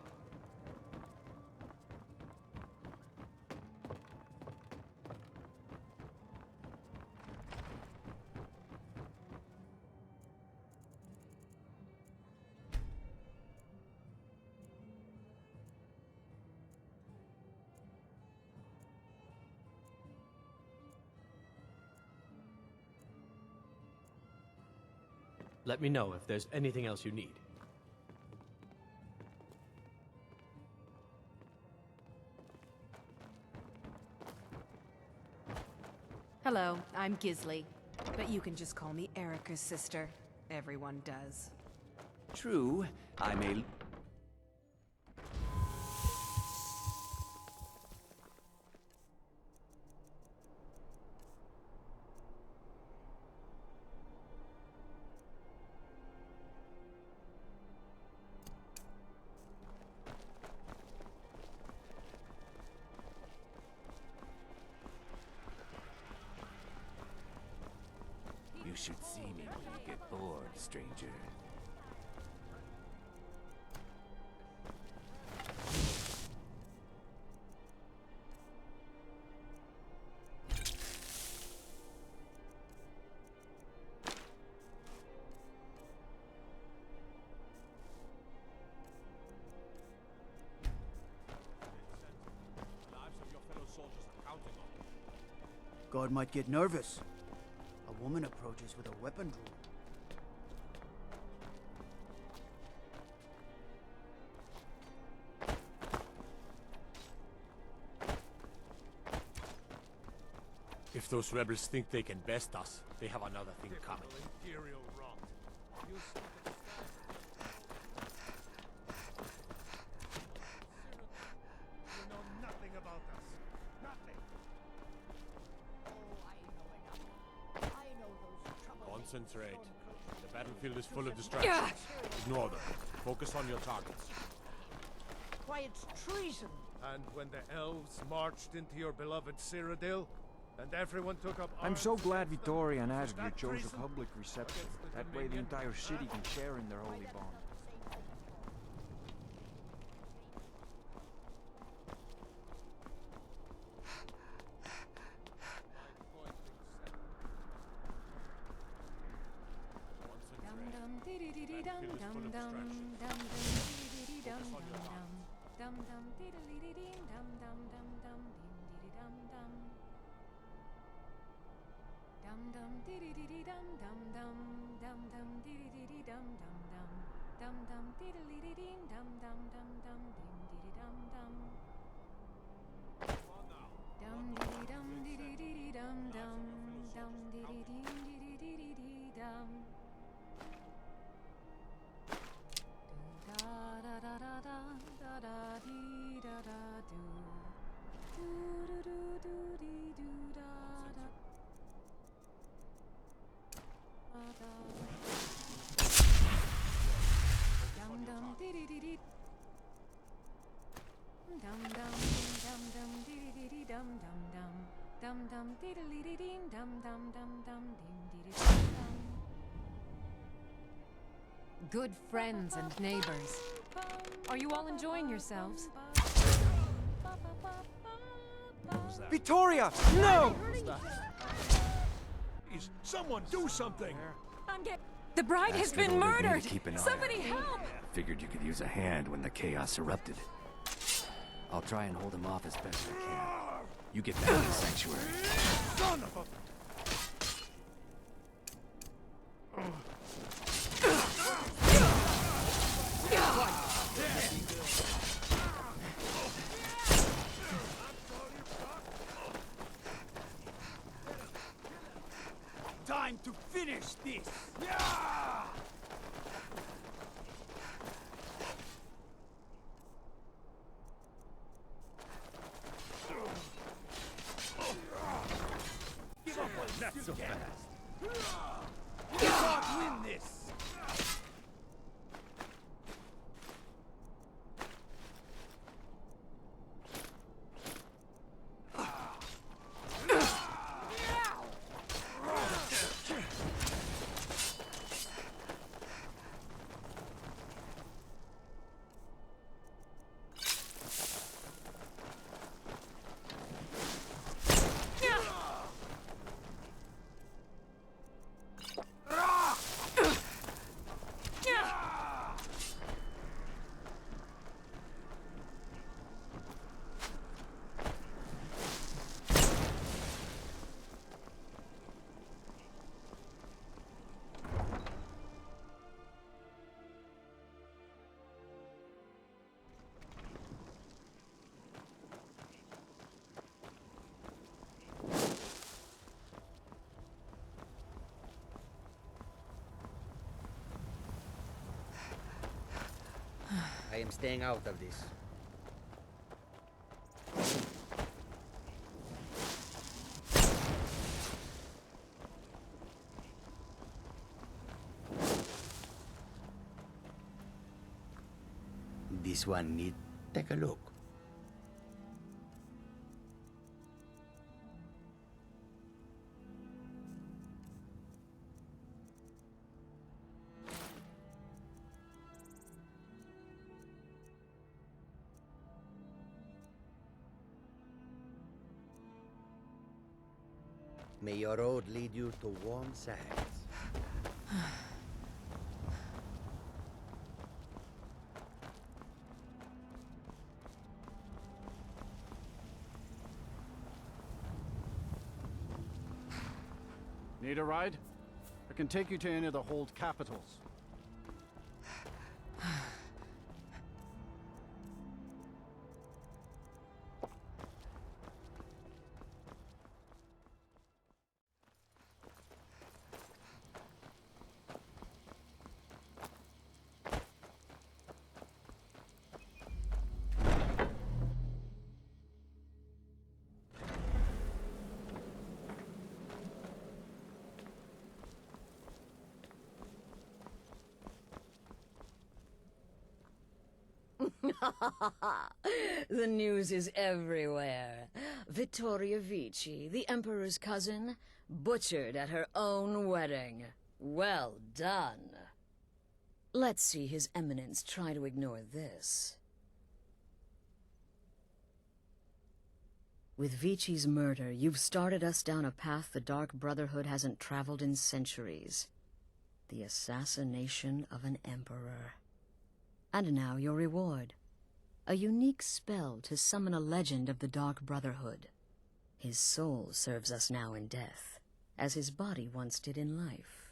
Let me know if there's anything else you need. Hello, I'm Gisli, but you can just call me Erica's sister. Everyone does. True, I may... You should see me when you get bored, stranger. Guard might get nervous. A woman approaches with a weapon drawn. If those rebels think they can best us, they have another thing coming. Imperial rot. You know nothing about us. Nothing. Concentrate. The battlefield is full of distractions. Ignore them. Focus on your targets. Why, it's treason. And when the elves marched into your beloved Cyrodiil, and everyone took up I'm arms so glad against them, Vittoria and is Asgard that chose treason? a public reception. Against the That way the Dominion? entire city can share in their holy bond. Good friends and neighbors. Are you all enjoying yourselves? Vittoria! No! Please, someone do something! The bride has Astrid been ordered me to murdered! keep an eye on Somebody her. help! Figured you could use a hand when the chaos erupted. I'll try and hold him off as best I can. You get back to the sanctuary. Son of a... Time to finish this! Give up on that so fast. You can't win this! I am staying out of this. This one need take a look. May your road lead you to warm sands. Need a ride? I can take you to any of the hold capitals. The news is everywhere. Vittoria Vici, the Emperor's cousin, butchered at her own wedding. Well done. Let's see His Eminence try to ignore this. With Vici's murder, you've started us down a path the Dark Brotherhood hasn't traveled in centuries. The assassination of an emperor. And now your reward. A unique spell to summon a legend of the Dark Brotherhood. His soul serves us now in death, as his body once did in life.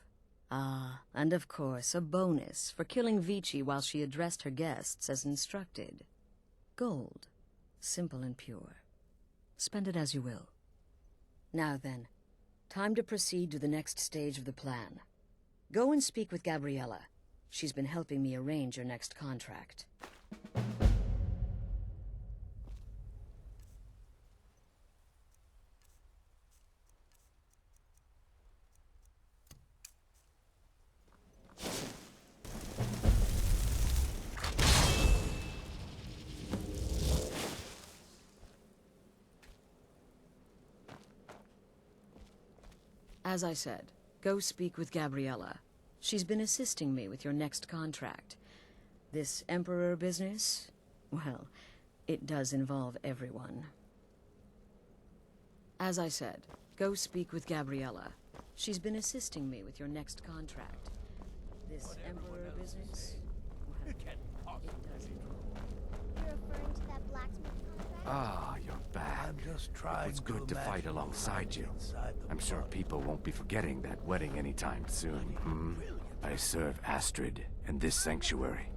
Ah, and of course, a bonus for killing Vici while she addressed her guests as instructed. Gold. Simple and pure. Spend it as you will. Now then, time to proceed to the next stage of the plan. Go and speak with Gabriella. She's been helping me arrange your next contract. As I said, go speak with Gabriella. She's been assisting me with your next contract. This Emperor business, well, it does involve everyone. As I said, go speak with Gabriella. She's been assisting me with your next contract. This Emperor business, well, it does involve. You're referring to that blacksmith contract? Ah, you're back. It was good to fight alongside you. I'm sure people won't be forgetting that wedding anytime soon, hmm? I serve Astrid and this sanctuary.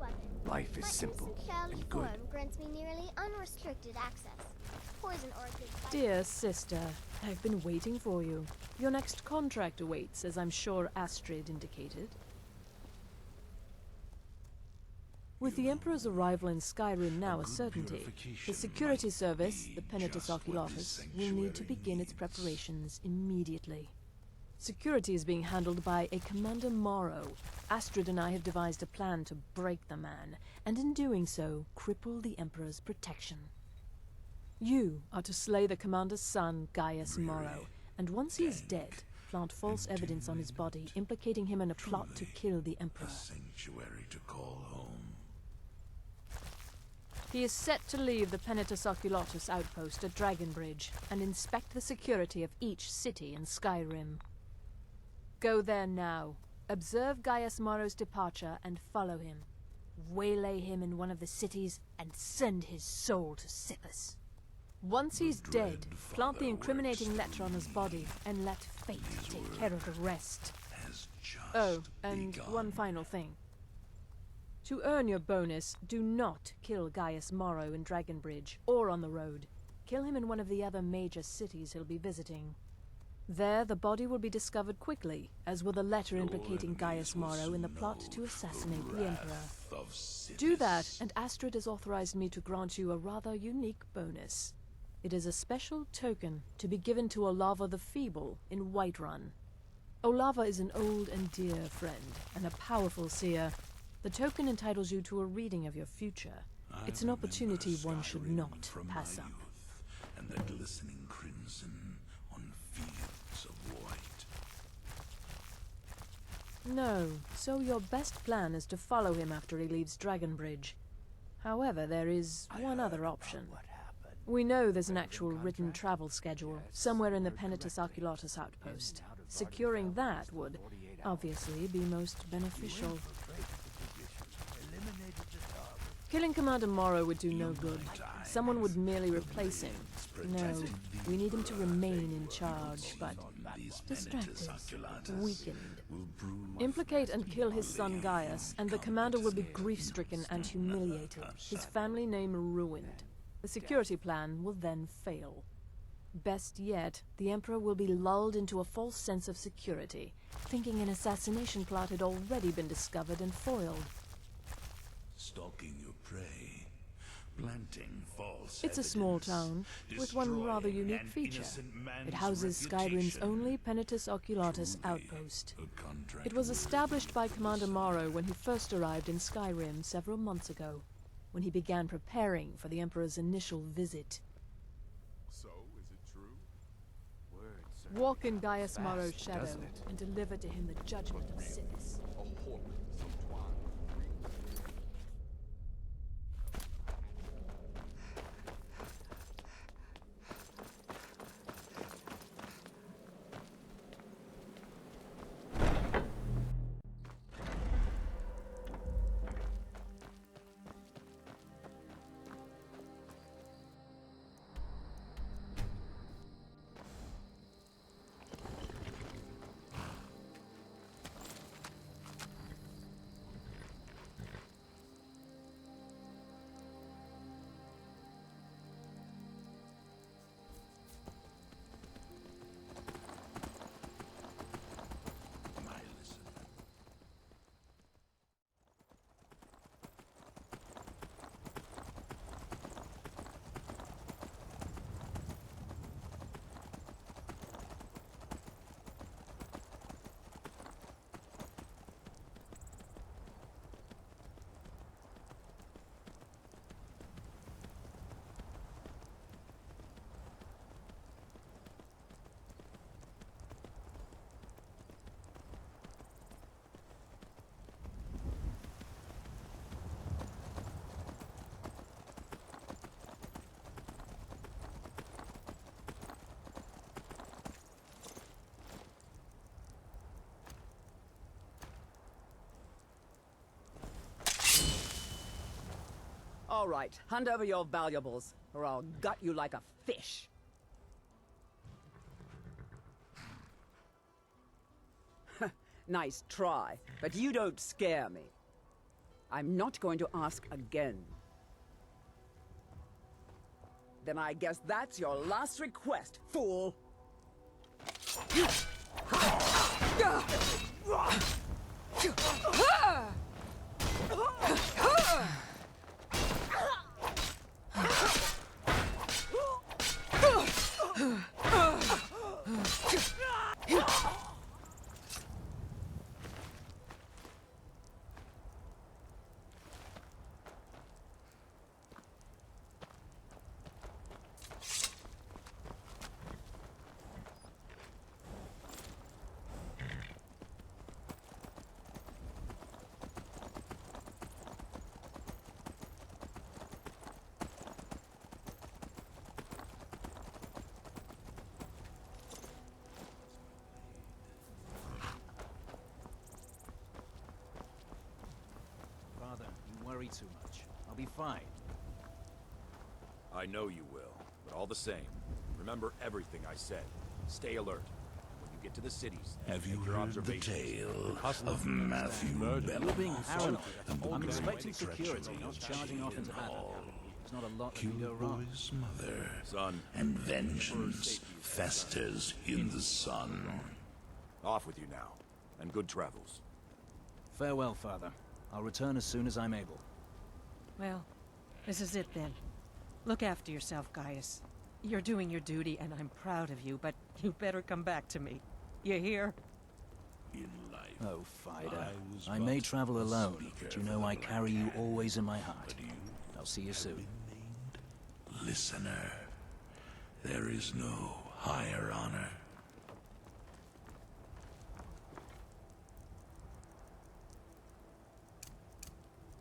Life is simple and good. Grants me nearly unrestricted access. Poison orchids. Dear sister, I've been waiting for you. Your next contract awaits, as I'm sure Astrid indicated. With the Emperor's arrival in Skyrim now a certainty, the security service, the Penitus Oculatus, will need to begin its preparations immediately. Security is being handled by a Commander Morrow. Astrid and I have devised a plan to break the man, and in doing so, cripple the Emperor's protection. You are to slay the Commander's son, Gaius Morrow, and once he is dead, plant false evidence on his body, implicating him in a plot to kill the Emperor. Sanctuary to call home. He is set to leave the Penitus Oculatus outpost at Dragonbridge and inspect the security of each city in Skyrim. Go there now, observe Gaius Morrow's departure and follow him. Waylay him in one of the cities and send his soul to Sithis. Once he's dead, plant the incriminating letter on his body and let fate take care of the rest. Oh, and one final thing. To earn your bonus, do not kill Gaius Morrow in Dragonbridge or on the road. Kill him in one of the other major cities he'll be visiting. There, the body will be discovered quickly, as will the letter implicating Gaius Morrow in the plot to assassinate the Emperor. Do that, and Astrid has authorized me to grant you a rather unique bonus. It is a special token to be given to Olava the Feeble in Whiterun. Olava is an old and dear friend, and a powerful seer. The token entitles you to a reading of your future. It's an opportunity one should not pass up. And the glistening crimson on fields of white. No, so your best plan is to follow him after he leaves Dragonbridge. However, there is one other option. We know there's an actual written travel schedule, somewhere in the Penitus Oculatus outpost. Securing that would, obviously, be most beneficial. Killing Commander Morrow would do no good. Someone would merely replace him. No, we need him to remain in charge, but distracted, weakened. Implicate and kill his son Gaius, and the commander will be grief-stricken and humiliated, his family name ruined. The security plan will then fail. Best yet, the Emperor will be lulled into a false sense of security, thinking an assassination plot had already been discovered and foiled. Stalking your prey, planting false It's a small town, with one rather unique feature. It houses Skyrim's only Penitus Oculatus outpost. It was established by Commander Morrow when he first arrived in Skyrim several months ago, when he began preparing for the Emperor's initial visit. So, is it true? Walk in Gaius Morrow's shadow, and deliver to him the judgment of Sinis. All right, hand over your valuables, or I'll gut you like a fish. Nice try, but you don't scare me. I'm not going to ask again. Then I guess that's your last request, fool! Father, you worry too much. I'll be fine. I know you will, but all the same, remember everything I said. Stay alert. When you get to the cities, Have you make your heard the observations. tale of Matthew You're being Belloff paranoid. and the I'm great expecting security, treachery not of charging off into battle. There's not a lot that can go wrong. Kilroy's mother, Son, and vengeance festers in the sun. Off with you now, and good travels. Farewell, Father. I'll return as soon as I'm able. Well, this is it then. Look after yourself, Gaius. You're doing your duty, and I'm proud of you, but you better come back to me. You hear? In life, Oh, Fida. I may travel alone, but you know I carry you always in my heart. I'll see you soon. Listener, there is no higher honor.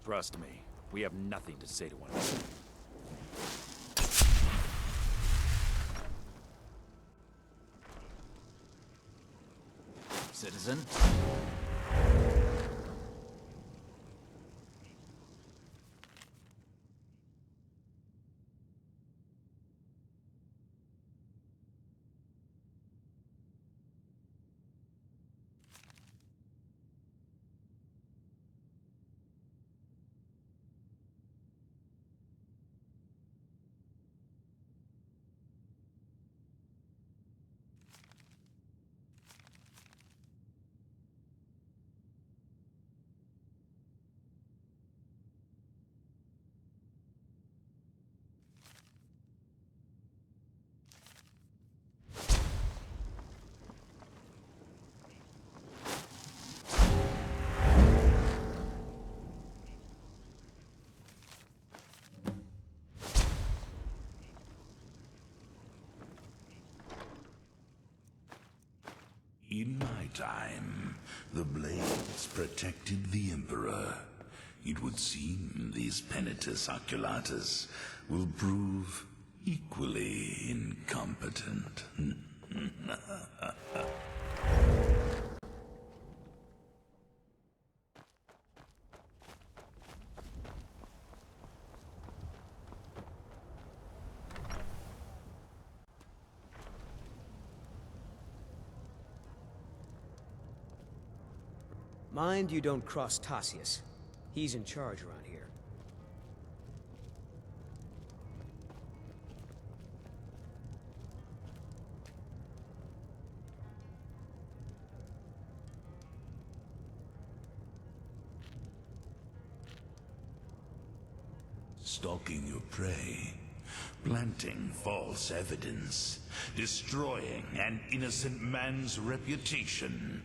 Trust me, we have nothing to say to one another. Citizen? In my time, the blades protected the Emperor. It would seem these Penitus Oculatus will prove equally incompetent. Mind you don't cross Tassius. He's in charge around here. Stalking your prey, planting false evidence, destroying an innocent man's reputation.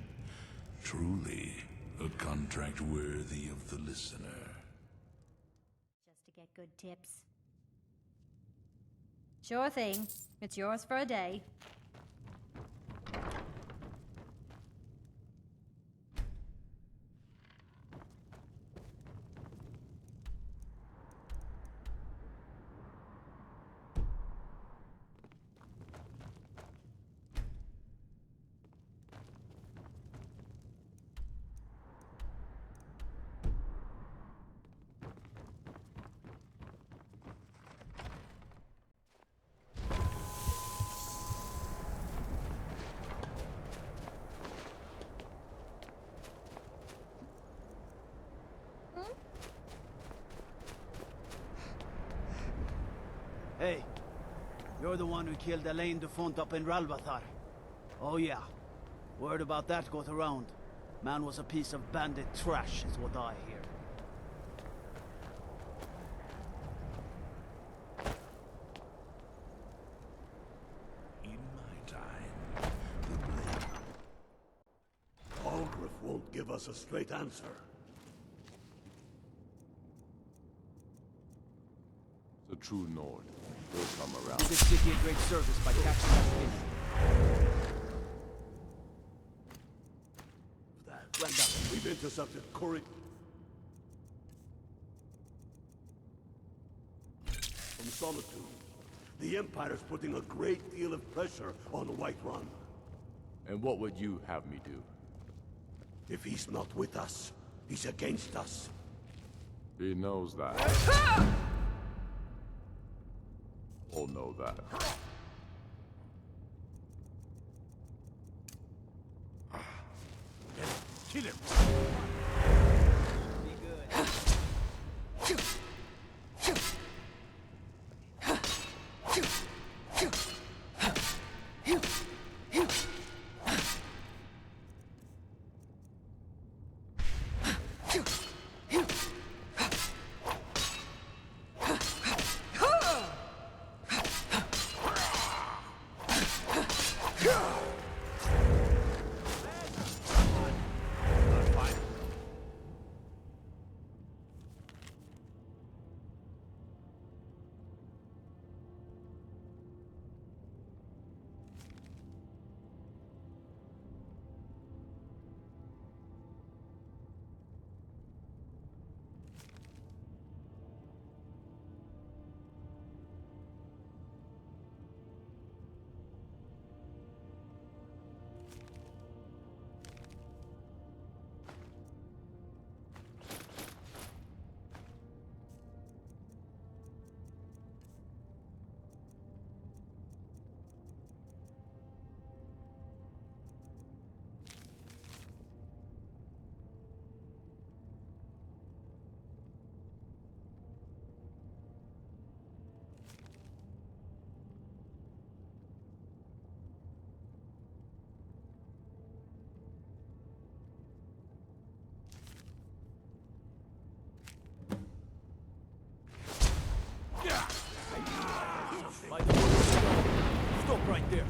Truly, a contract worthy of the listener. Just to get good tips. Sure thing. It's yours for a day. Hey, you're the one who killed Elaine Defunt up in Ralbathar. Oh yeah, word about that goes around. Man was a piece of bandit trash, is what I hear. In my time, the blade... Algrif won't give us a straight answer. The true Nord will come around. Do this city a great service by catching that fish. Well done. We've intercepted Cory. From Solitude, the Empire's putting a great deal of pressure on Whiterun. And what would you have me do? If he's not with us, he's against us. He knows that. All know that. Kill him! Stop right there.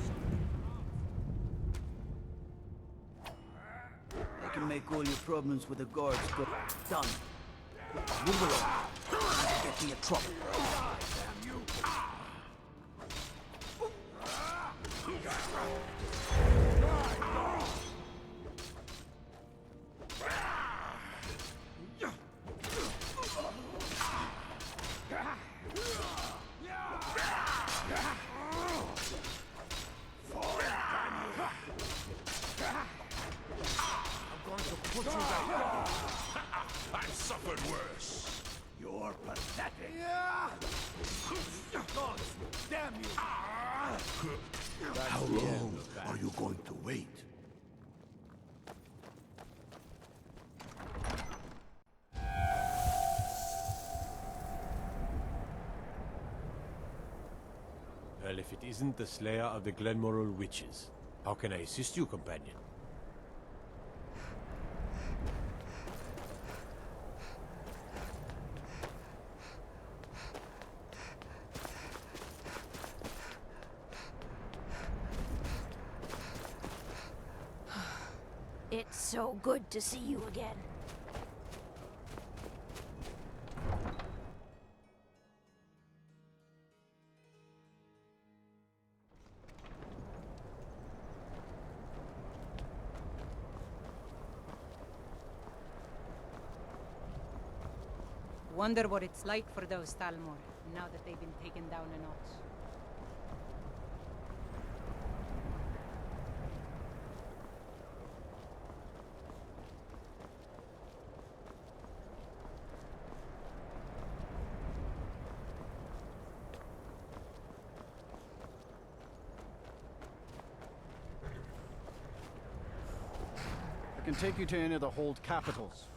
I can make all your problems with the guards go. Done. Move along. Get me in trouble. Damn you. I've suffered worse. You're pathetic. God, damn you! How long are you going to wait? Well, if it isn't the Slayer of the Glenmoral Witches, how can I assist you, companion? It's so good to see you again. Wonder what it's like for those Talmor, now that they've been taken down a notch. I can take you to any of the hold capitals.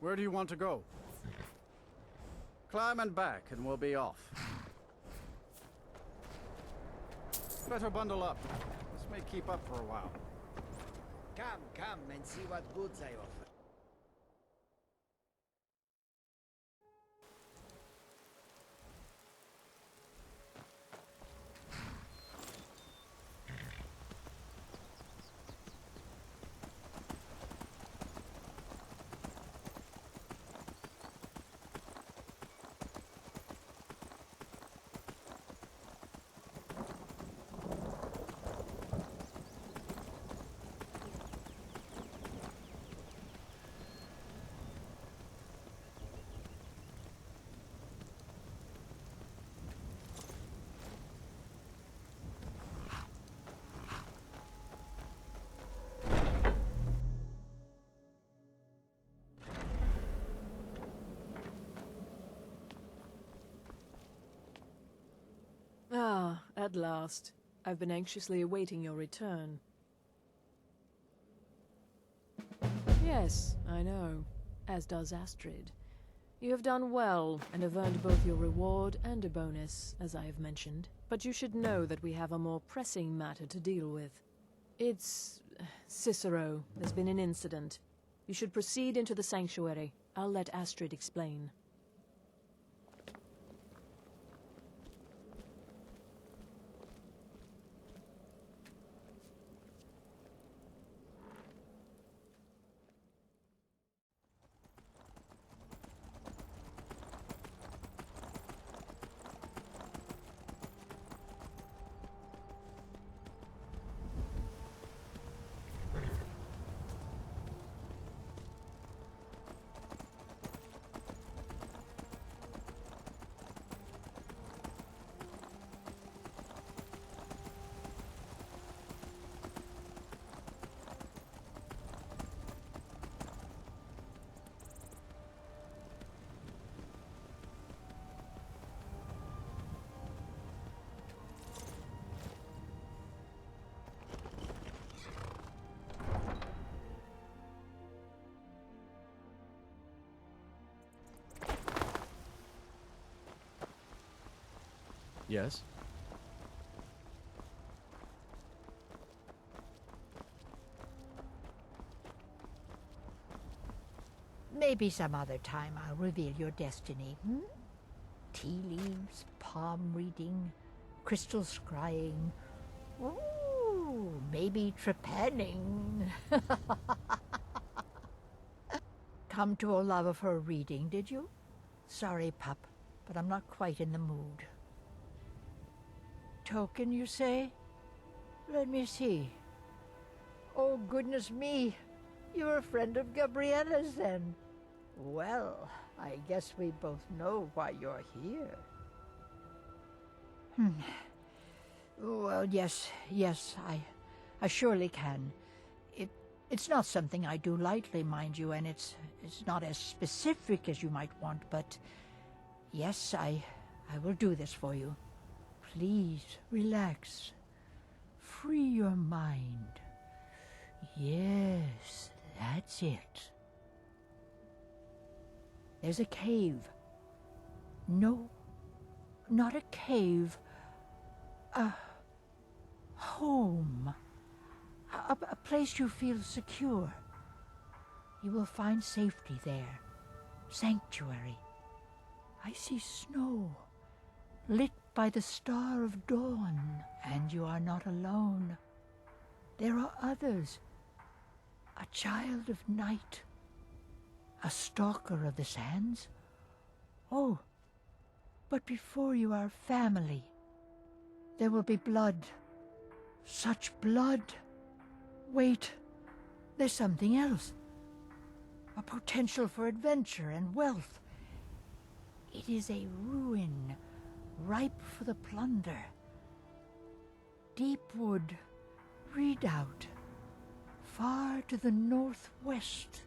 Where do you want to go? Climb and back, and we'll be off. Better bundle up. This may keep up for a while. Come and see what goods I offer. Ah, at last. I've been anxiously awaiting your return. Yes, I know. As does Astrid. You have done well, and have earned both your reward and a bonus, as I have mentioned. But you should know that we have a more pressing matter to deal with. It's... Cicero. There's been an incident. You should proceed into the sanctuary. I'll let Astrid explain. Yes? Maybe some other time I'll reveal your destiny, hmm? Tea leaves, palm reading, crystal scrying. Ooh, maybe trepanning. Come to a love of her reading, did you? Sorry, pup, but I'm not quite in the mood. Token, you say? Let me see. Oh, goodness me. You're a friend of Gabriella's, then. Well, I guess we both know why you're here. Well, yes, I surely can. It's not something I do lightly, mind you, and it's not as specific as you might want, but yes, I will do this for you. Please, relax. Free your mind. Yes, that's it. There's a cave. No, not a cave. A home. A place you feel secure. You will find safety there. Sanctuary. I see snow, lit by the star of dawn, and you are not alone. There are others. A child of night. A stalker of the sands. Oh, but before you are family, there will be blood. Such blood. Wait, there's something else. A potential for adventure and wealth. It is a ruin, ripe for the plunder. Deepwood Redoubt, far to the northwest.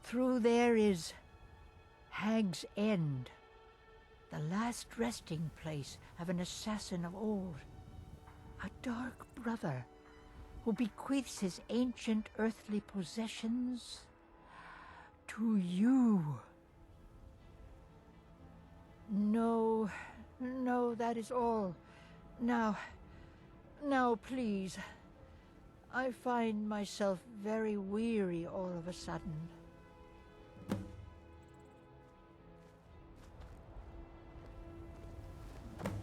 Through there is Hag's End, the last resting place of an assassin of old. A dark brother who bequeaths his ancient earthly possessions to you. No, that is all. Now, please. I find myself very weary all of a sudden.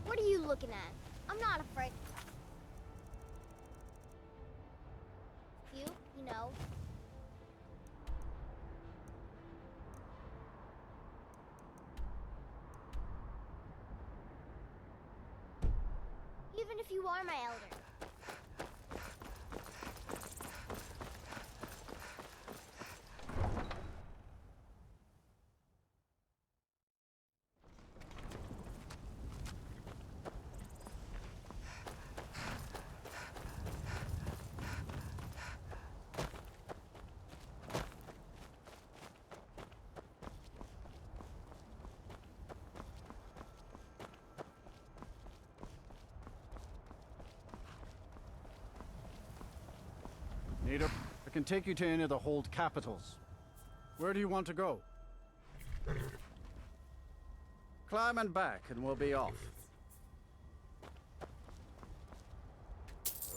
What are you looking at? I'm not afraid. You know. Even if you are my elder. I can take you to any of the hold capitals. Where do you want to go? Climb and back, and we'll be off.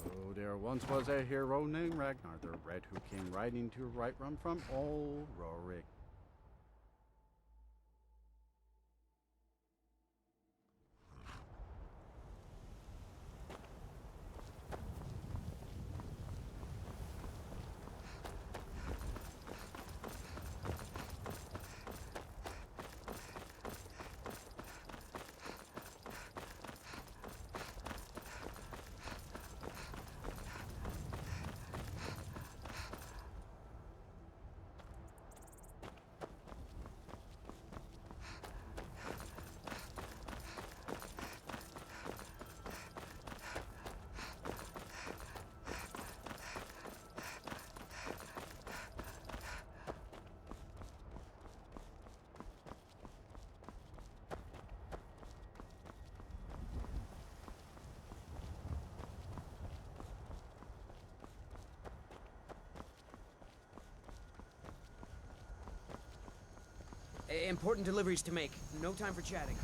Oh, there once was a hero named Ragnar the Red who came riding to Whiterun from old Rorik. Important deliveries to make. No time for chatting.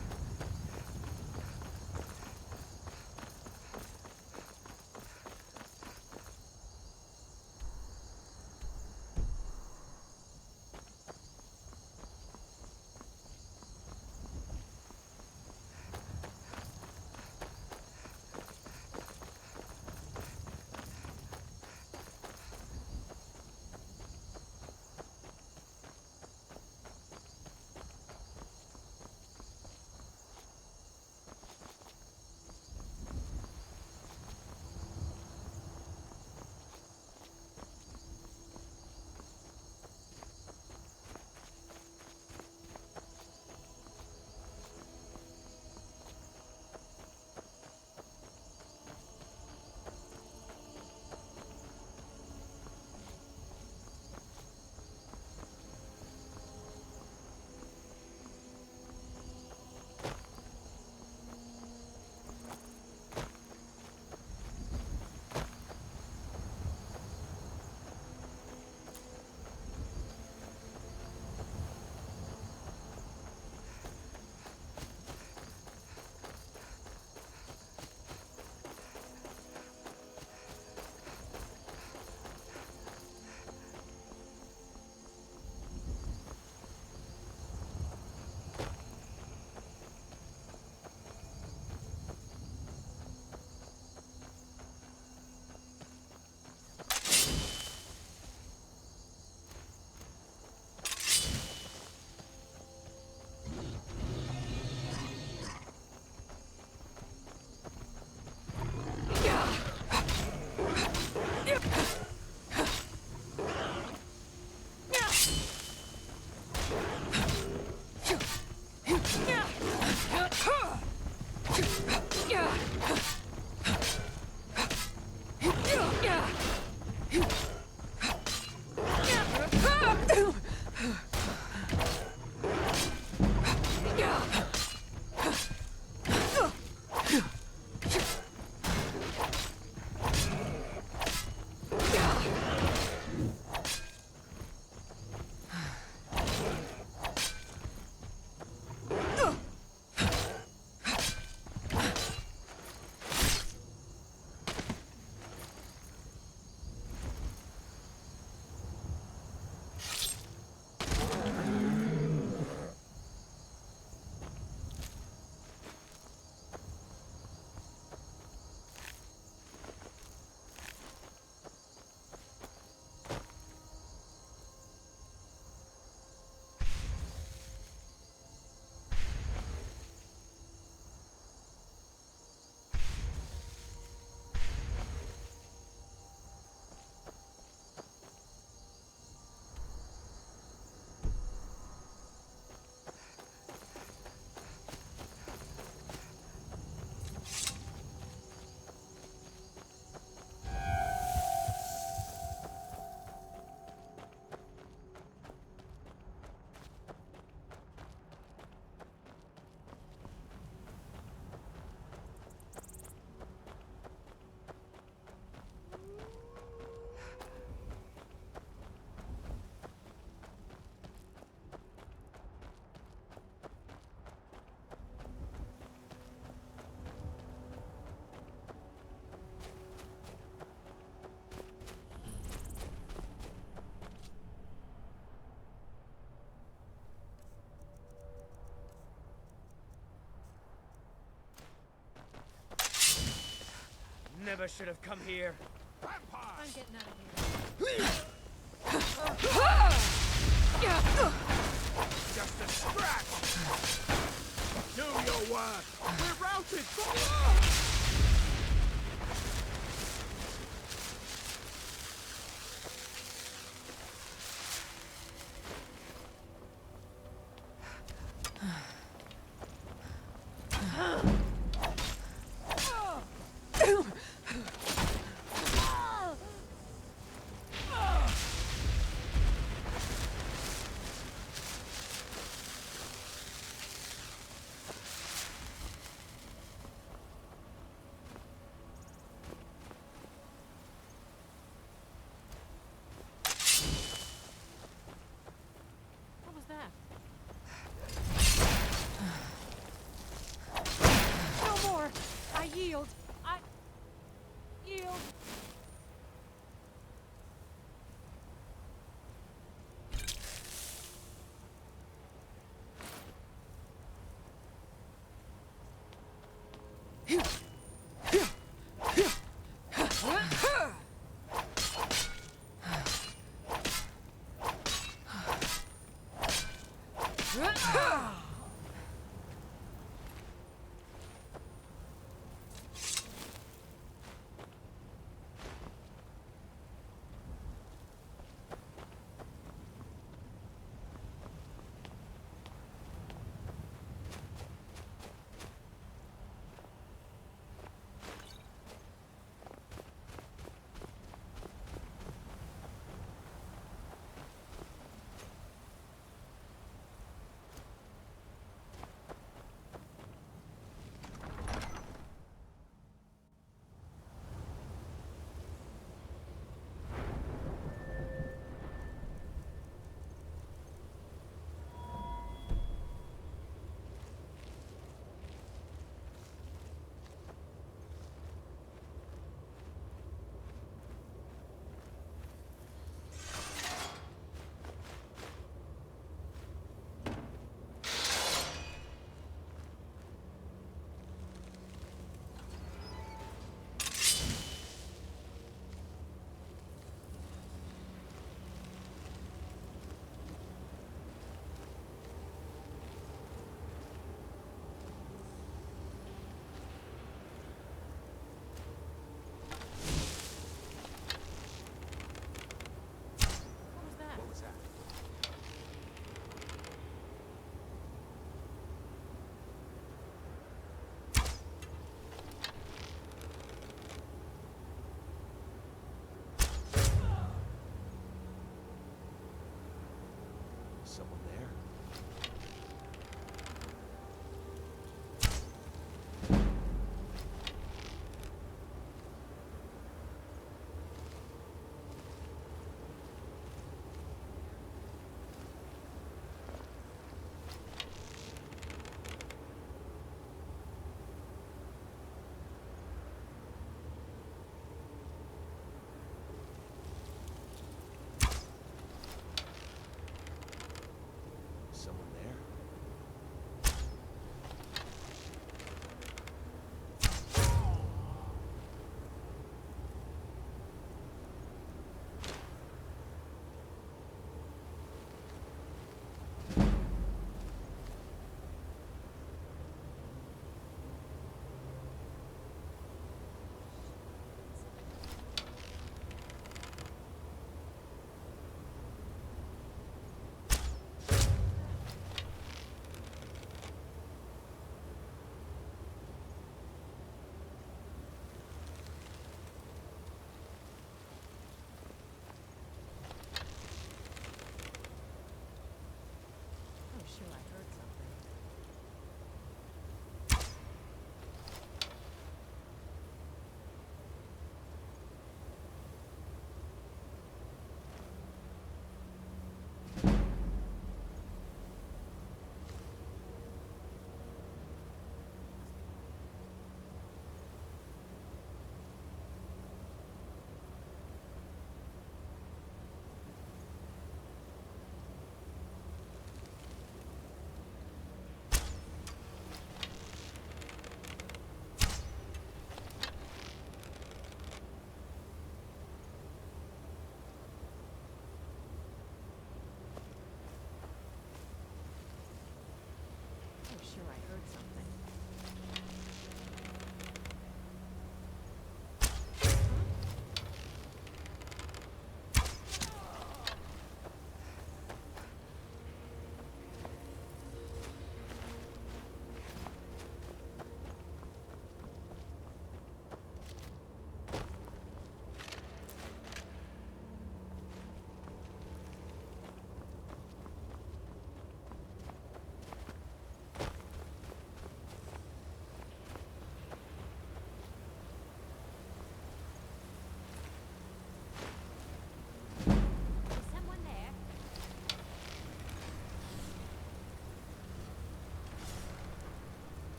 Never should have come here. I'm getting out Just a scratch! Do your work! We're routed!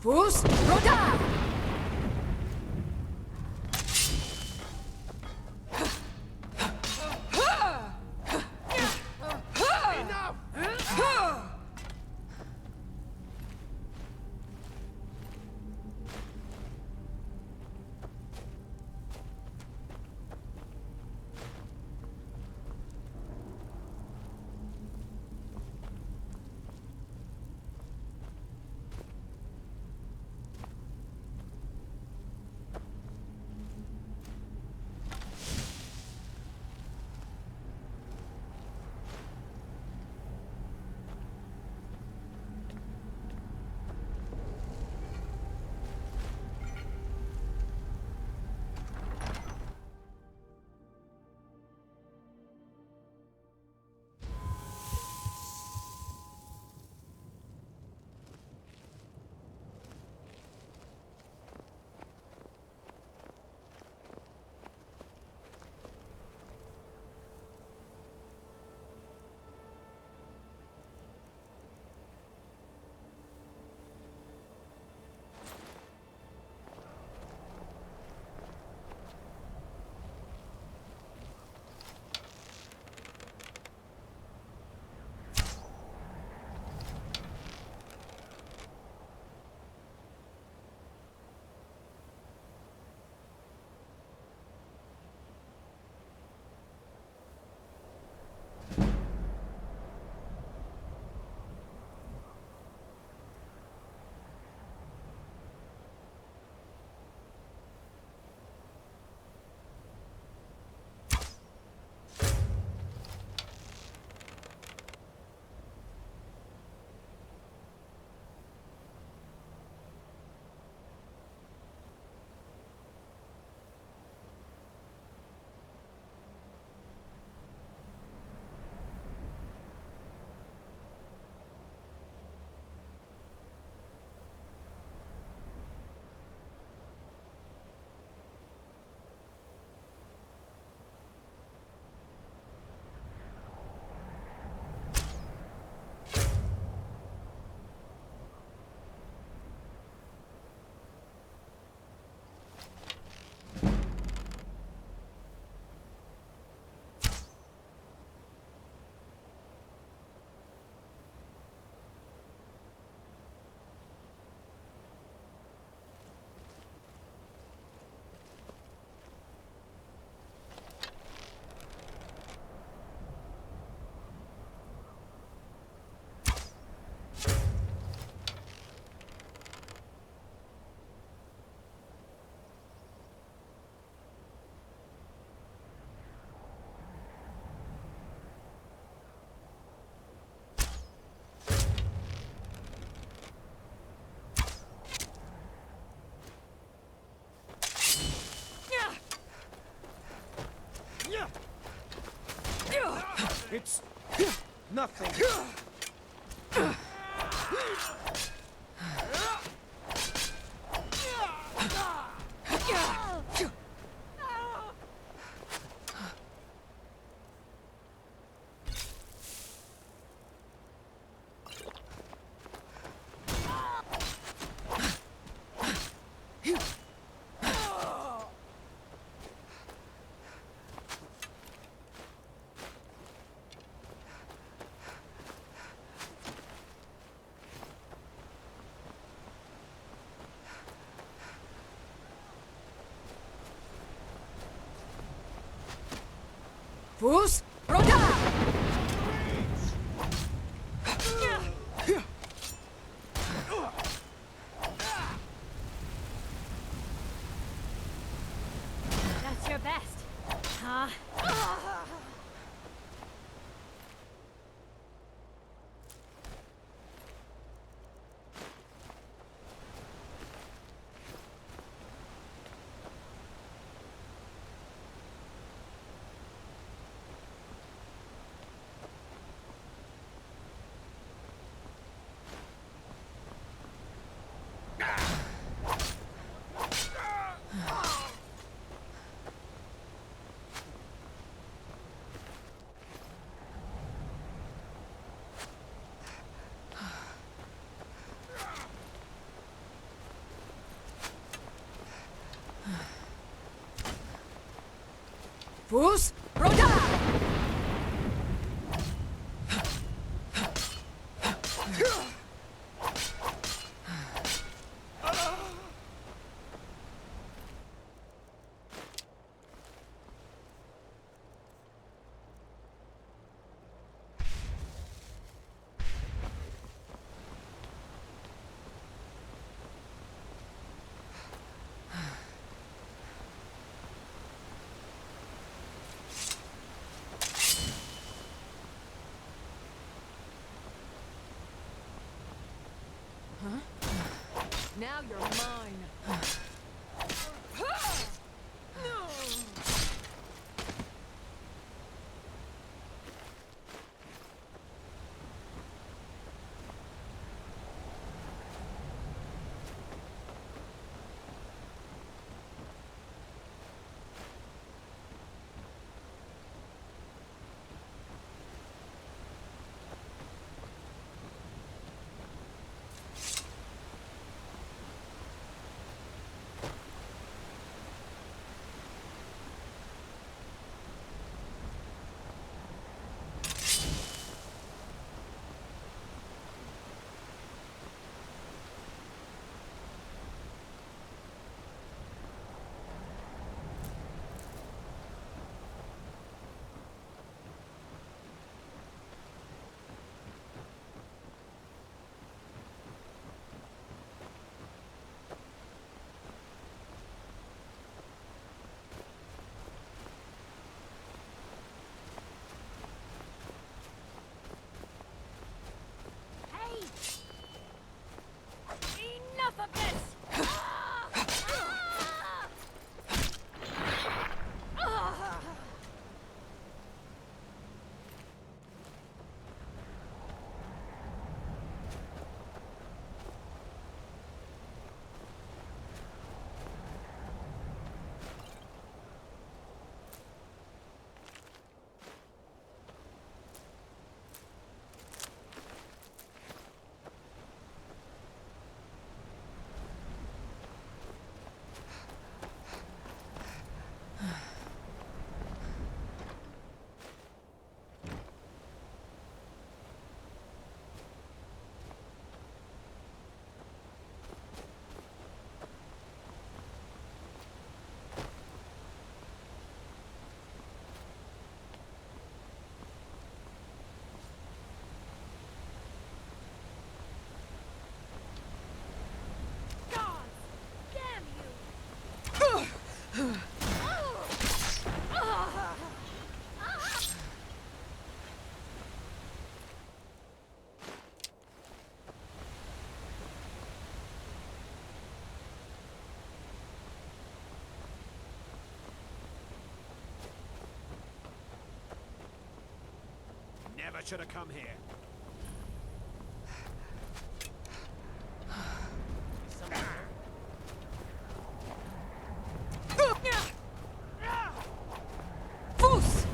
Fus Roda! It's nothing. Fus Roda! That's your best, huh? Fus, Roda! Now you're mine. Enough of this! Never should have come here. Fus!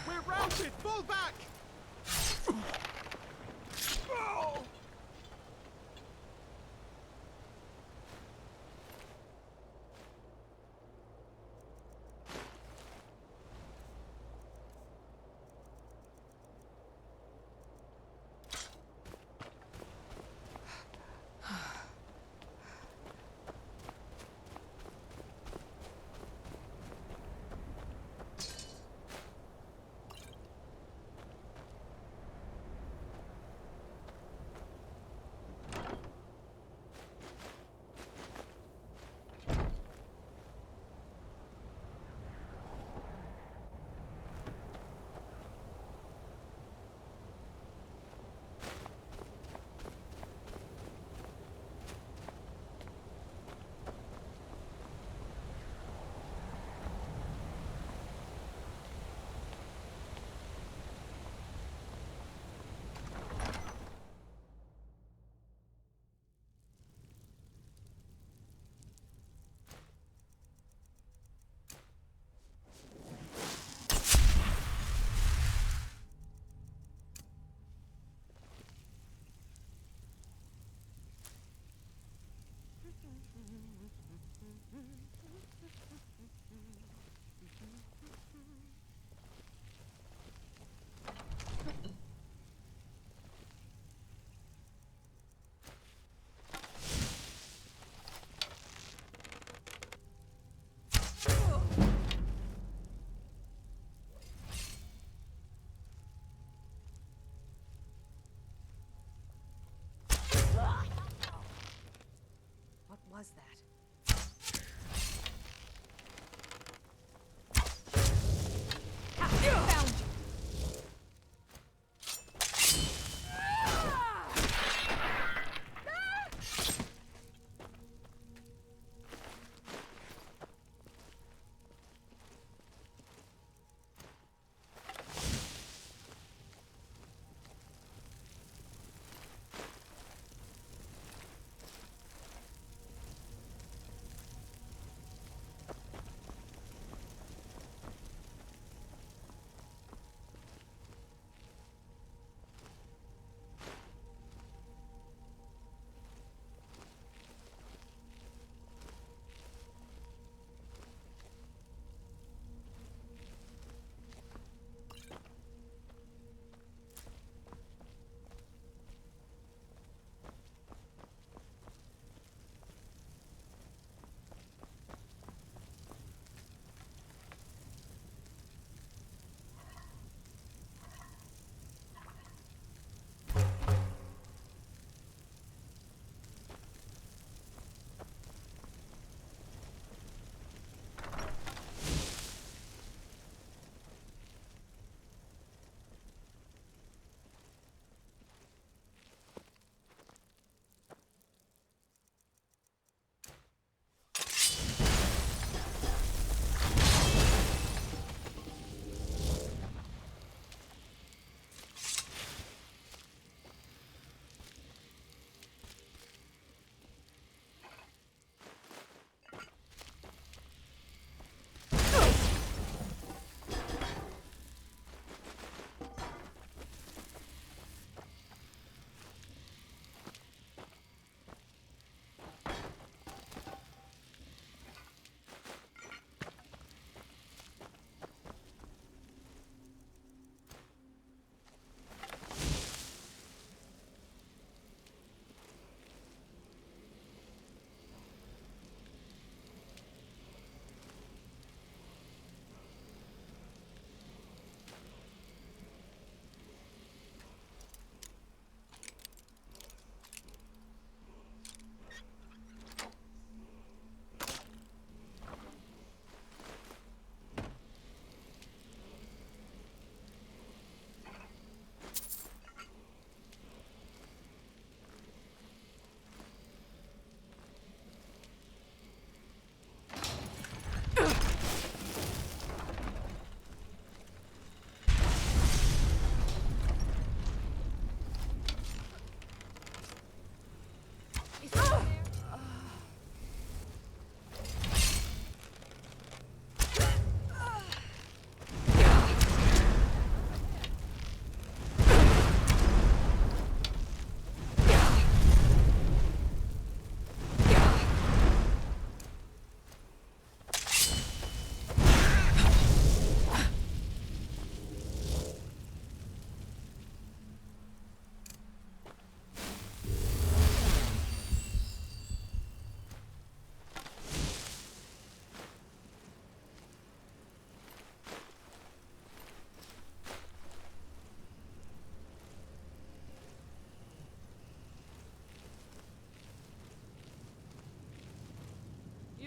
We're routed! Fall back!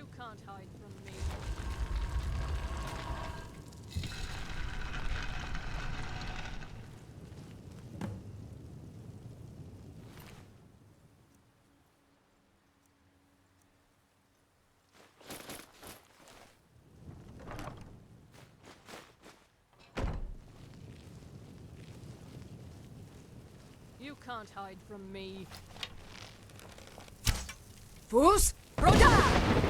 You can't hide from me. You can't hide from me. Fus Roda!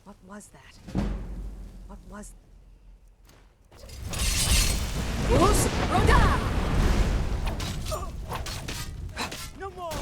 What was that? What was... Fus Roda! No more!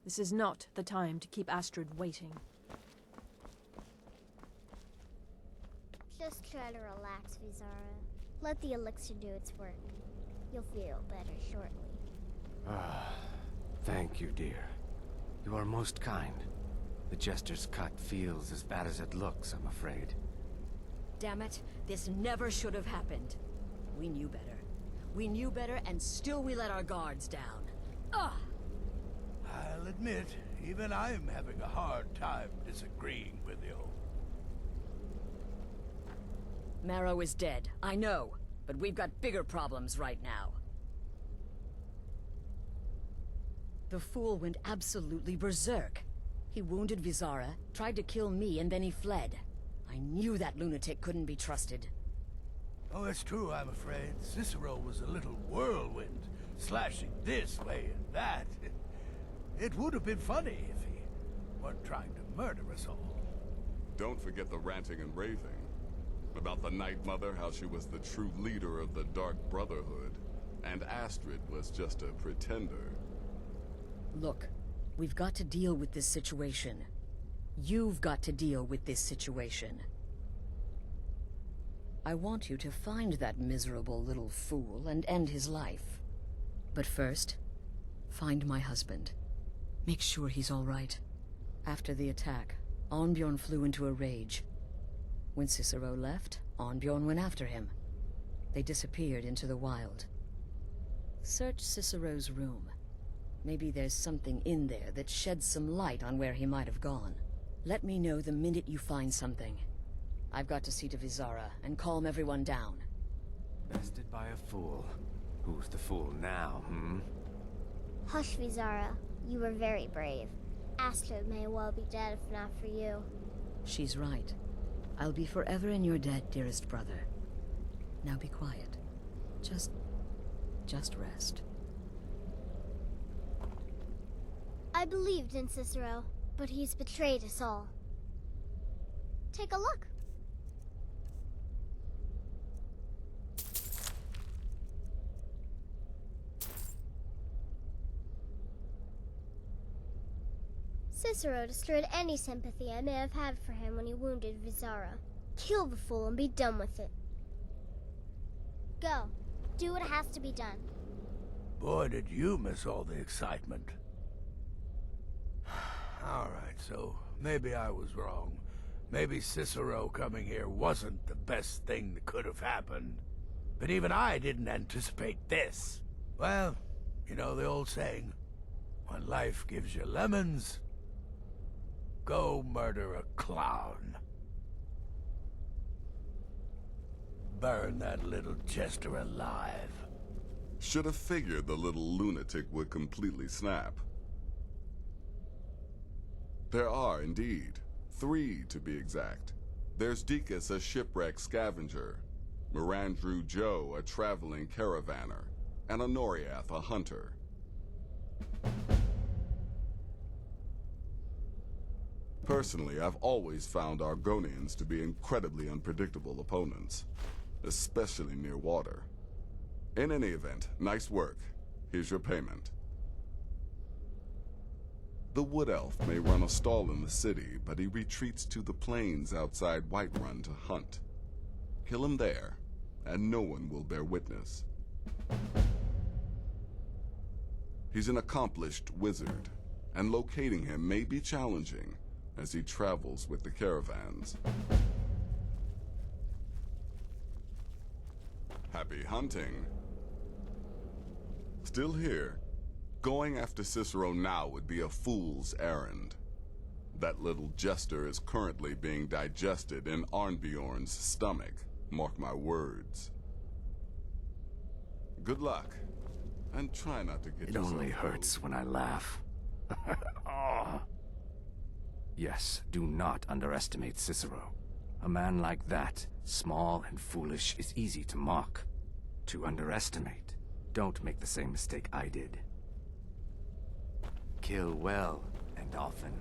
This is not the time to keep Astrid waiting. Just try to relax, Vizara. Let the elixir do its work. You'll feel better shortly. Thank you, dear. You are most kind. The Jester's cut feels as bad as it looks, I'm afraid. Damn it, this never should have happened. We knew better. We knew better, and still we let our guards down. Ugh! I'll admit, even I'm having a hard time disagreeing with you. Marrow is dead, I know, but we've got bigger problems right now. The fool went absolutely berserk. He wounded Vizara, tried to kill me, and then he fled. I knew that lunatic couldn't be trusted. Oh, it's true, I'm afraid. Cicero was a little whirlwind, slashing this way and that. It would have been funny if he weren't trying to murder us all. Don't forget the ranting and raving. About the Night Mother, how she was the true leader of the Dark Brotherhood, and Astrid was just a pretender. Look, we've got to deal with this situation. You've got to deal with this situation. I want you to find that miserable little fool and end his life. But first, find my husband. Make sure he's all right. After the attack, Arnbjorn flew into a rage. When Cicero left, Arnbjorn went after him. They disappeared into the wild. Search Cicero's room. Maybe there's something in there that sheds some light on where he might have gone. Let me know the minute you find something. I've got to see to Vizara and calm everyone down. Bested by a fool. Who's the fool now, hmm? Hush, Vizara. You were very brave. Astrid may well be dead if not for you. She's right. I'll be forever in your debt, dearest brother. Now be quiet. Just rest. I believed in Cicero, but he's betrayed us all. Take a look. Cicero destroyed any sympathy I may have had for him when he wounded Vizara. Kill the fool and be done with it. Go. Do what has to be done. Boy, did you miss all the excitement. All right, so maybe I was wrong. Maybe Cicero coming here wasn't the best thing that could have happened. But even I didn't anticipate this. Well, you know the old saying, when life gives you lemons, go murder a clown. Burn that little jester alive. Should have figured the little lunatic would completely snap. There are, indeed. 3, to be exact. There's Deacus, a shipwreck scavenger, Mirandrew Joe, a traveling caravaner, and Honoriath, a hunter. Personally, I've always found Argonians to be incredibly unpredictable opponents, especially near water. In any event, nice work. Here's your payment. The Wood Elf may run a stall in the city, but he retreats to the plains outside Whiterun to hunt. Kill him there, and no one will bear witness. He's an accomplished wizard, and locating him may be challenging as he travels with the caravans. Happy hunting. Still here. Going after Cicero now would be a fool's errand. That little jester is currently being digested in Arnbjorn's stomach. Mark my words. Good luck, and try not to get It yourself only hurts when I laugh. Oh. Yes, do not underestimate Cicero. A man like that, small and foolish, is easy to mock. To underestimate. Don't make the same mistake I did. Kill well and often.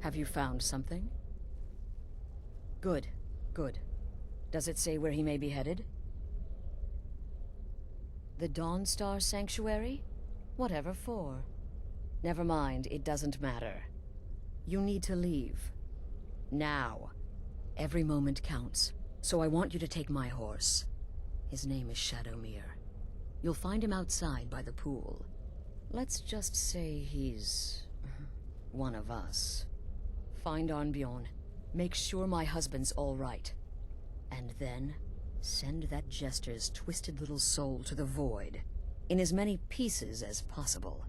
Have you found something? Good, good. Does it say where he may be headed? The Dawnstar Sanctuary? Whatever for. Never mind, it doesn't matter. You need to leave. Now. Every moment counts, so I want you to take my horse. His name is Shadowmere. You'll find him outside by the pool. Let's just say he's one of us. Find Arnbjorn. Make sure my husband's all right. And then, send that jester's twisted little soul to the void, in as many pieces as possible.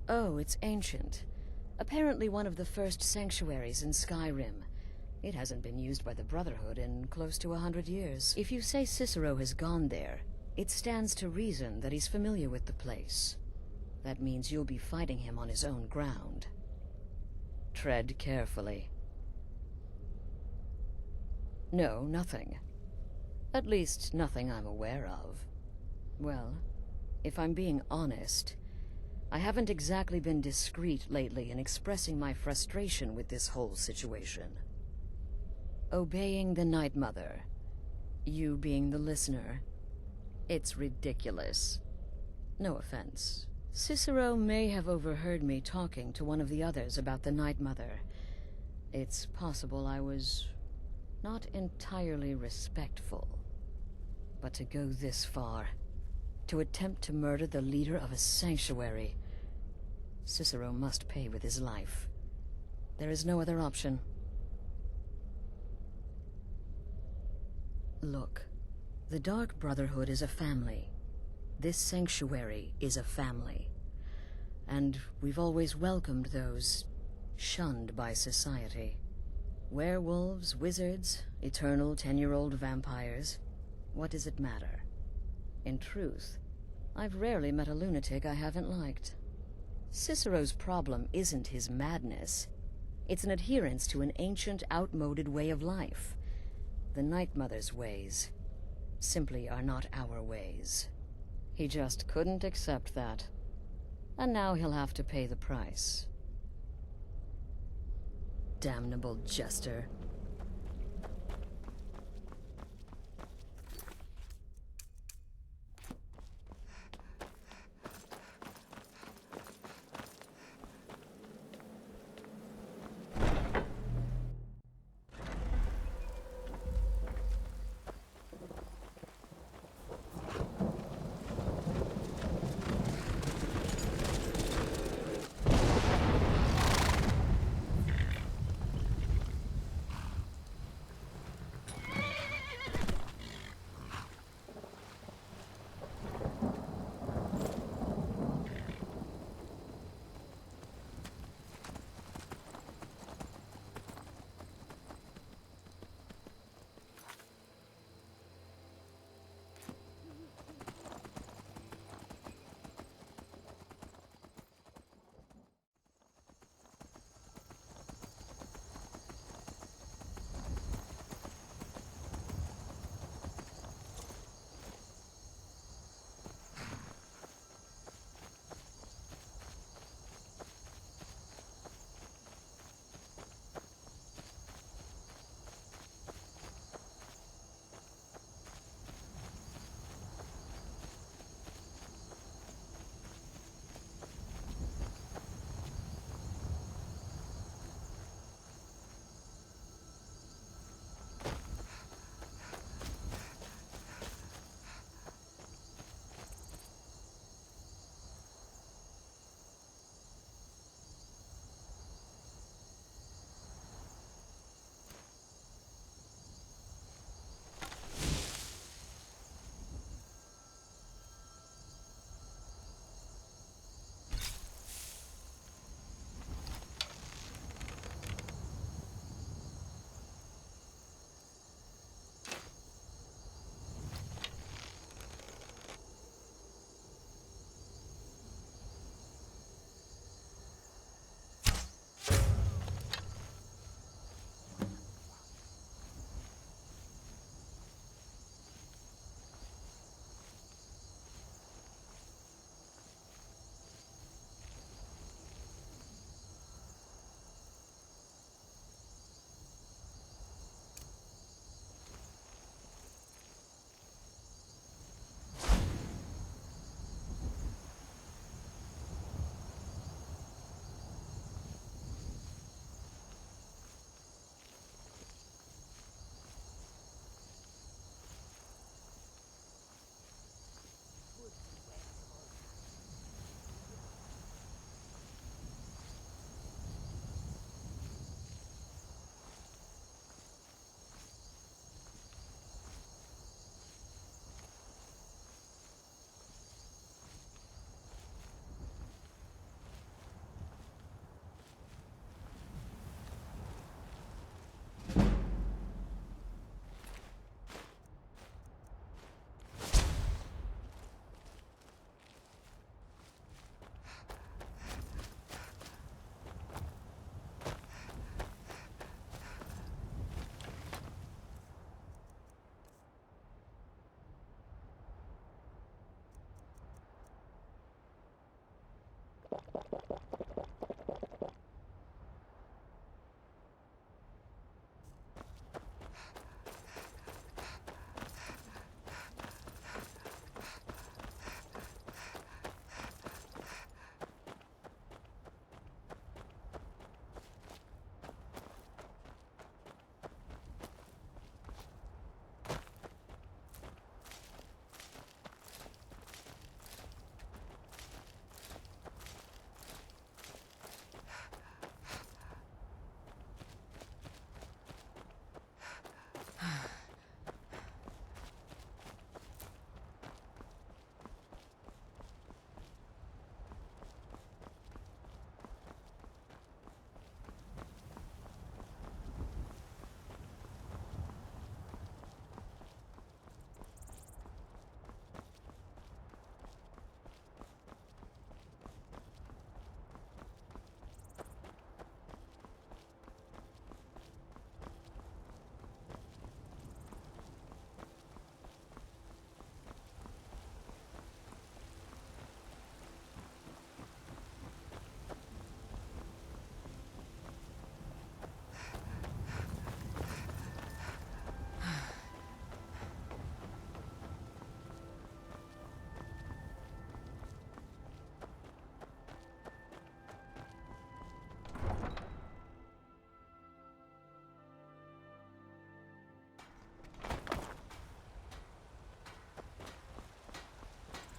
Oh, it's ancient. Apparently one of the first sanctuaries in Skyrim. It hasn't been used by the Brotherhood in close to 100 years. If you say Cicero has gone there, it stands to reason that he's familiar with the place. That means you'll be fighting him on his own ground. Tread carefully. No, nothing. At least, nothing I'm aware of. Well, if I'm being honest, I haven't exactly been discreet lately in expressing my frustration with this whole situation. Obeying the Night Mother, you being the listener, it's ridiculous. No offense. Cicero may have overheard me talking to one of the others about the Night Mother. It's possible I was not entirely respectful. But to go this far, to attempt to murder the leader of a sanctuary, Cicero must pay with his life. There is no other option. Look, the Dark Brotherhood is a family. This sanctuary is a family. And we've always welcomed those shunned by society. Werewolves, wizards, eternal 10-year-old vampires. What does it matter? In truth, I've rarely met a lunatic I haven't liked. Cicero's problem isn't his madness. It's an adherence to an ancient, outmoded way of life. The Night Mother's ways simply are not our ways. He just couldn't accept that. And now he'll have to pay the price. Damnable jester.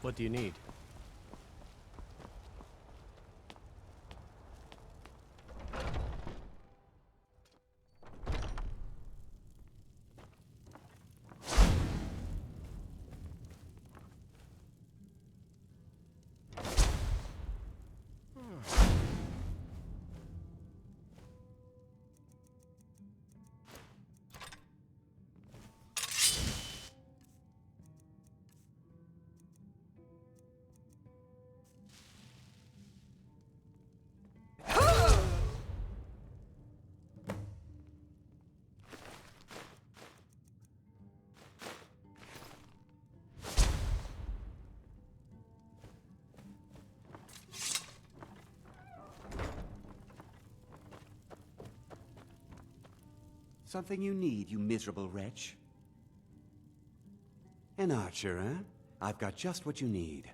What do you need? Something you need, you miserable wretch? An archer, huh? I've got just what you need.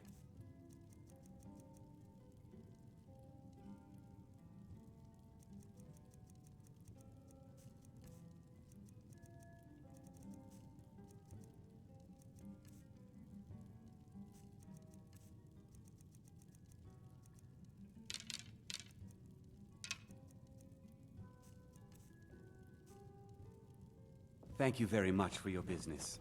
Thank you very much for your business.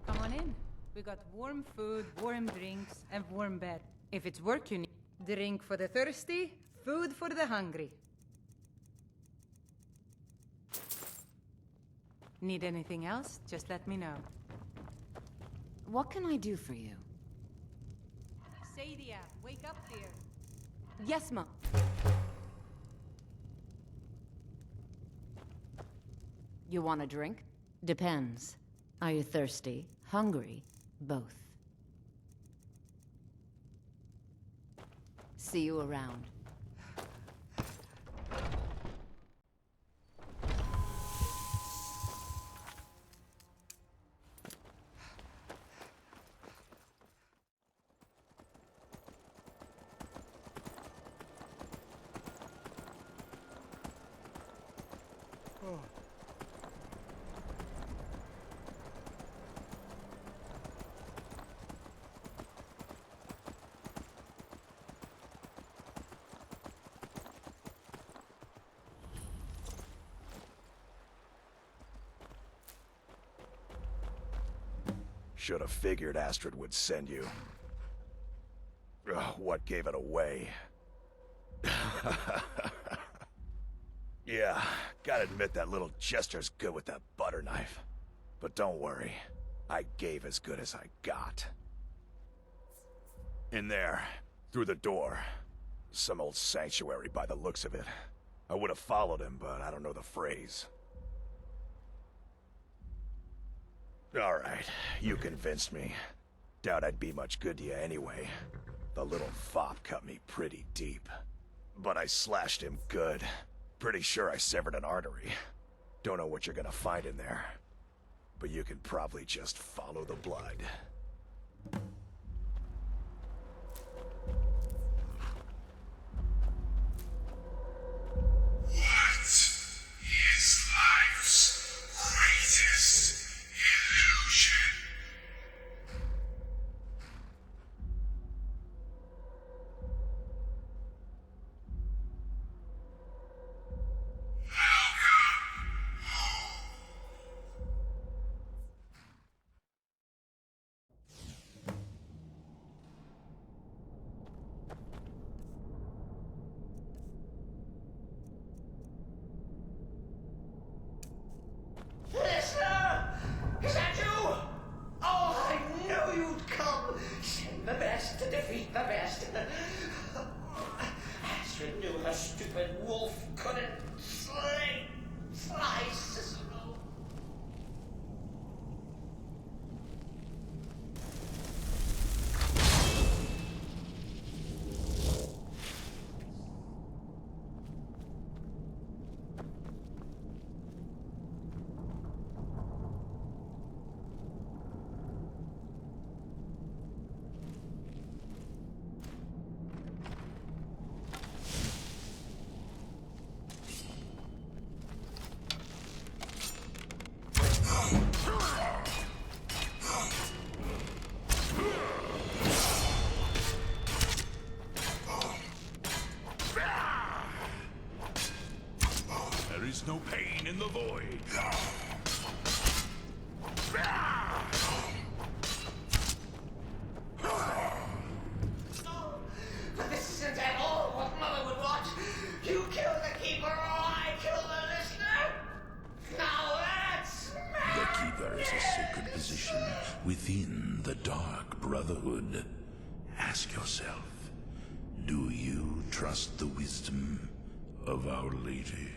Come on in. We got warm food, warm drinks, and warm bed. If it's work you need, drink for the thirsty, food for the hungry. Need anything else? Just let me know. What can I do for you? Sadia, wake up, dear. Yes, Mom. You want a drink? Depends. Are you thirsty? Hungry? Both. See you around. Should have figured Astrid would send you. Ugh, what gave it away? Yeah, gotta admit that little gesture's good with that butter knife. But don't worry, I gave as good as I got. In there, through the door. Some old sanctuary by the looks of it. I would have followed him, but I don't know the phrase. Alright, you convinced me. Doubt I'd be much good to you anyway. The little fop cut me pretty deep. But I slashed him good. Pretty sure I severed an artery. Don't know what you're gonna find in there. But you can probably just follow the blood. What is life's greatest illusion? Listener! Is that you? Oh, I knew you'd come! Send the best to defeat the best. Astrid knew her stupid wolf couldn't slice Cicero. no pain in the void. But this isn't at all what Mother would want. You kill the Keeper or I kill the listener? Now that's The Keeper is a sacred position within the Dark Brotherhood. Ask yourself, do you trust the wisdom of Our Lady?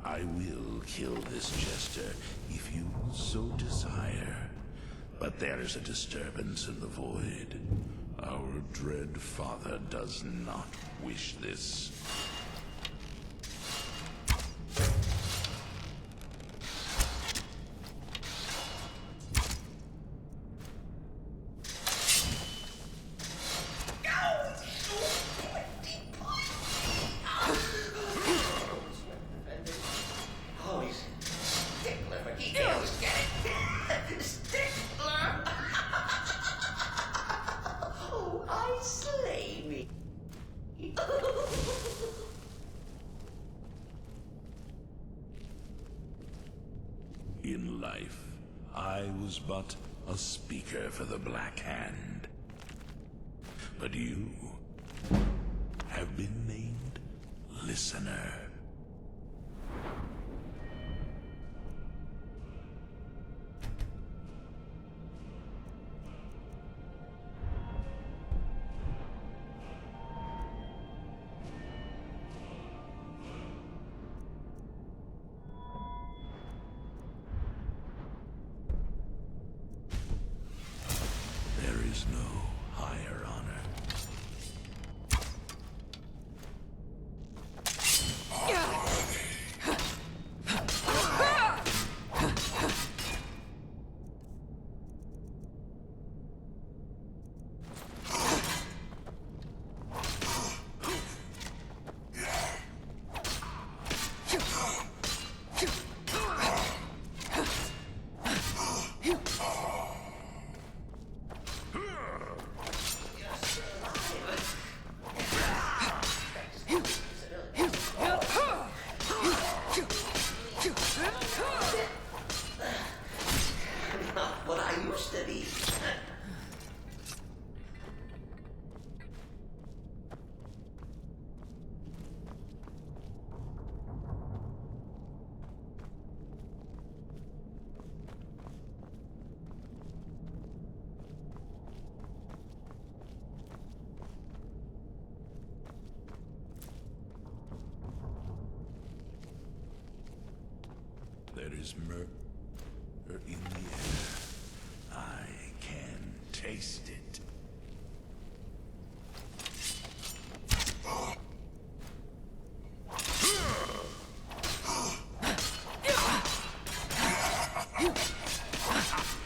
I will kill this jester if you so desire. But there is a disturbance in the void. Our dread father does not wish this. Oh, he's stickler for details, get it? Stickler! Oh, I slay me. In life, I was but a speaker for the Black Hand. But you have been named Listener. There is no higher honor. Not what I used to be. There is murder in the air. I can taste it.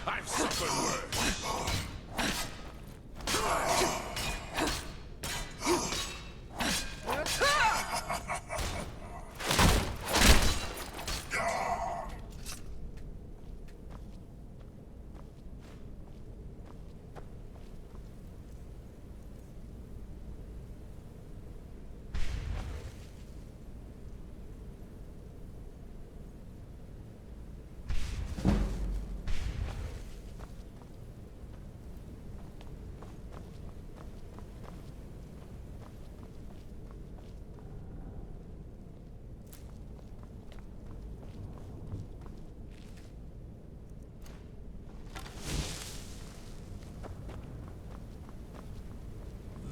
I've suffered worse.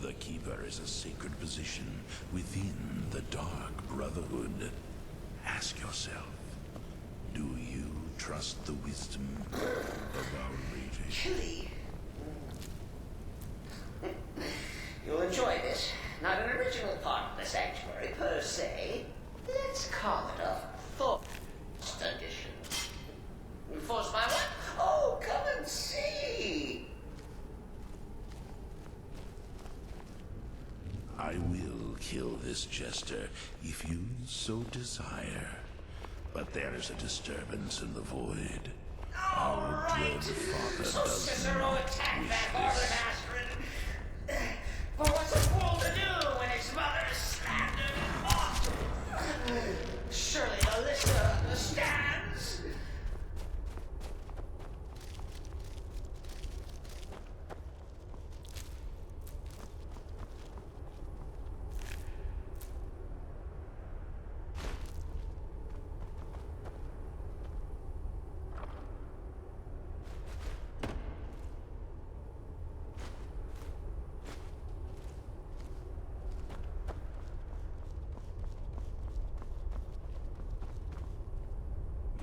The Keeper is a sacred position within the Dark Brotherhood. Ask yourself, do you trust the wisdom of Our Lady? Chilly. You'll enjoy this. Not an original part of the sanctuary per se. Let's call it a forced edition. Forced by what? Oh, come and see. this jester if you so desire. But there is a disturbance in the void. Our dread father So does Cicero not attacked wish that this. Lord Astrid. But what's a fool to do when his mother slammed him off? Surely the listener understands.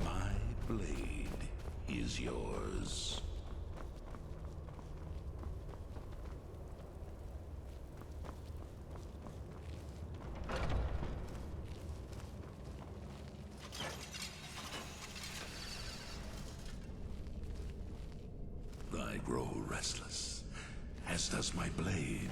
My blade is yours. I grow restless, as does my blade.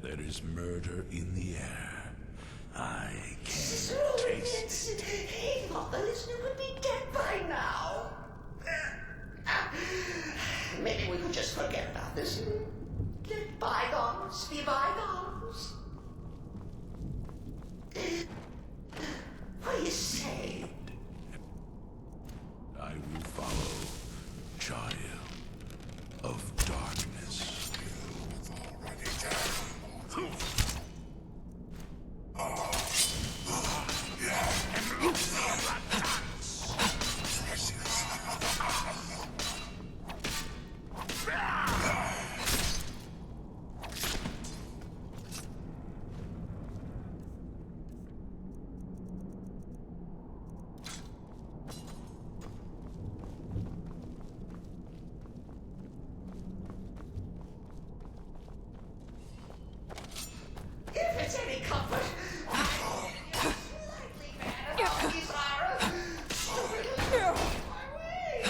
There is murder in the air. I can taste it. He thought the listener would be dead by now. Maybe we could just forget about this. Let bygones be bygones. What do you say? I will follow, child of darkness. If it's any comfort, slightly mad about these are my way.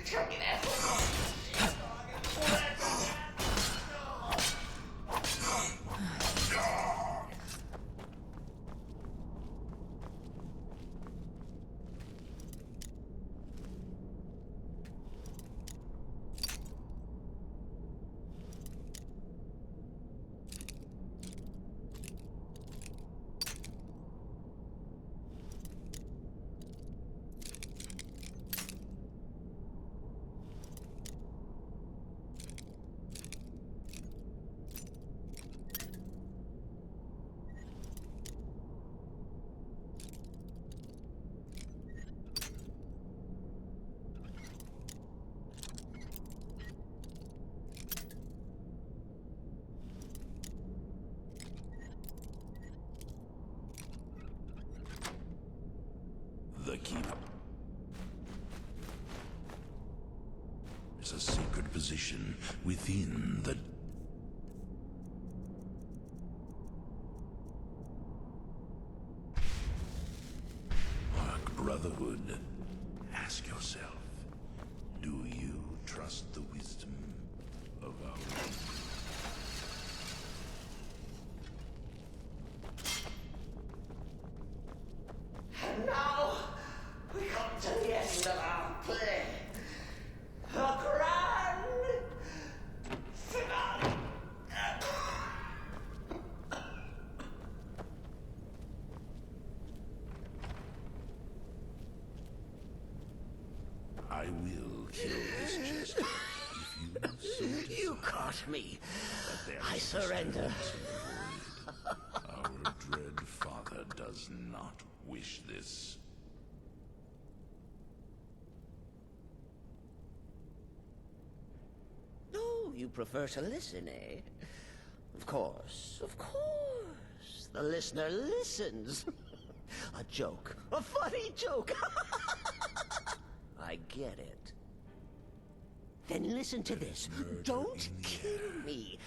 Turkey The keep is a sacred position within the Brotherhood. Ask yourself, do you trust the wisdom of our... And now, we come to the end of our play. The grand finale. I will kill this jester if you so desire. You caught me. But there I is surrender. disturbance in the void. Our dread father does does not wish this. Oh, you prefer to listen, eh? Of course, of course. The listener listens. A joke. A funny joke. I get it. Then listen to this. Don't kill me.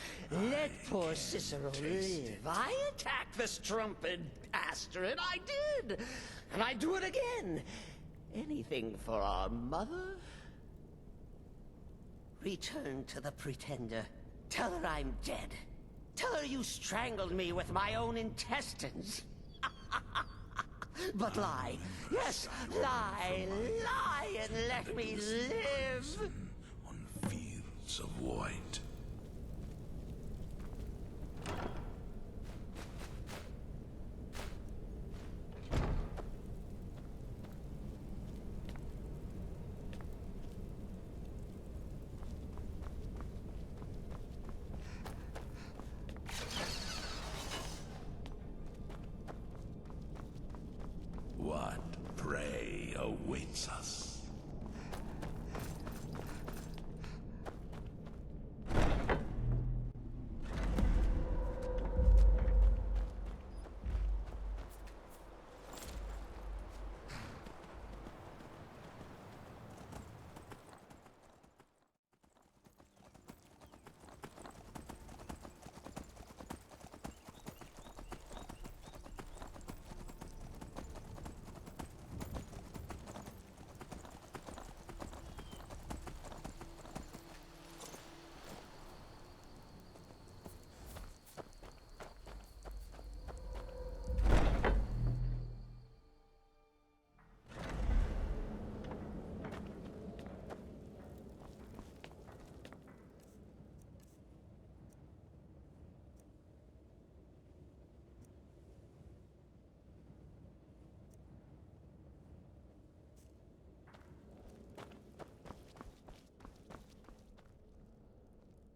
Let poor Cicero live. I attacked the strumpet Aster, and I did. And I do it again. Anything for our mother? Return to the Pretender. Tell her I'm dead. Tell her you strangled me with my own intestines. But lie. Yes, lie. Lie and let me live. On fields of white. What prey awaits us?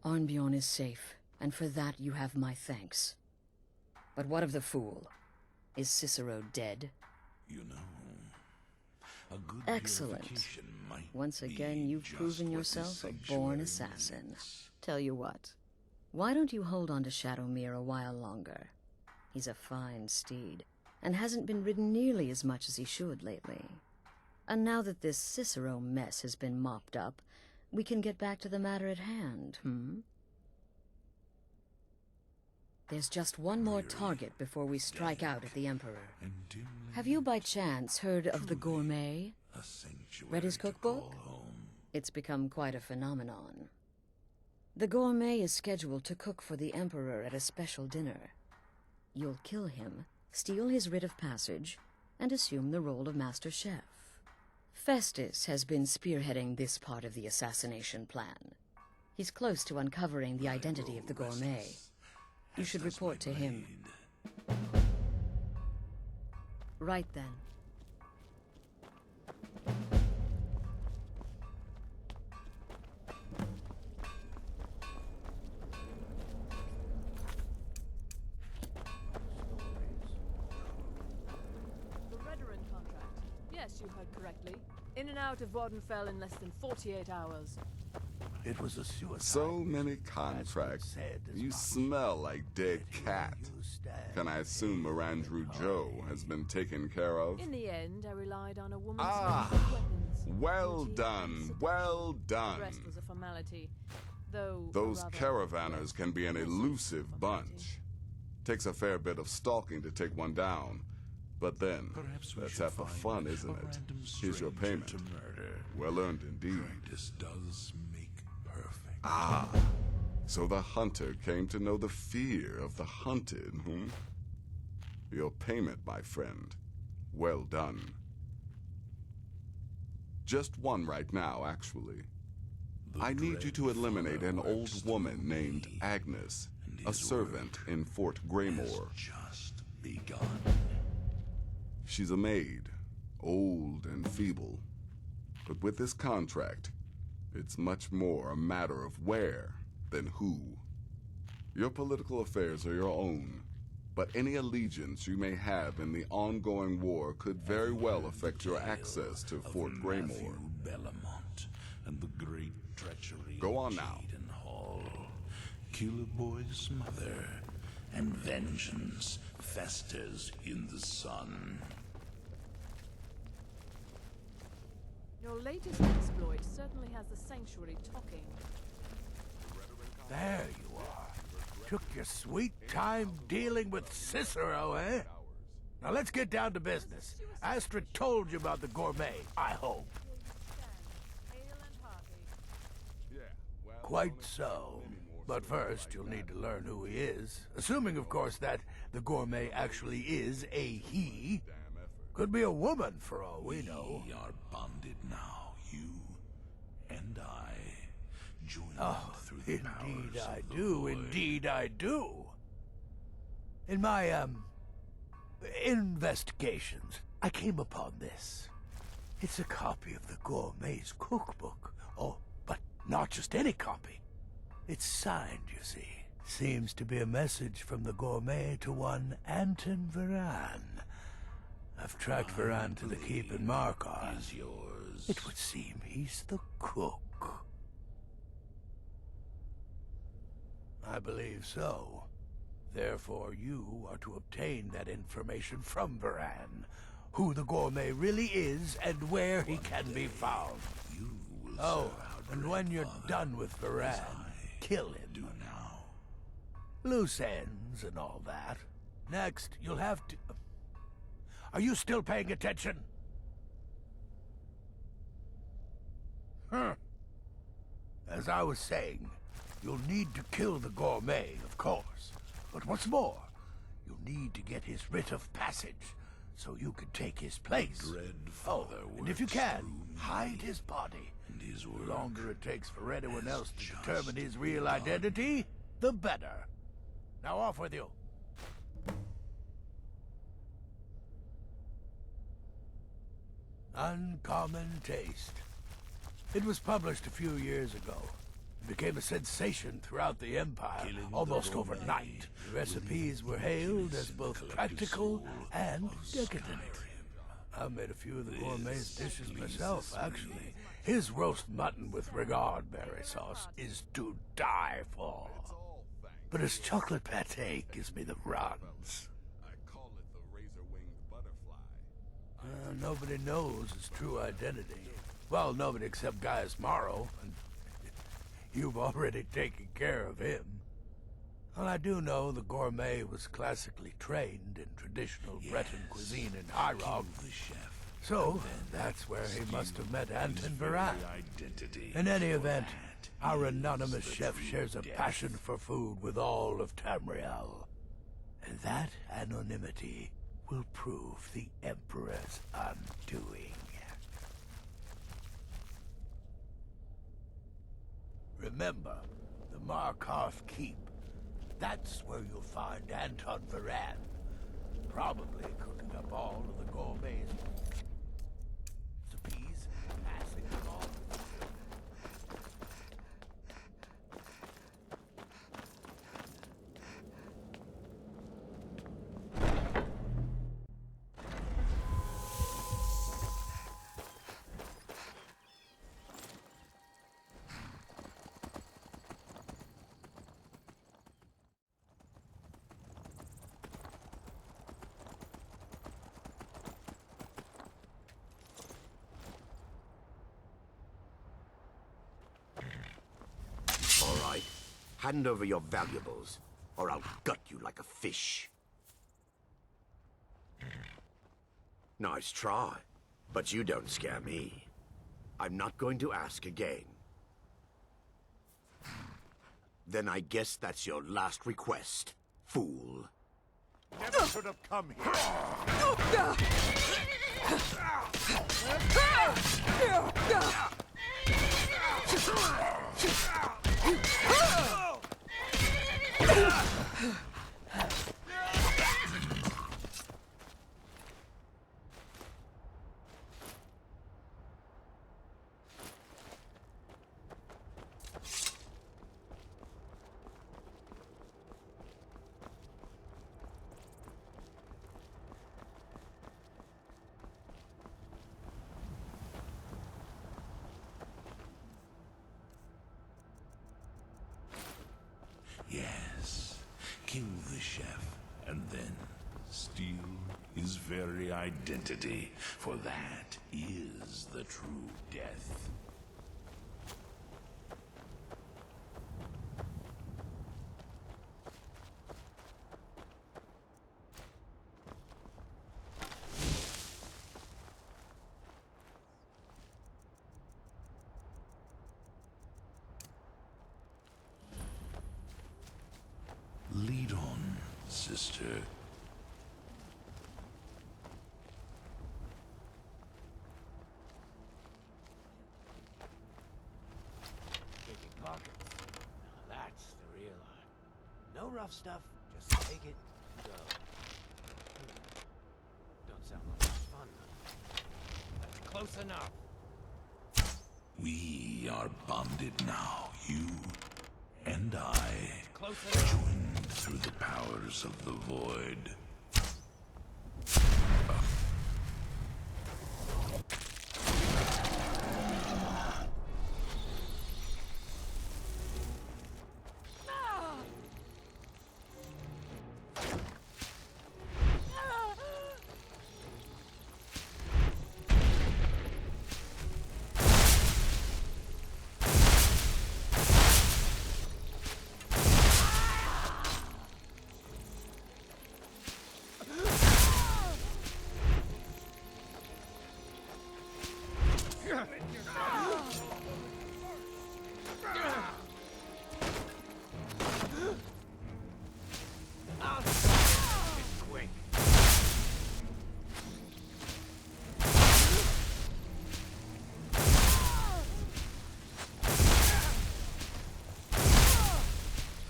Arnbjorn is safe, and for that you have my thanks. But what of the fool? Is Cicero dead? You know, a good Excellent. purification might Once again, be you've just proven what yourself this a born sanctuary assassin. needs. Tell you what, why don't you hold on to Shadowmere a while longer? He's a fine steed, and hasn't been ridden nearly as much as he should lately. And now that this Cicero mess has been mopped up, we can get back to the matter at hand, There's just one more target before we strike out at the Emperor. Have you by chance heard of the Gourmet? A sanctuary Read his to cookbook? call home. It's become quite a phenomenon. The Gourmet is scheduled to cook for the Emperor at a special dinner. You'll kill him, steal his writ of passage, and assume the role of Master Chef. Festus has been spearheading this part of the assassination plan. He's close to uncovering the identity of the Gourmet. You should report to him. Right then. The Redoran contract. Yes, you heard correctly. In and out of Wardenfell in less than 48 hours. It was a suicide. So many contracts. You smell like dead cat. Can I assume Mirandrew Joe has been taken care of? In the end, I relied on a woman's Ah! knowledge of weapons. Well beauty, done, and seduction. well The done. rest was a formality, though a Those rather caravanners can be an elusive bunch. Takes a fair bit of stalking to take one down. But then, that's half the fun, isn't it? Here's your payment. To murder. Well earned indeed. Practice does make perfect. Ah, so the hunter came to know the fear of the hunted, Your payment, my friend. Well done. Just one right now, actually. I need you to eliminate an old woman named Agnes, a servant in Fort Greymore. Just begun. She's a maid, old and feeble. But with this contract, it's much more a matter of where than who. Your political affairs are your own, but any allegiance you may have in the ongoing war could very well affect your access to Fort Greymore. Bellamont and the great treachery Go of on now. Jaden Hall. Killer Boy's mother, and vengeance festers in the sun. Your latest exploit certainly has the sanctuary talking. There you are. Took your sweet time dealing with Cicero, eh? Now let's get down to business. Astrid told you about the gourmet, I hope. Quite so. But first, you'll need to learn who he is. Assuming, of course, that the gourmet actually is a he. Could be a woman, for all we know. We are bonded now, you and I. Joined through the Indeed powers I of the do, void. indeed I do. In my, investigations, I came upon this. It's a copy of the gourmet's cookbook. Oh, but not just any copy. It's signed, you see. Seems to be a message from the gourmet to one Anton Varan. I've tracked Varan to the keep in Markar. Is yours. It would seem he's the cook. I believe so. Therefore, you are to obtain that information from Varan. Who the gourmet really is and where he can be found. Oh, and when you're done with Varan, kill him. Do now. Loose ends and all that. Next, you'll have to... Are you still paying attention? As I was saying, you'll need to kill the gourmet, of course. But what's more, you'll need to get his writ of passage, so you can take his place. And if you can, hide his body. The longer it takes for anyone else to determine his real identity, the better. Now off with you. Uncommon Taste. It was published a few years ago. It became a sensation throughout the Empire, almost overnight. The recipes were hailed as both practical and decadent. I've made a few of the gourmet's dishes myself, actually. His roast mutton with regard berry sauce is to die for. But his chocolate pate gives me the runs. Nobody knows his true identity. Well, nobody except Gaius Morrow, and you've already taken care of him. Well, I do know the gourmet was classically trained in traditional Breton cuisine in High Rock. So, that's where he must have met Anton Varan. In any event, our anonymous chef shares a passion for food with all of Tamriel. And that anonymity will prove the Emperor's undoing. Remember, the Markarth Keep. That's where you'll find Anton Varan. Probably cooking up all of the gourmet's recipes, passing them on. All right. Hand over your valuables, or I'll gut you like a fish. Nice try, but you don't scare me. I'm not going to ask again. Then I guess that's your last request, fool. Never should have come here. kill the chef, and then steal his very identity, for that is the true death. Lead on, sister. Picking pockets. Now that's the real art. No rough stuff, just take it and go. Don't sound like much fun, though. That's close enough. We are bonded now, you and I, Close enough. joined through the powers of the void.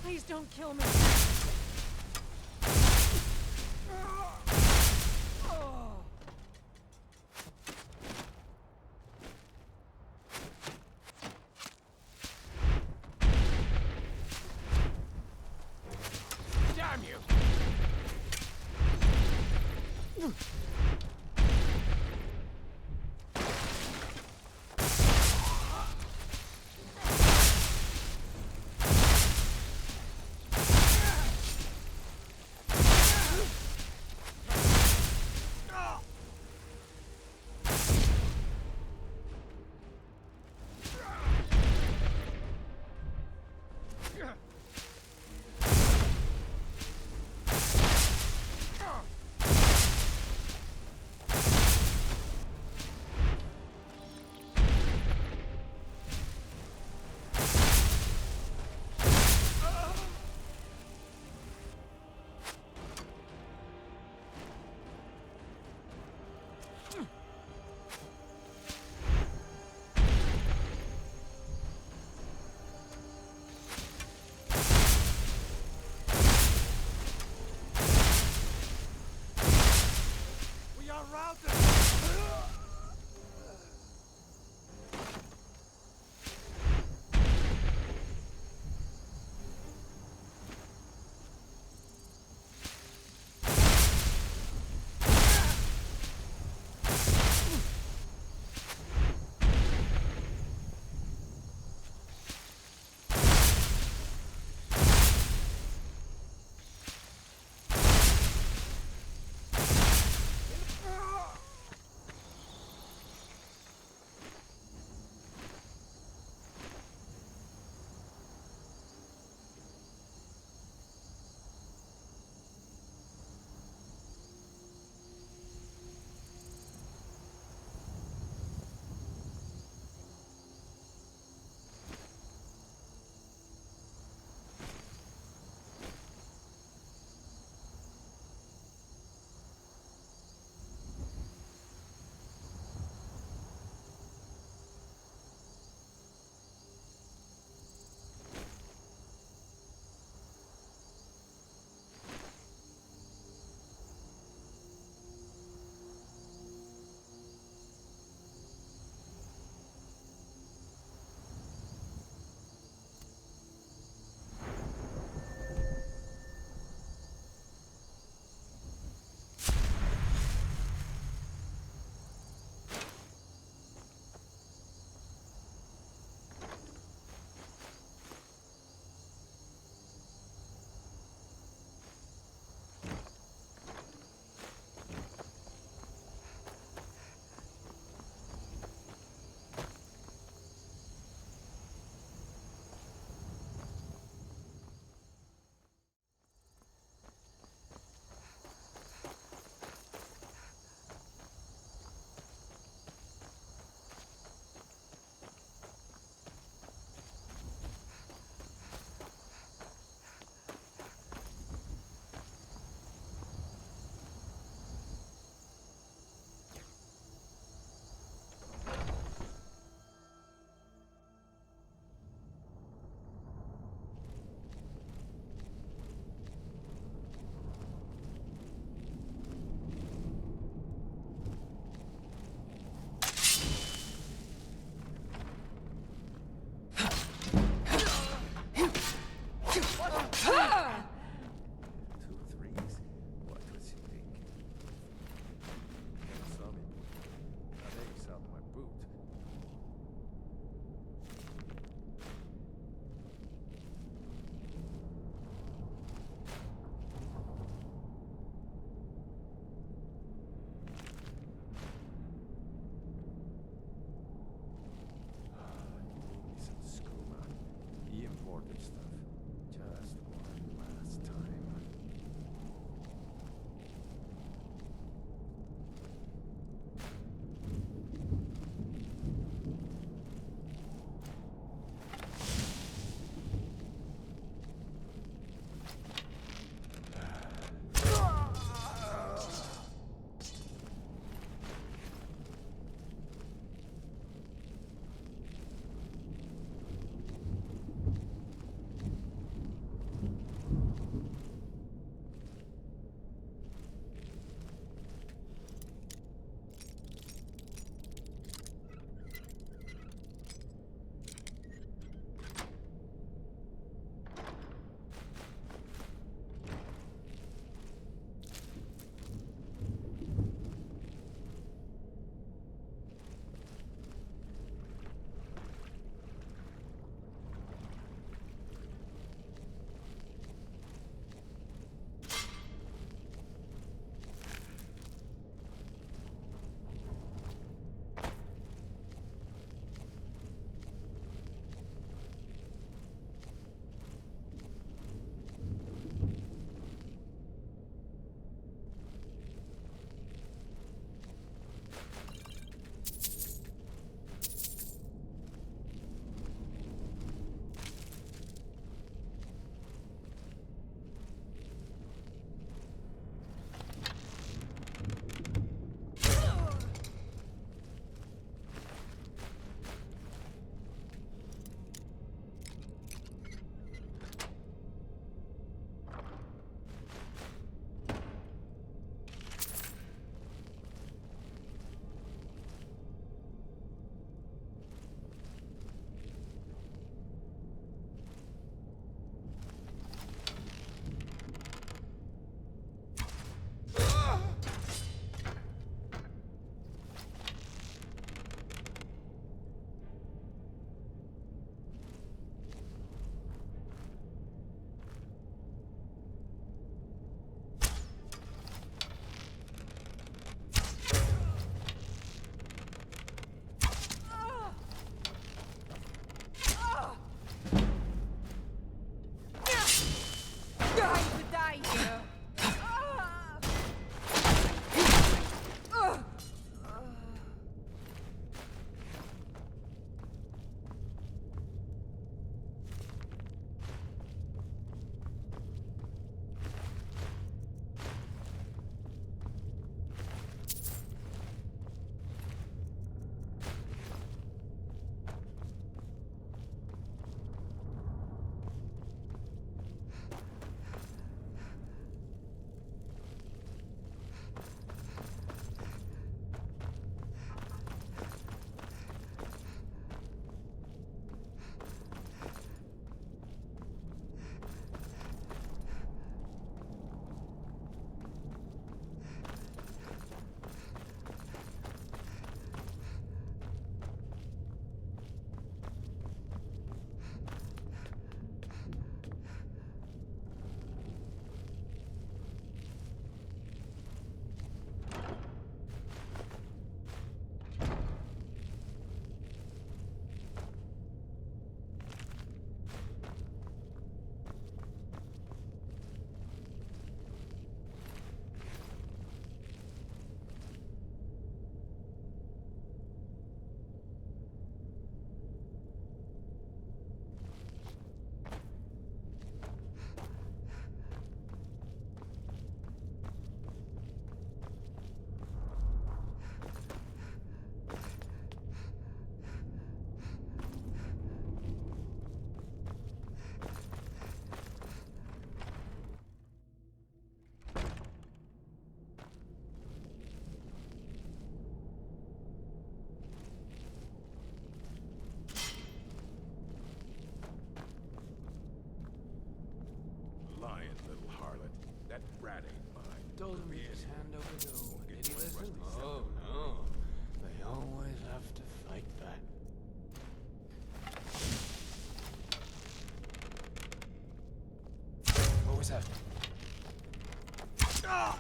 Please don't kill me. Damn you! important stuff. Just one last time. Told him to just hand over dough. Did he listen? Oh, no. They always have to fight back. What was that? Ah!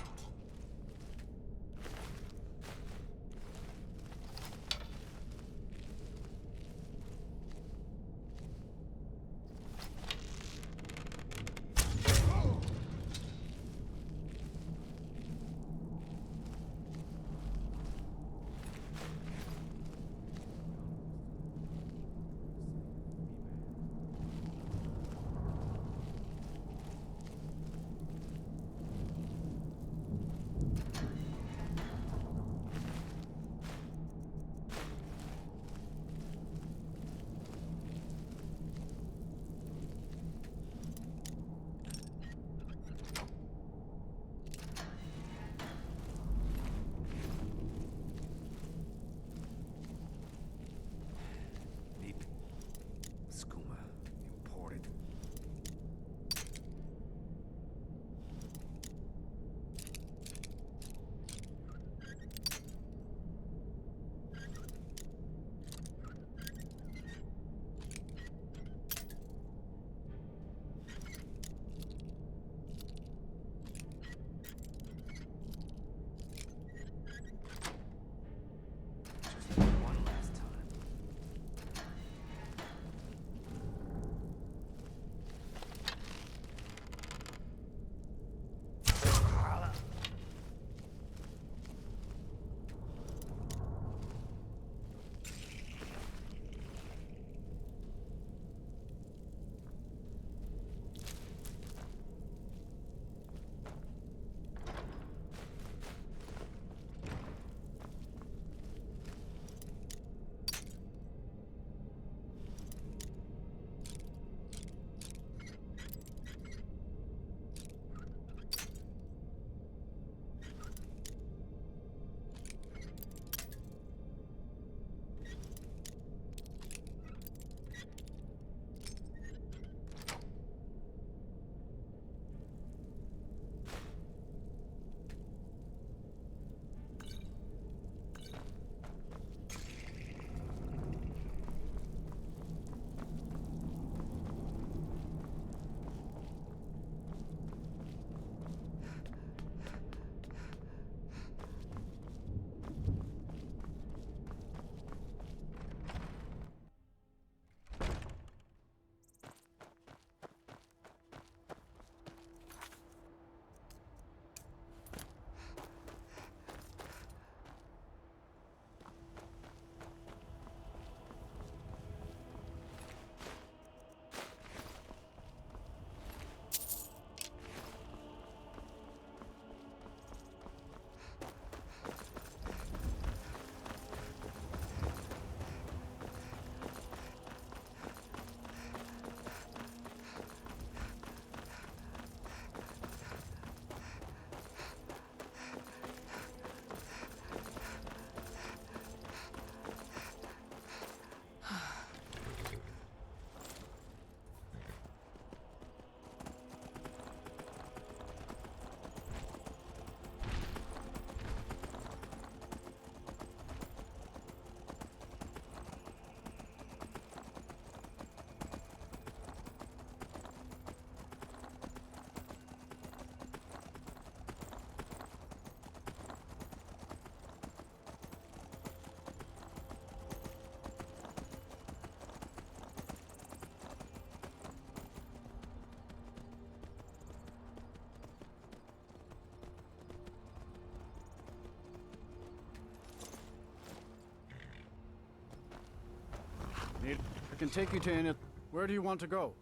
I can take you to any... Where do you want to go?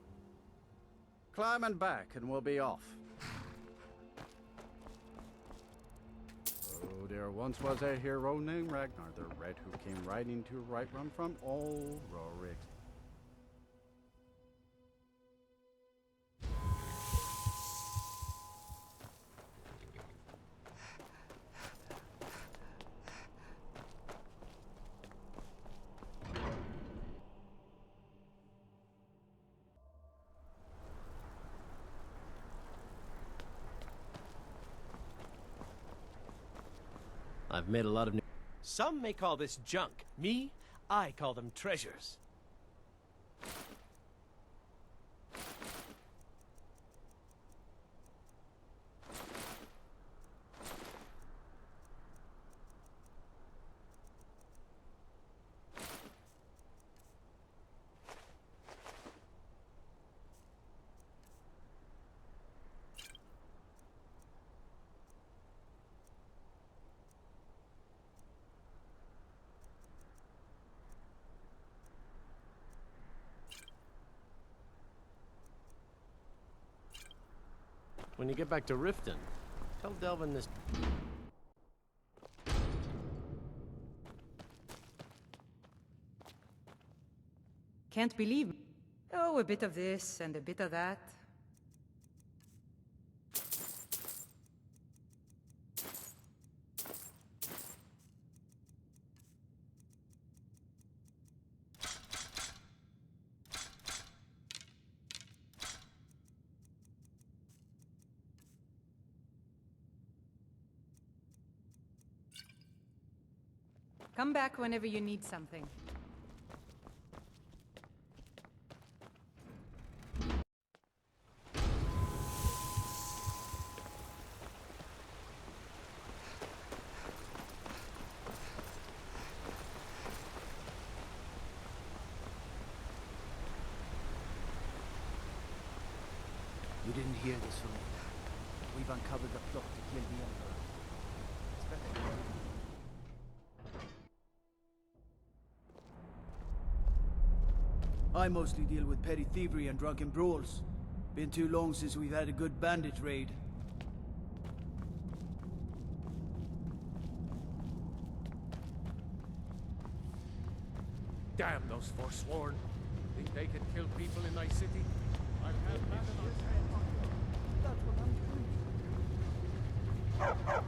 Climb and back, and we'll be off. Oh, there once was a hero named Ragnar the Red who came riding to right run from old Rorik. I've made a lot of new... Some may call this junk. Me, I call them treasures. When you get back to Riften, tell Delvin this... Can't believe... Oh, a bit of this and a bit of that. Come back whenever you need something. You didn't hear this from me. We've uncovered the plot to kill the Emperor. It's better. I mostly deal with petty thievery and drunken brawls. Been too long since we've had a good bandit raid. Damn those forsworn. Think they can kill people in thy city? I've had that in our That's what I'm doing.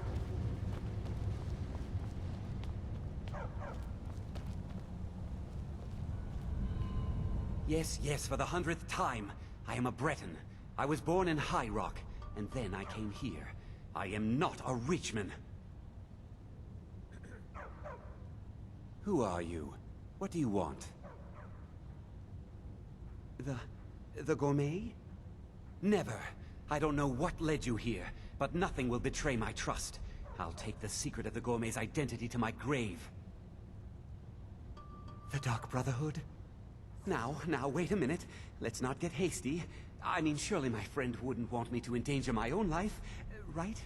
Yes, yes, for the 100th time. I am a Breton. I was born in High Rock, and then I came here. I am not a Richman. Who are you? What do you want? The gourmet? Never. I don't know what led you here, but nothing will betray my trust. I'll take the secret of the gourmet's identity to my grave. The Dark Brotherhood? Now, wait a minute. Let's not get hasty. I mean, surely my friend wouldn't want me to endanger my own life, right?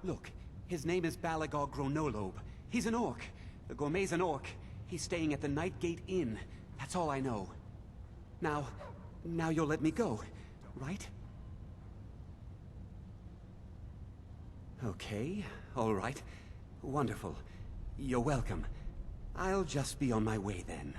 Look, his name is Balagog Gronolobe. He's an orc. The gourmet's an orc. He's staying at the Nightgate Inn. That's all I know. Now you'll let me go, right? Okay, all right. Wonderful. You're welcome. I'll just be on my way then.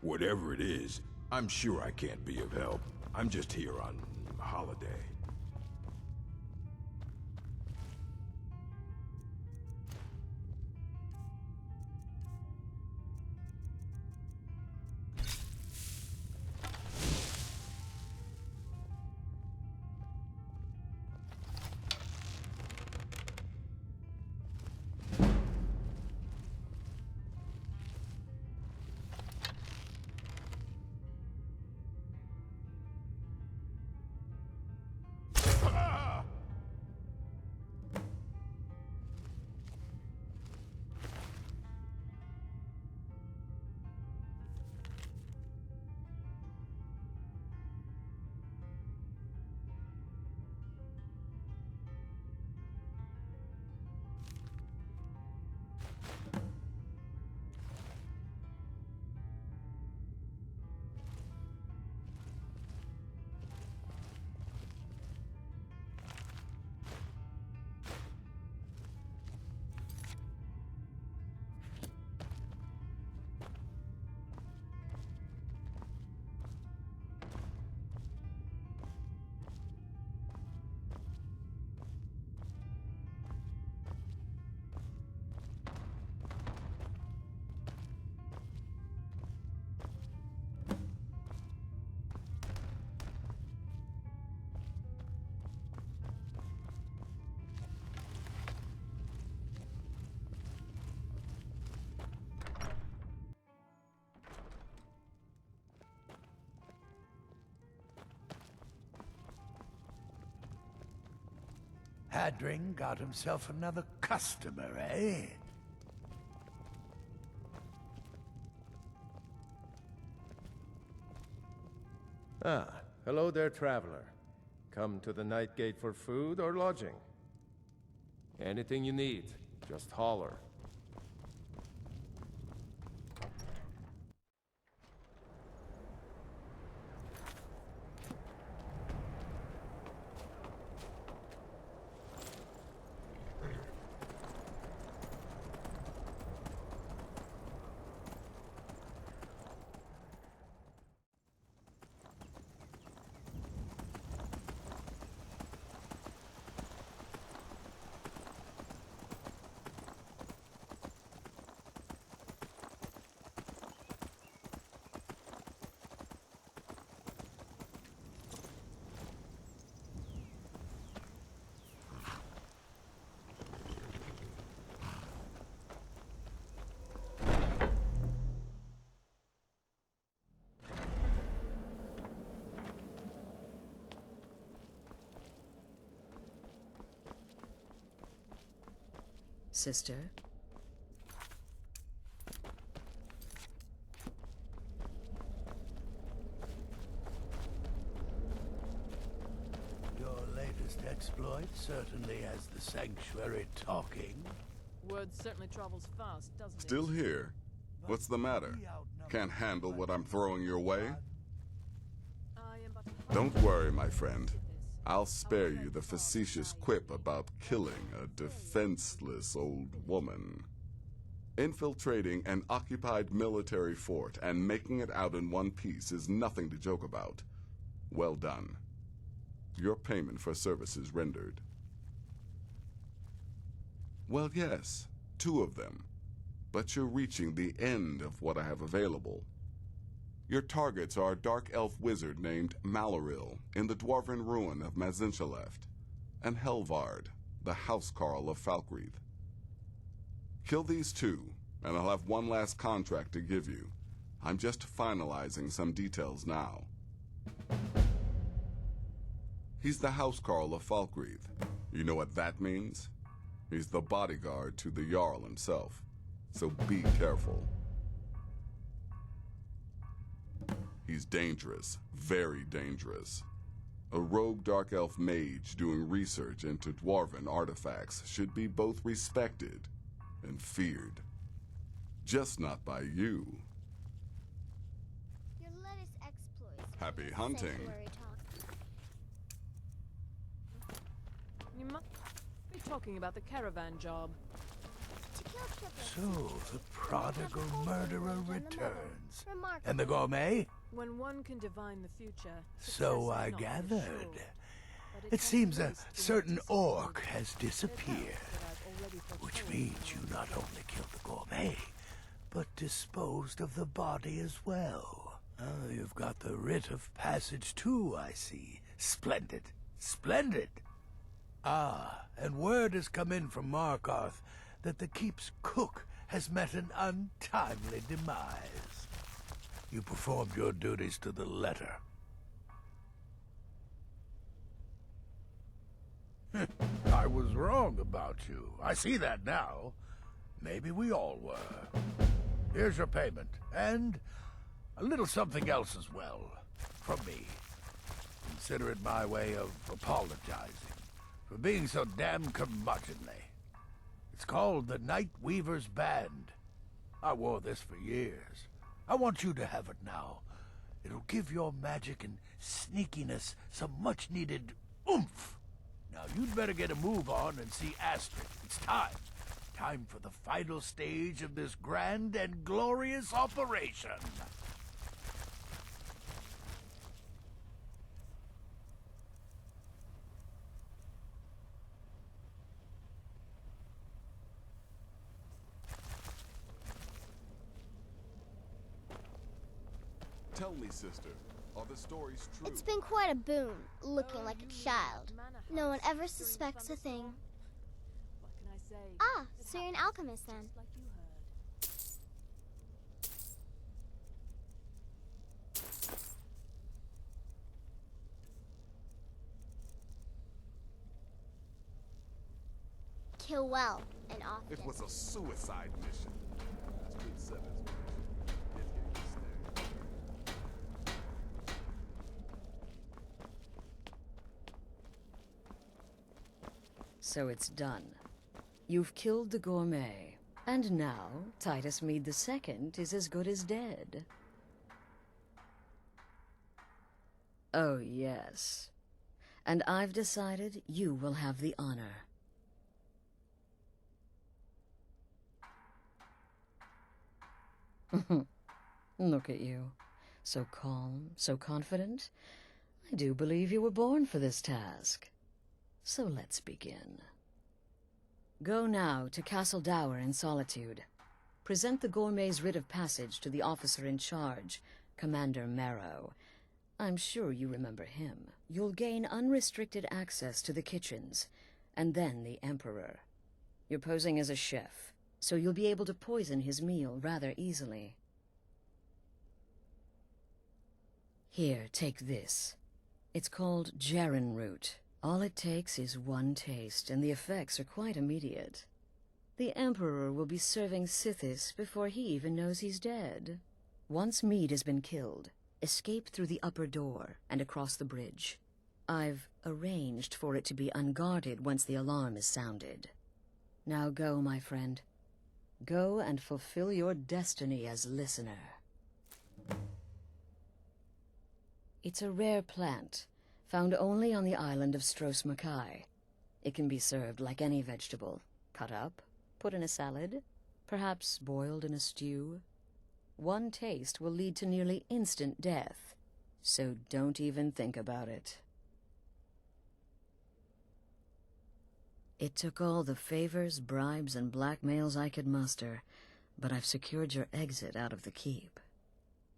Whatever it is, I'm sure I can't be of help. I'm just here on holiday. Hadring got himself another customer, eh? Ah, hello there, traveler. Come to the Night Gate for food or lodging? Anything you need, just holler. Sister? Your latest exploit certainly has the sanctuary talking. Word certainly travels fast, doesn't it? Still here? What's the matter? Can't handle what I'm throwing your way? Don't worry, my friend. I'll spare you the facetious quip about killing a defenseless old woman. Infiltrating an occupied military fort and making it out in one piece is nothing to joke about. Well done. Your payment for services rendered. Well, yes, 2 of them. But you're reaching the end of what I have available. Your targets are a dark elf wizard named Maloril in the dwarven ruin of Mazinchaleft, and Helvard, the housecarl of Falkreath. Kill these 2, and I'll have one last contract to give you. I'm just finalizing some details now. He's the housecarl of Falkreath. You know what that means? He's the bodyguard to the Jarl himself, so be careful. He's dangerous, very dangerous. A rogue dark elf mage doing research into dwarven artifacts should be both respected and feared. Just not by you. Your latest exploits. Happy hunting. Sanctuary talk. You must be talking about the caravan job. To kill triple So, the prodigal murderer returns. And the gourmet? When one can divine the future... So I gathered. It seems a certain orc has disappeared. Which means you not only killed the gourmet, but disposed of the body as well. Oh, you've got the writ of passage too, I see. Splendid. Splendid! Ah, and word has come in from Markarth that the keep's cook has met an untimely demise. You performed your duties to the letter. I was wrong about you. I see that now. Maybe we all were. Here's your payment, and a little something else as well, from me. Consider it my way of apologizing for being so damn curmudgeonly. It's called the Night Weaver's Band. I wore this for years. I want you to have it now. It'll give your magic and sneakiness some much-needed oomph. Now you'd better get a move on and see Astrid. It's time. Time for the final stage of this grand and glorious operation. Tell me, sister, are the stories true? It's been quite a boon, looking like a child. No one ever suspects a thing. What can I say? Ah, so you're an alchemist then. Like you heard. Kill well and often. It was a suicide mission. Astrid Seven's mission. It gave me snare. So it's done. You've killed the gourmet. And now, Titus Mead II is as good as dead. Oh, yes. And I've decided you will have the honor. Look at you. So calm, so confident. I do believe you were born for this task. So let's begin. Go now to Castle Dower in Solitude. Present the gourmet's writ of passage to the officer in charge, Commander Marrow. I'm sure you remember him. You'll gain unrestricted access to the kitchens, and then the Emperor. You're posing as a chef, so you'll be able to poison his meal rather easily. Here, take this. It's called Jaren root. All it takes is one taste, and the effects are quite immediate. The Emperor will be serving Sithis before he even knows he's dead. Once Mead has been killed, escape through the upper door and across the bridge. I've arranged for it to be unguarded once the alarm is sounded. Now go, my friend. Go and fulfill your destiny as listener. It's a rare plant, found only on the island of Stros Makai. It can be served like any vegetable, cut up, put in a salad, perhaps boiled in a stew. One taste will lead to nearly instant death, so don't even think about it. It took all the favors, bribes, and blackmails I could muster, but I've secured your exit out of the keep.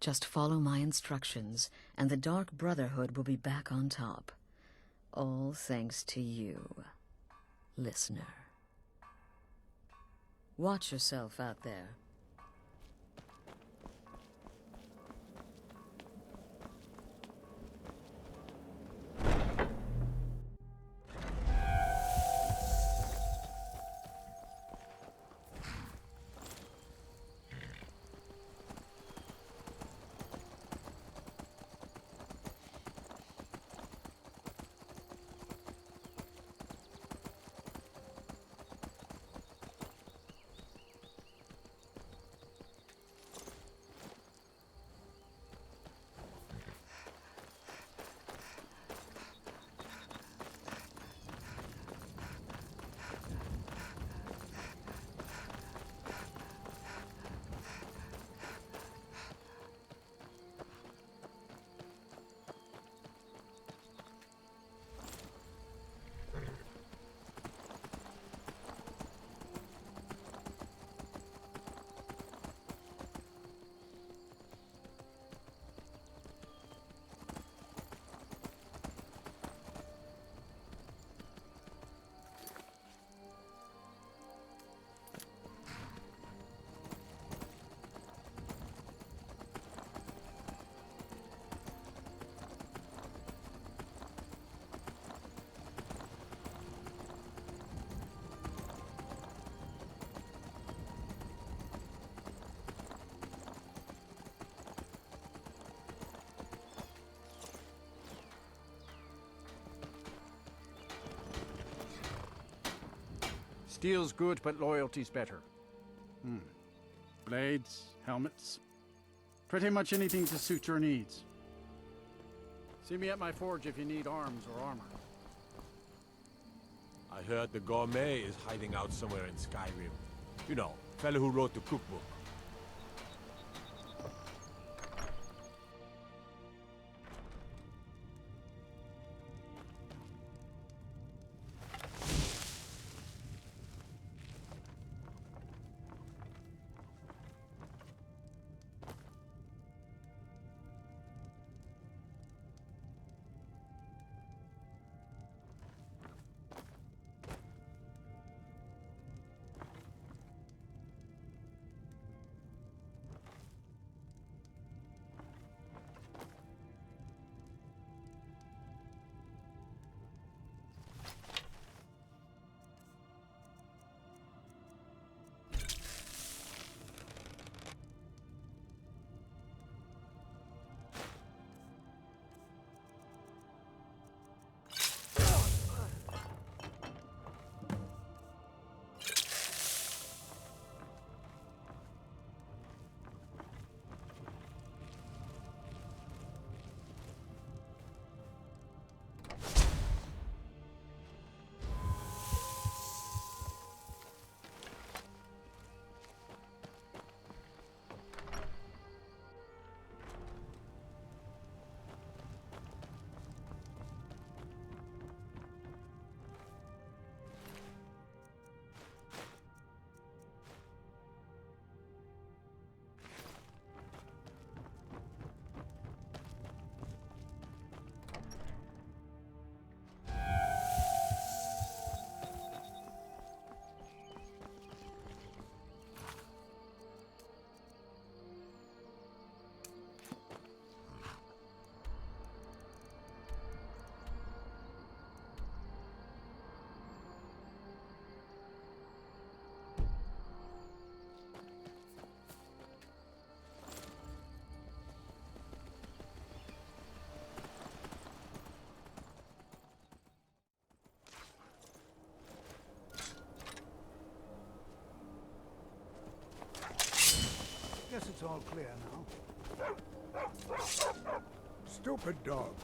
Just follow my instructions, and the Dark Brotherhood will be back on top. All thanks to you, listener. Watch yourself out there. Steel's good, but loyalty's better. Blades, helmets. Pretty much anything to suit your needs. See me at my forge if you need arms or armor. I heard the gourmet is hiding out somewhere in Skyrim. You know, fellow who wrote the cookbook. Guess it's all clear now. Stupid dog.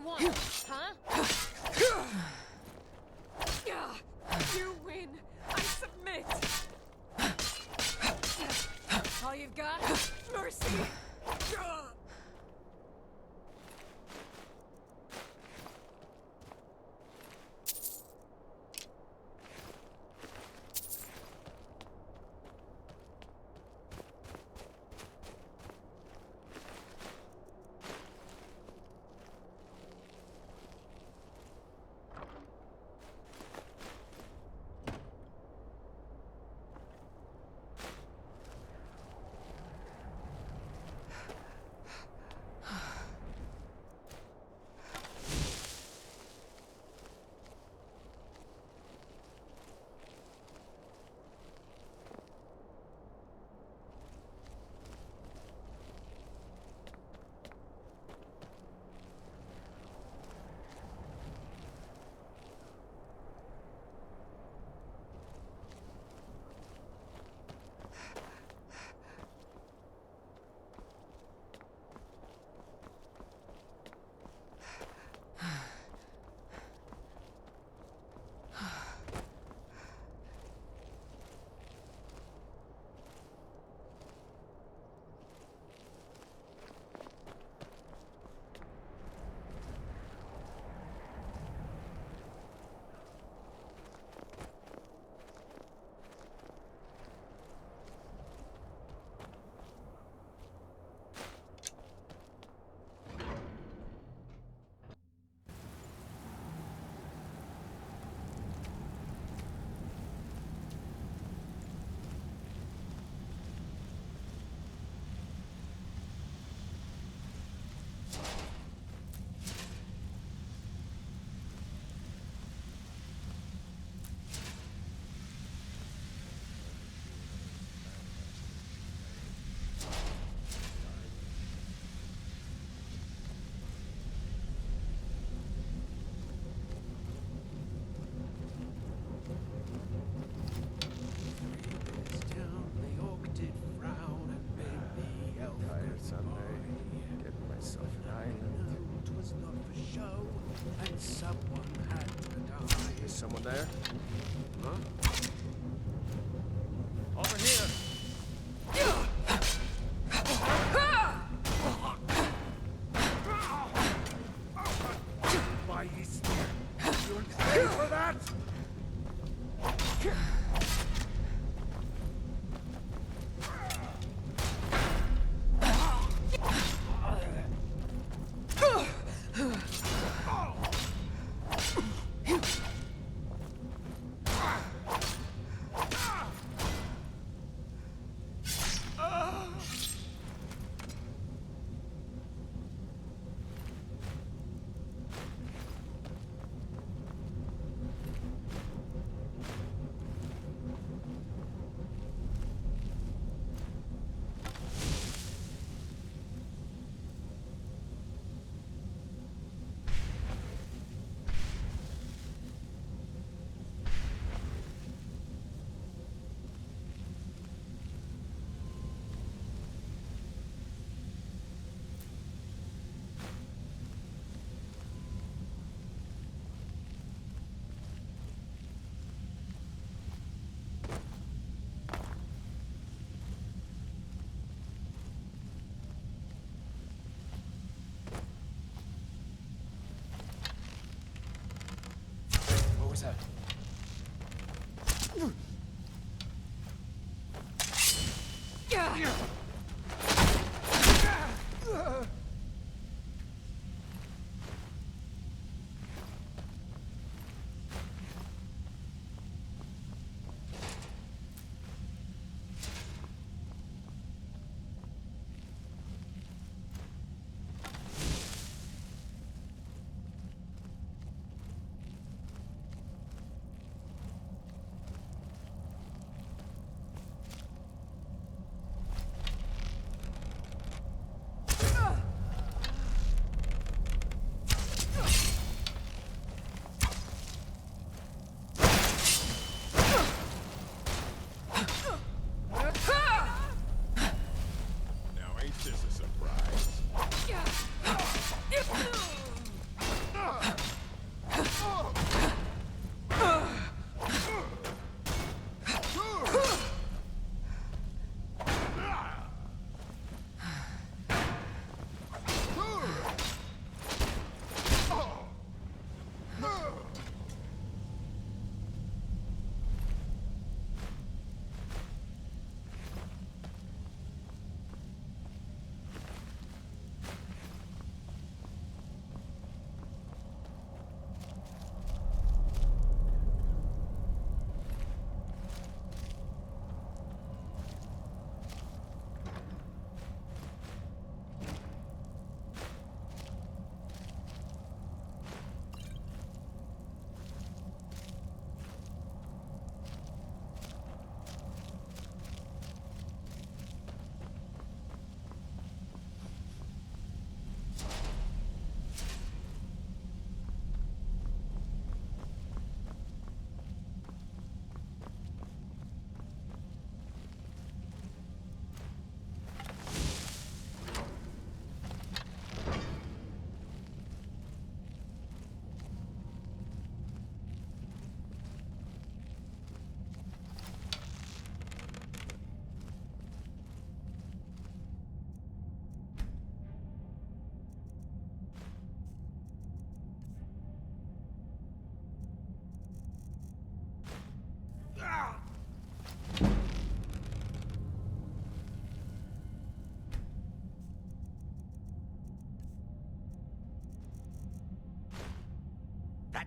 you want, huh? You win. I submit. All you've got? Mercy.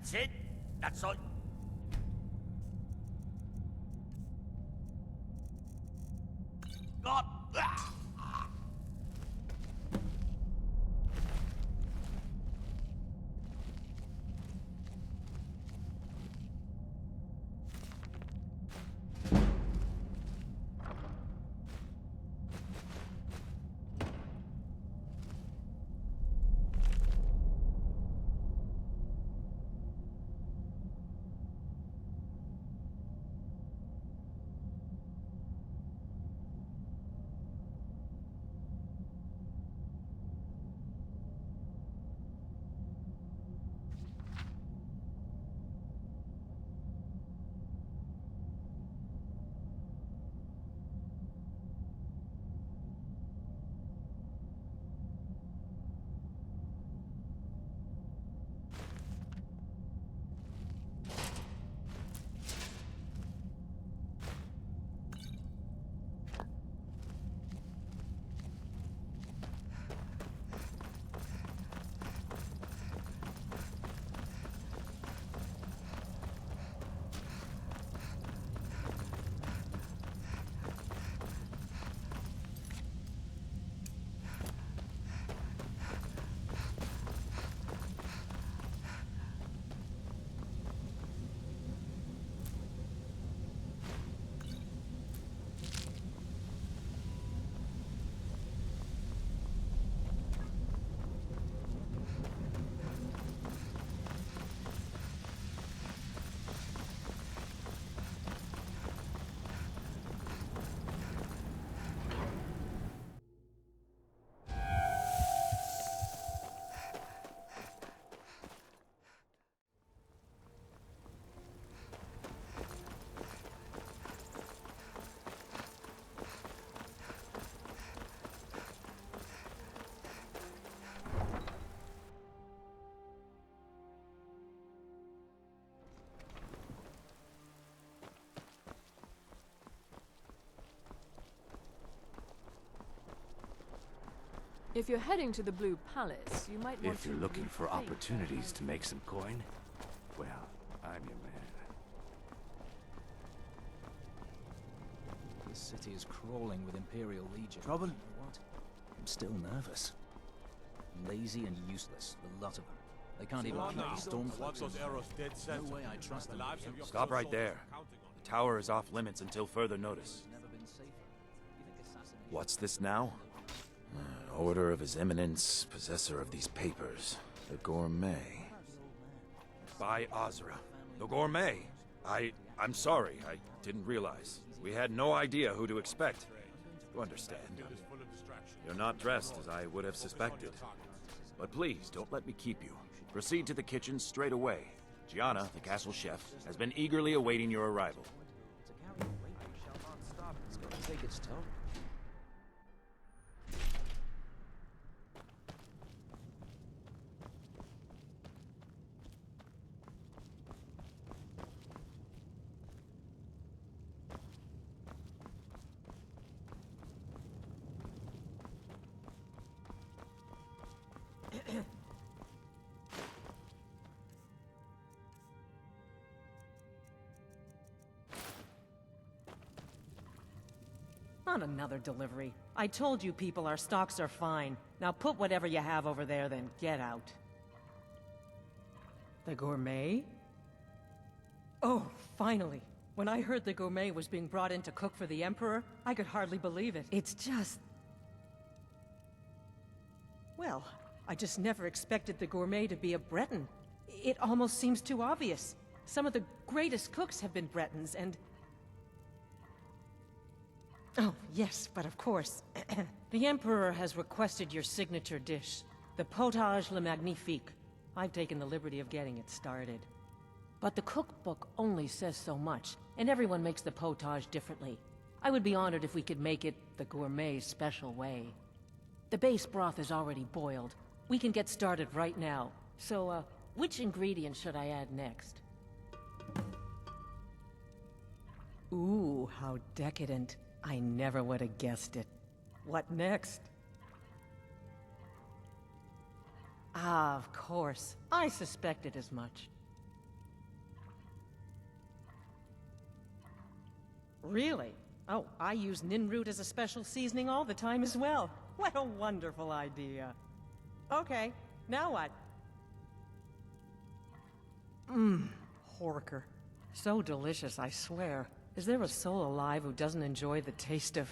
That's it? That's all? God! If you're heading to the Blue Palace, you might want If you're to looking for rethink opportunities to make some coin, well, I'm your man. This city is crawling with Imperial Legion. Trouble? You know what? I'm still nervous. Lazy and useless, the lot of them. They can't even keep the stormcloaks. I want those arrows dead center. No way I trust them. The lives of your Stop fellow right there. soldiers are counting on The tower is off limits until further notice. Never been safer. You think assassination... What's this now? An order of His Eminence, possessor of these papers. The Gourmet. By Azra. The Gourmet. I'm sorry. I didn't realize. We had no idea who to expect. You understand. You're not dressed as I would have suspected. But please, don't let me keep you. Proceed to the kitchen straight away. Gianna, the castle chef, has been eagerly awaiting your arrival. To carry a weight that shall not stop. It's got to take its toll. Not another delivery. I told you people our stocks are fine. Now put whatever you have over there, then get out. The Gourmet? Oh, finally. When I heard the Gourmet was being brought in to cook for the Emperor, I could hardly believe it. It's just... Well, I just never expected the Gourmet to be a Breton. It almost seems too obvious. Some of the greatest cooks have been Bretons, and... Oh, yes, but of course. The Emperor has requested your signature dish, the Potage le Magnifique. I've taken the liberty of getting it started. But the cookbook only says so much, and everyone makes the potage differently. I would be honored if we could make it the Gourmet's special way. The base broth is already boiled. We can get started right now. So, which ingredient should I add next? Ooh, how decadent. I never would have guessed it. What next? Ah, of course. I suspected as much. Really? Oh, I use Ninroot as a special seasoning all the time as well. What a wonderful idea. Okay, now what? Mmm, Horker. So delicious, I swear. Is there a soul alive who doesn't enjoy the taste of...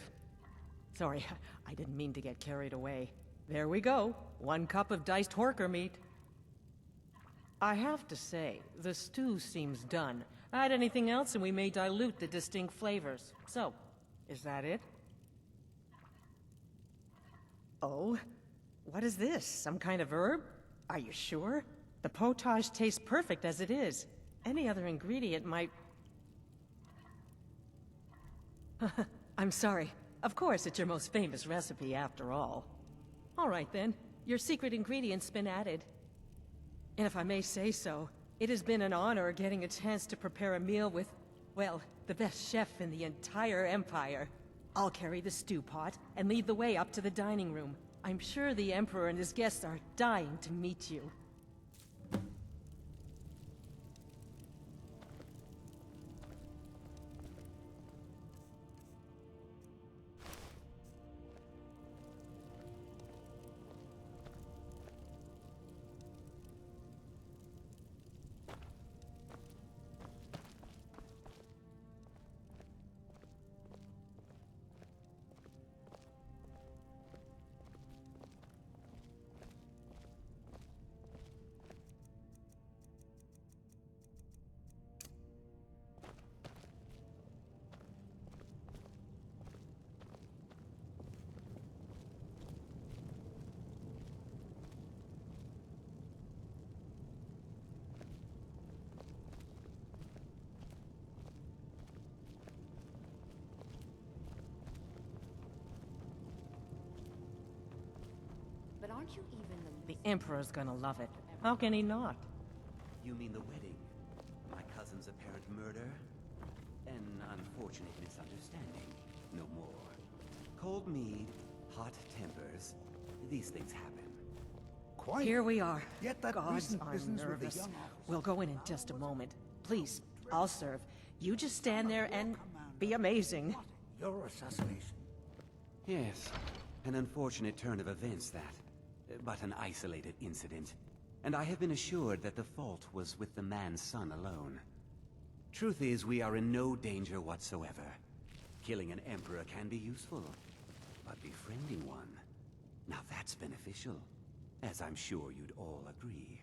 Sorry, I didn't mean to get carried away. There we go. 1 cup of diced Horker meat. I have to say, the stew seems done. Add anything else and we may dilute the distinct flavors. So, is that it? Oh? What is this? Some kind of herb? Are you sure? The potage tastes perfect as it is. Any other ingredient might... I'm sorry. Of course, it's your most famous recipe after all. All right then, your secret ingredient's been added. And if I may say so, it has been an honor getting a chance to prepare a meal with, well, the best chef in the entire Empire. I'll carry the stew pot and lead the way up to the dining room. I'm sure the Emperor and his guests are dying to meet you. But aren't you even The Emperor's gonna love it. How can he not? You mean the wedding? My cousin's apparent murder? An unfortunate misunderstanding. No more. Cold mead, hot tempers. These things happen. Quite. Here we are. Yet that God, recent I'm business with the nervous. young officer. We'll go in just a moment. Please, I'll serve. You just stand there and be amazing. Your assassination. Yes. An unfortunate turn of events, that. But an isolated incident. And I have been assured that the fault was with the man's son alone. Truth is, we are in no danger whatsoever. Killing an emperor can be useful, but befriending one, now that's beneficial, as I'm sure you'd all agree.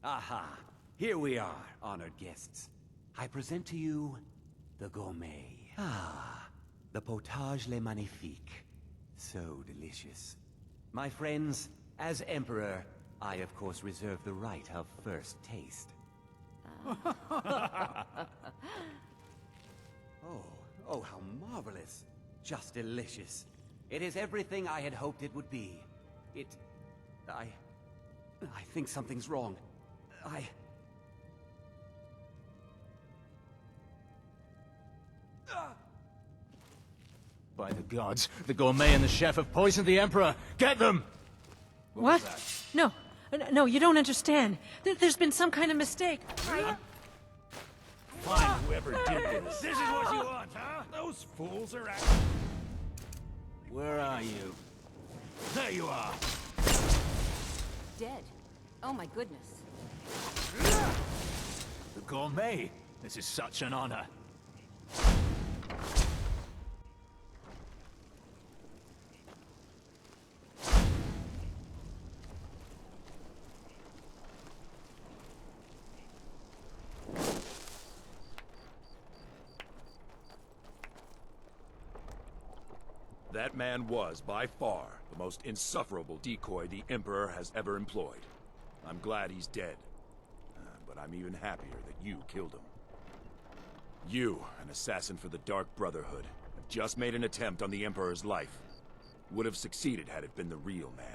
Aha! Here we are, honored guests. I present to you the gourmet. Ah, the potage le magnifique. So delicious. My friends, as Emperor, I of course reserve the right of first taste. Oh, how marvelous. Just delicious. It is everything I had hoped it would be. I think something's wrong. By the gods, the gourmet and the chef have poisoned the Emperor! Get them! What? No. No, you don't understand. There's been some kind of mistake. Find whoever did this. This is what you want, huh? Those fools are out. Where are you? There you are. dead? Oh my goodness. The gourmet! This is such an honor. That man was, by far, the most insufferable decoy the Emperor has ever employed. I'm glad he's dead. But I'm even happier that you killed him. You, an assassin for the Dark Brotherhood, have just made an attempt on the Emperor's life. Would have succeeded had it been the real man.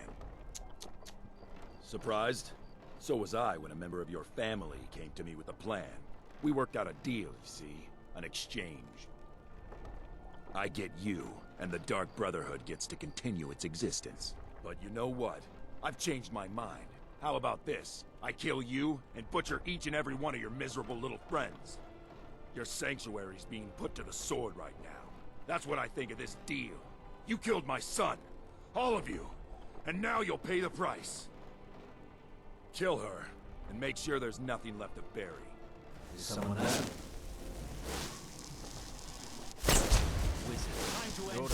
Surprised? So was I when a member of your family came to me with a plan. We worked out a deal, you see. An exchange. I get you, and the Dark Brotherhood gets to continue its existence. But you know what? I've changed my mind. How about this? I kill you and butcher each and every one of your miserable little friends. Your sanctuary's being put to the sword right now. That's what I think of this deal. You killed my son. All of you. And now you'll pay the price. Kill her, and make sure there's nothing left to bury. Is someone there? Wizard. Time to end.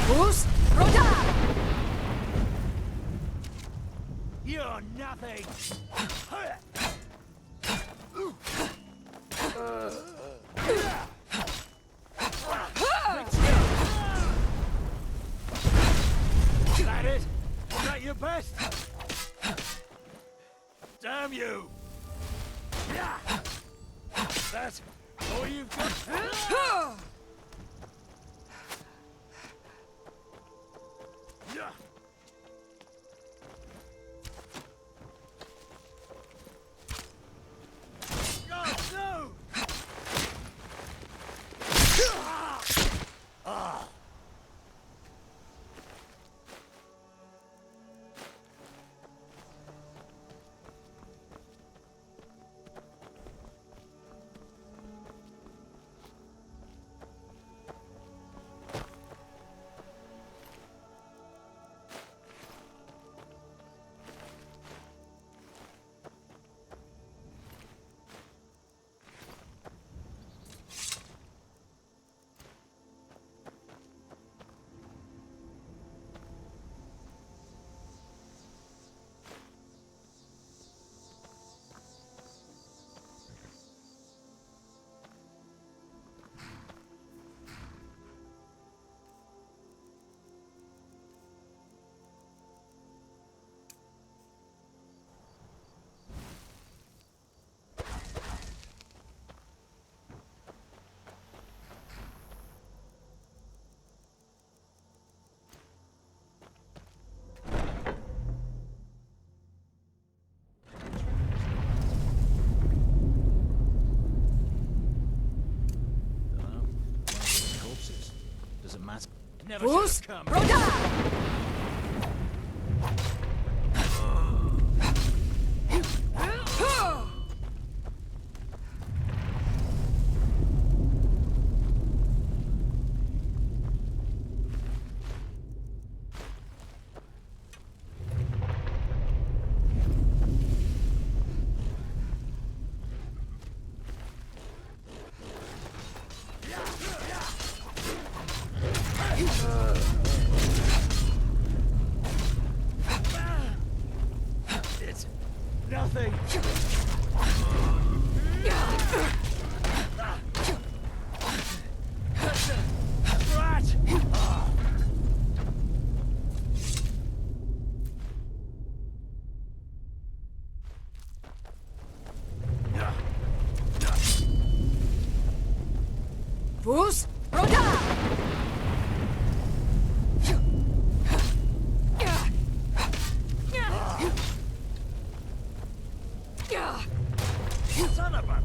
Who's Roda? You're nothing! That it? Is that your best? Damn you! That's all you've got? God, no! never Bruce, should have come. Broda! It's nothing. Rat! Bruce, Broda! Son of a...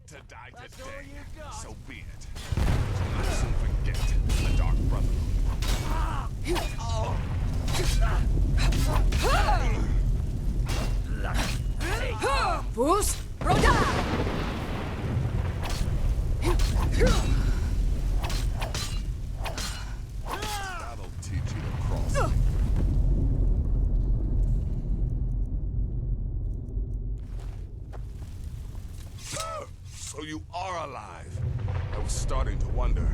To die today, so be it. Not soon forget the Dark Brotherhood. Bruce, Broda! That'll teach you to cross. So you are alive. I was starting to wonder.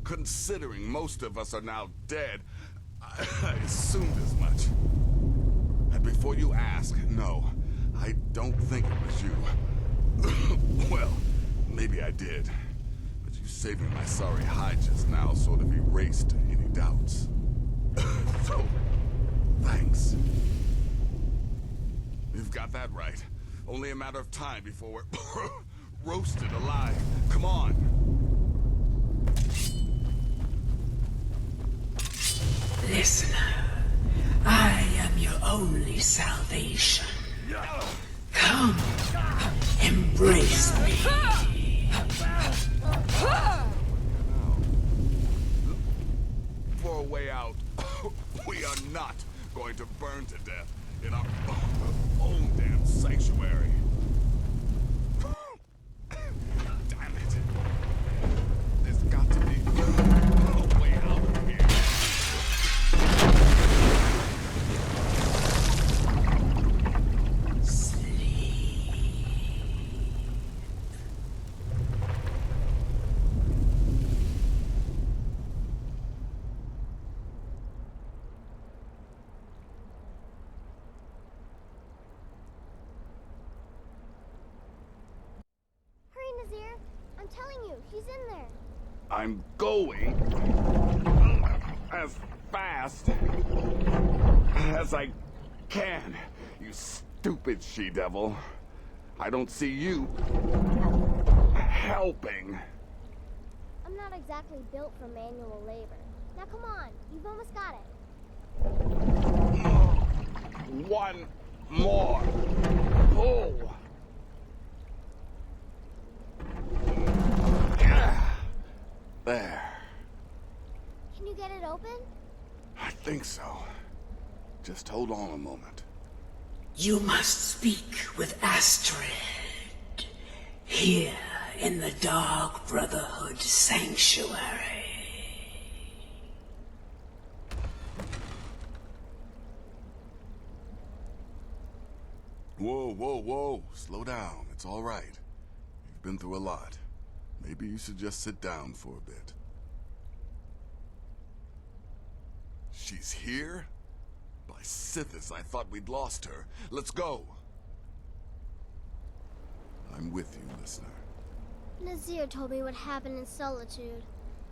Considering most of us are now dead, I assumed as much. And before you ask, no, I don't think it was you. Well, maybe I did. But you saving my sorry hide just now sort of erased any doubts. So, thanks. You've got that right. Only a matter of time before we're roasted alive. Come on. Listener, I am your only salvation. Come, embrace me. For a way out, we are not going to burn to death in our own damn sanctuary. Damn it. There's got to be a way out of here. Nazir. I'm telling you, she's in there. I'm going as fast as I can, you stupid she-devil. I don't see you helping. I'm not exactly built for manual labor. Now come on, you've almost got it. One more pull. There. Can you get it open? I think so. Just hold on a moment. You must speak with Astrid. Here in the Dark Brotherhood Sanctuary. Whoa, whoa, whoa. Slow down. It's all right. You've been through a lot. Maybe you should just sit down for a bit. She's here? By Sithis, I thought we'd lost her. Let's go. I'm with you, listener. Nazir told me what happened in Solitude.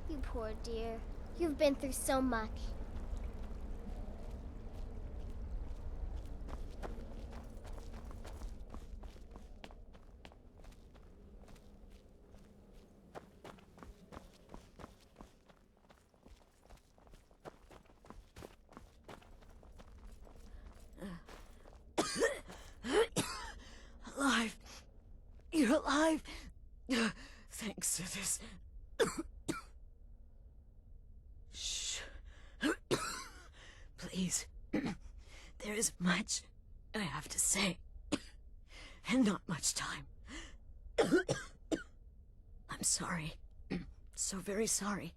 You poor dear. You've been through so much. Alive. You're alive. Thanks to this. Shh. Please. There is much I have to say. And not much time. I'm sorry. So very sorry.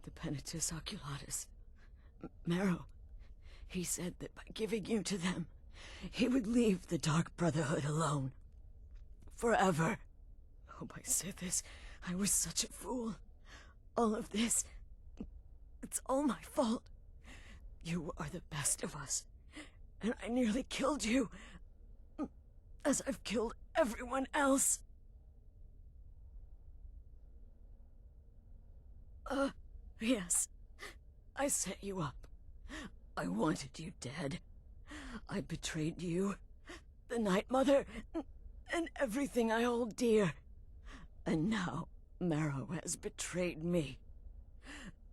The Penitus Oculatus. Marrow. He said that by giving you to them, he would leave the Dark Brotherhood alone. Forever. Oh, my Sithis, I was such a fool. All of this, it's all my fault. You are the best of us, and I nearly killed you, as I've killed everyone else. Yes, I set you up. I wanted you dead. I betrayed you, the Night Mother, and everything I hold dear. And now Marrow has betrayed me.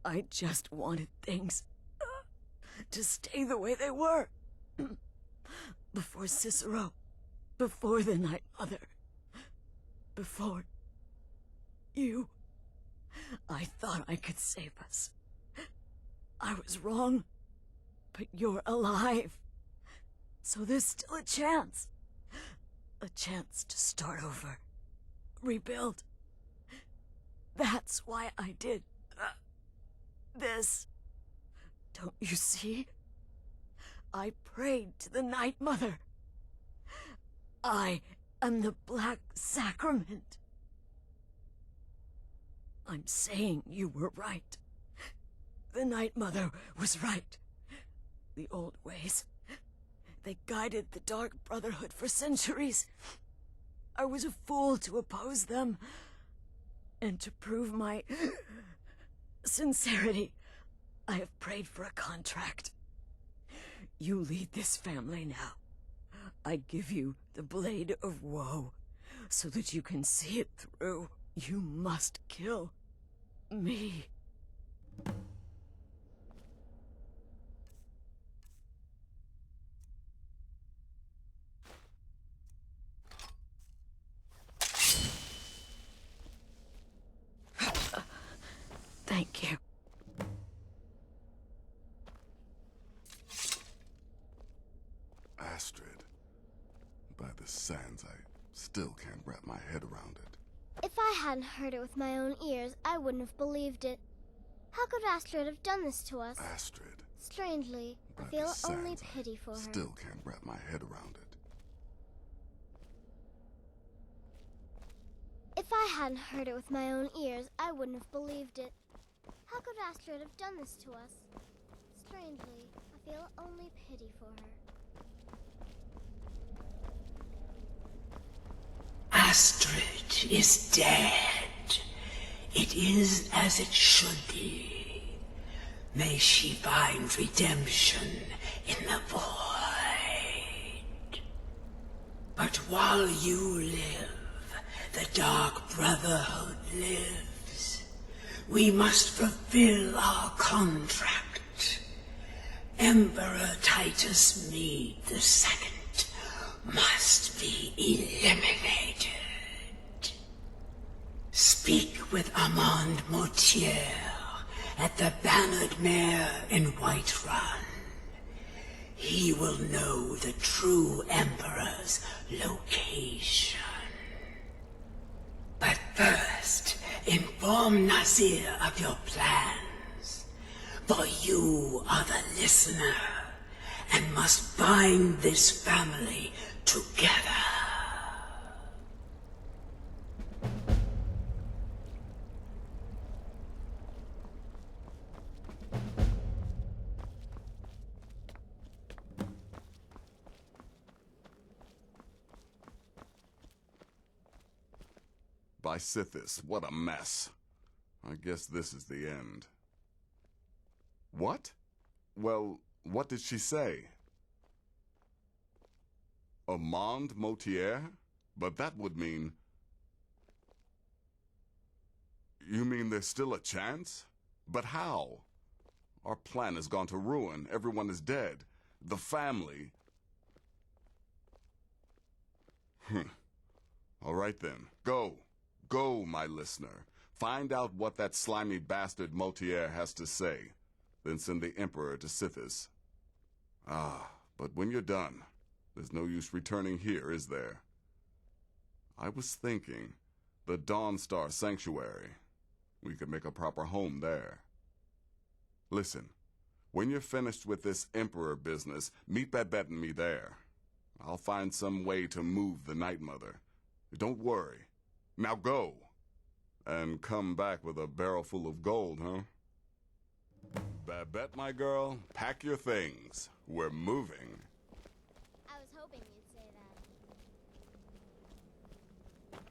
I just wanted things to stay the way they were. Before Cicero, before the Night Mother, before you. I thought I could save us. I was wrong, but you're alive. So there's still a chance. A chance to start over. Rebuild. That's why I did this. Don't you see? I prayed to the Night Mother. I am the Black Sacrament. I'm saying you were right. The Night Mother was right. The old ways, they guided the Dark Brotherhood for centuries. I was a fool to oppose them. And to prove my sincerity, I have prayed for a contract. You lead this family now. I give you the Blade of Woe, so that you can see it through. You must kill me. Thank you. Astrid. By the sands, I still can't wrap my head around it. If I hadn't heard it with my own ears, I wouldn't have believed it. How could Astrid have done this to us? Astrid. Strangely, I By feel the sands, only pity for I her. still can't wrap my head around it. If I hadn't heard it with my own ears, I wouldn't have believed it. How could Astrid have done this to us? Strangely, I feel only pity for her. Astrid is dead. It is as it should be. May she find redemption in the void. But while you live, the Dark Brotherhood lives. We must fulfill our contract. Emperor Titus Mede II must be eliminated. Speak with Armand Mortier at the Bannered Mare in Whiterun. He will know the true Emperor's location. But first, inform Nazir of your plans, for you are the listener, and must bind this family together. By Sithis, what a mess. I guess this is the end. What? Well, what did she say? Amand Motier? But that would mean... You mean there's still a chance? But how? Our plan has gone to ruin. Everyone is dead. The family... All right then, go. Go, my listener. Find out what that slimy bastard Motier has to say. Then send the Emperor to Sithis. Ah, but when you're done, there's no use returning here, is there? I was thinking, the Dawnstar Sanctuary. We could make a proper home there. Listen, when you're finished with this Emperor business, meet Babette and me there. I'll find some way to move the Night Mother. Don't worry. Now go. And come back with a barrel full of gold, huh? Babette, my girl, pack your things. We're moving. I was hoping you'd say that.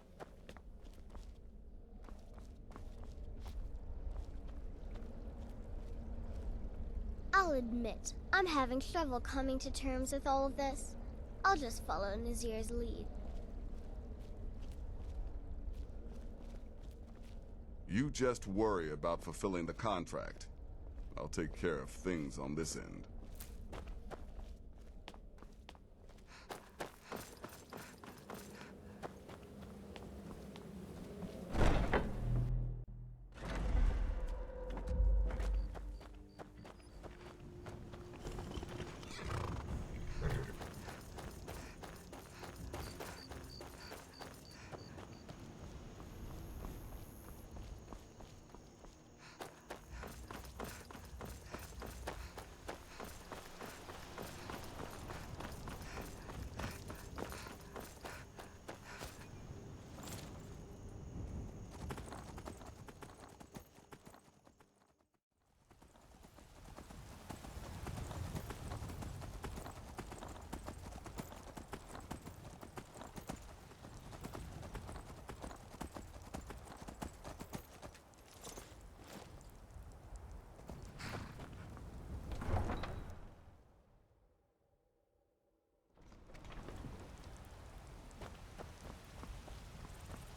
I'll admit, I'm having trouble coming to terms with all of this. I'll just follow Nazir's lead. You just worry about fulfilling the contract. I'll take care of things on this end.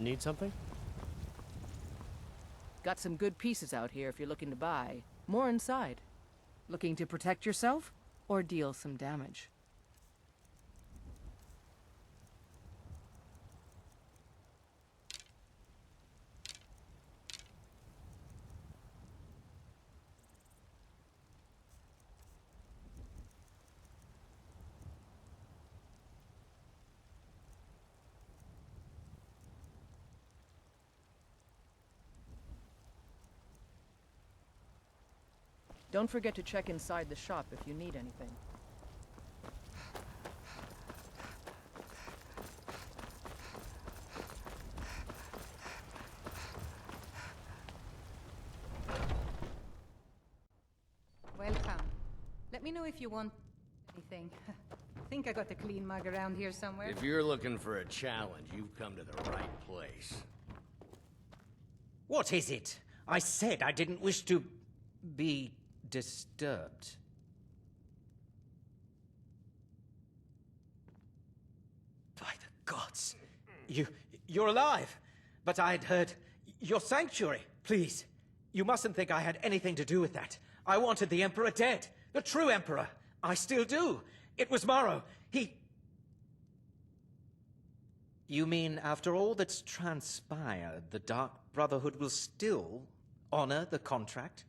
Need something? Got some good pieces out here if you're looking to buy. More inside. Looking to protect yourself or deal some damage? Don't forget to check inside the shop if you need anything. Welcome. Let me know if you want anything. Think I got a clean mug around here somewhere. If you're looking for a challenge, you've come to the right place. What is it? I said I didn't wish to be disturbed. By the gods! You're alive! But I'd heard your sanctuary. Please, you mustn't think I had anything to do with that. I wanted the Emperor dead. The true Emperor. I still do. It was Morrow. You mean after all that's transpired, the Dark Brotherhood will still honor the contract?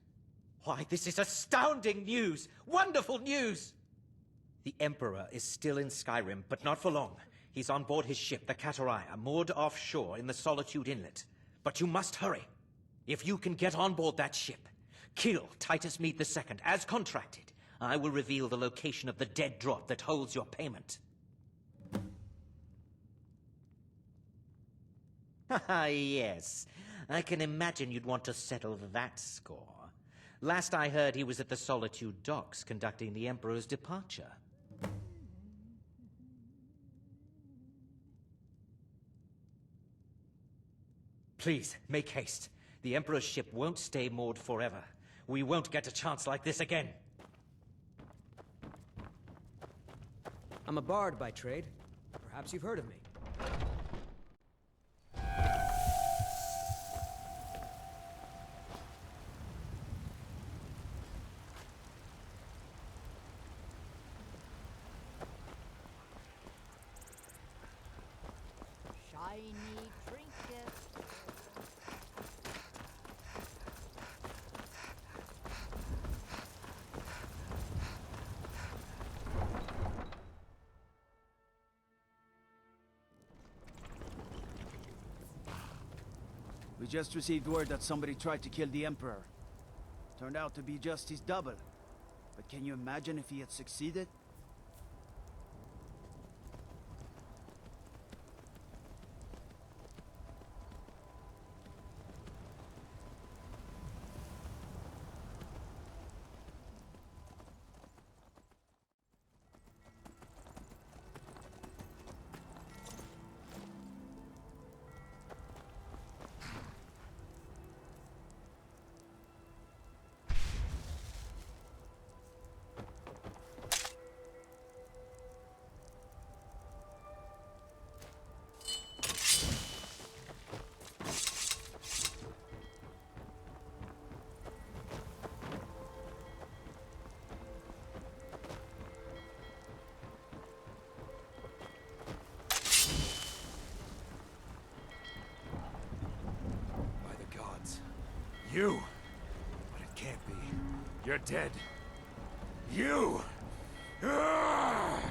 Why, this is astounding news! Wonderful news! The Emperor is still in Skyrim, but not for long. He's on board his ship, the Kataraya, moored offshore in the Solitude Inlet. But you must hurry. If you can get on board that ship, kill Titus Mead II, as contracted, I will reveal the location of the dead drop that holds your payment. Ah, yes. I can imagine you'd want to settle that score. Last I heard, he was at the Solitude docks conducting the Emperor's departure. Please, make haste. The Emperor's ship won't stay moored forever. We won't get a chance like this again. I'm a bard by trade. Perhaps you've heard of me. Shiny trinket. We just received word that somebody tried to kill the Emperor. Turned out to be just his double. But can you imagine if he had succeeded? You! But it can't be. You're dead. You! Ah!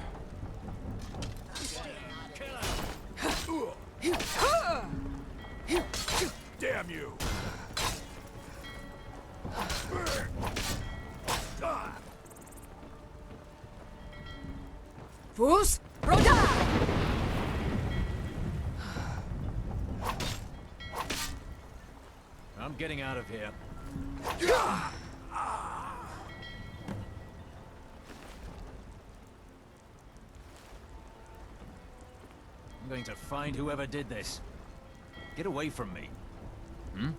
Damn you! Fus Roda! I'm getting out of here. I'm going to find whoever did this. Get away from me. Hmm?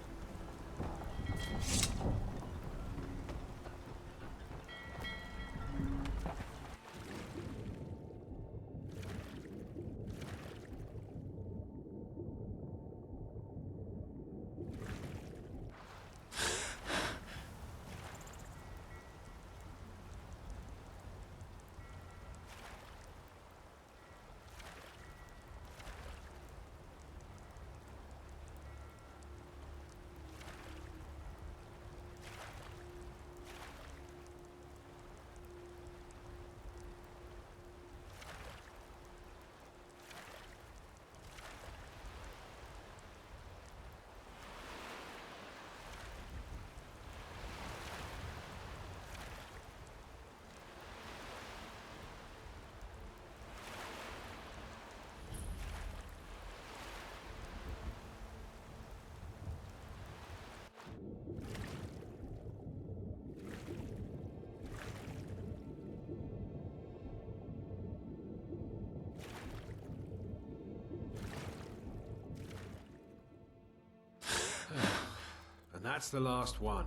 And that's the last one.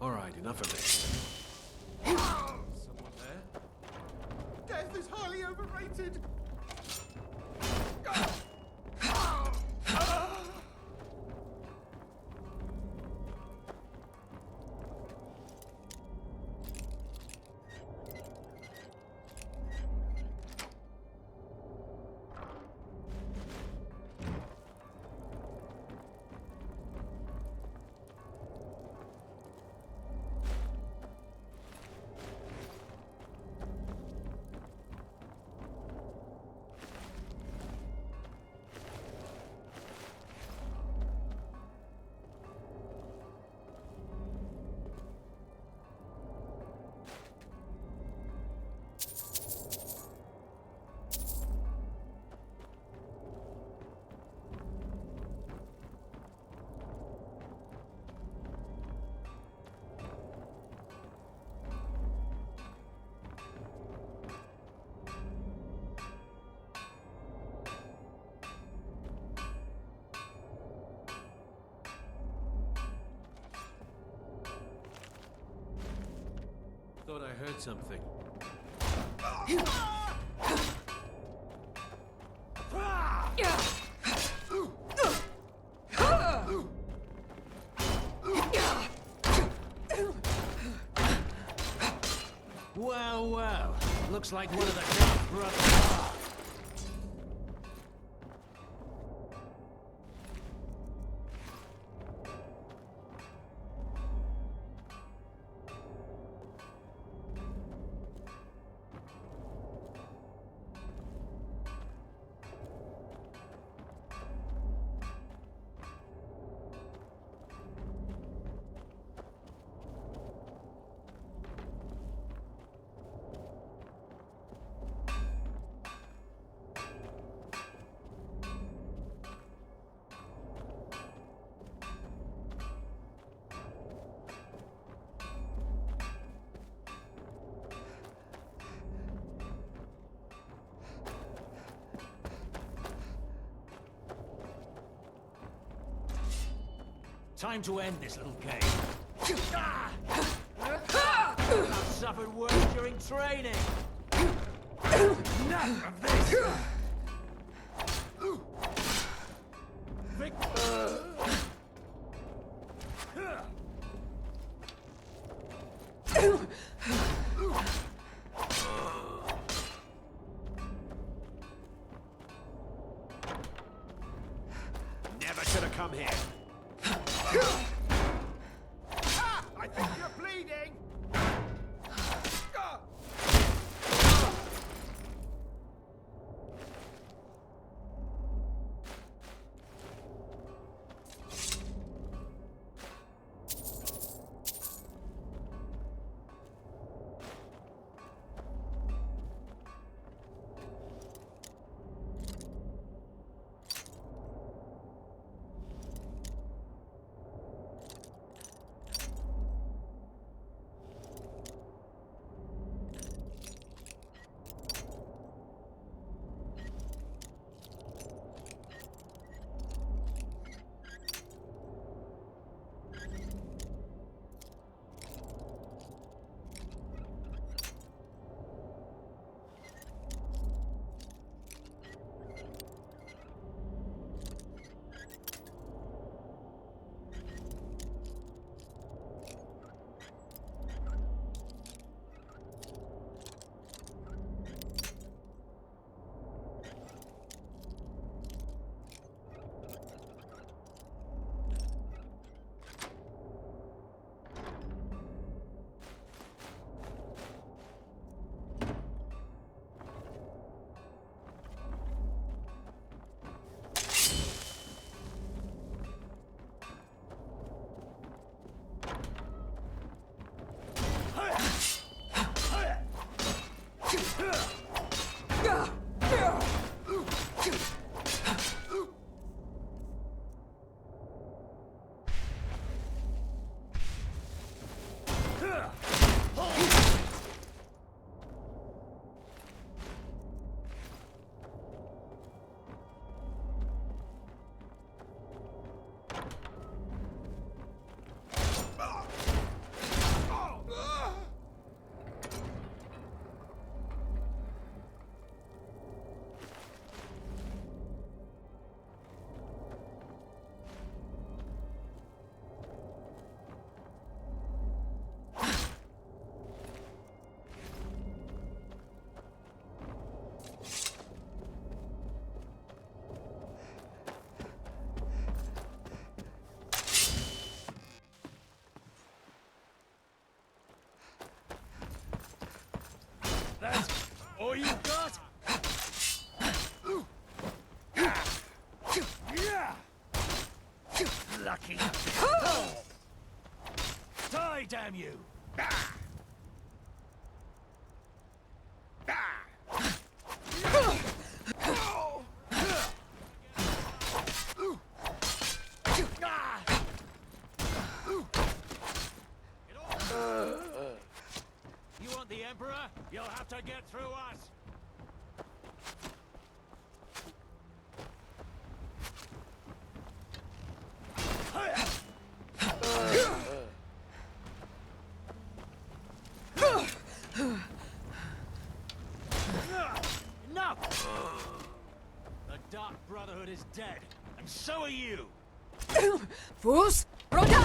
All right, enough of this. Someone there? Death is highly overrated! heard something. Well, well. Looks like one of the Dark Brothers. Time to end this little game. I've suffered worse during training. Enough of this! Never should have come here. I think you're bleeding! That's all you got? Lucky. Die, damn you! You want the Emperor? You'll have to get through us. Dark Brotherhood is dead, and so are you! Fus Roda!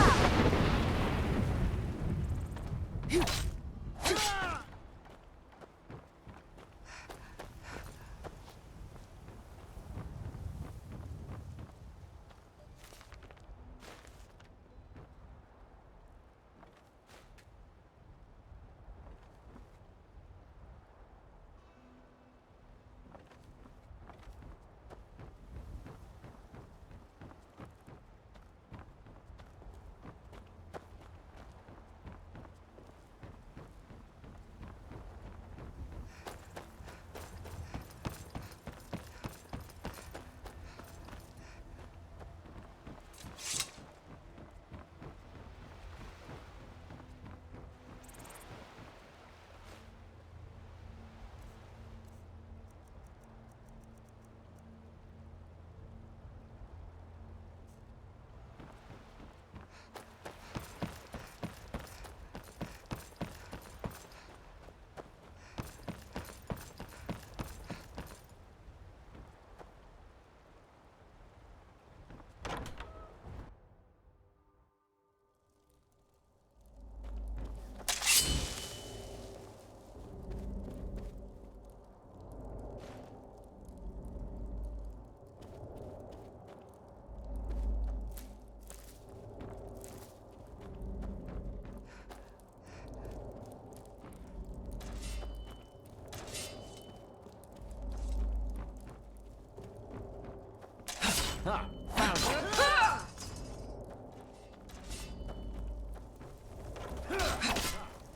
Ha!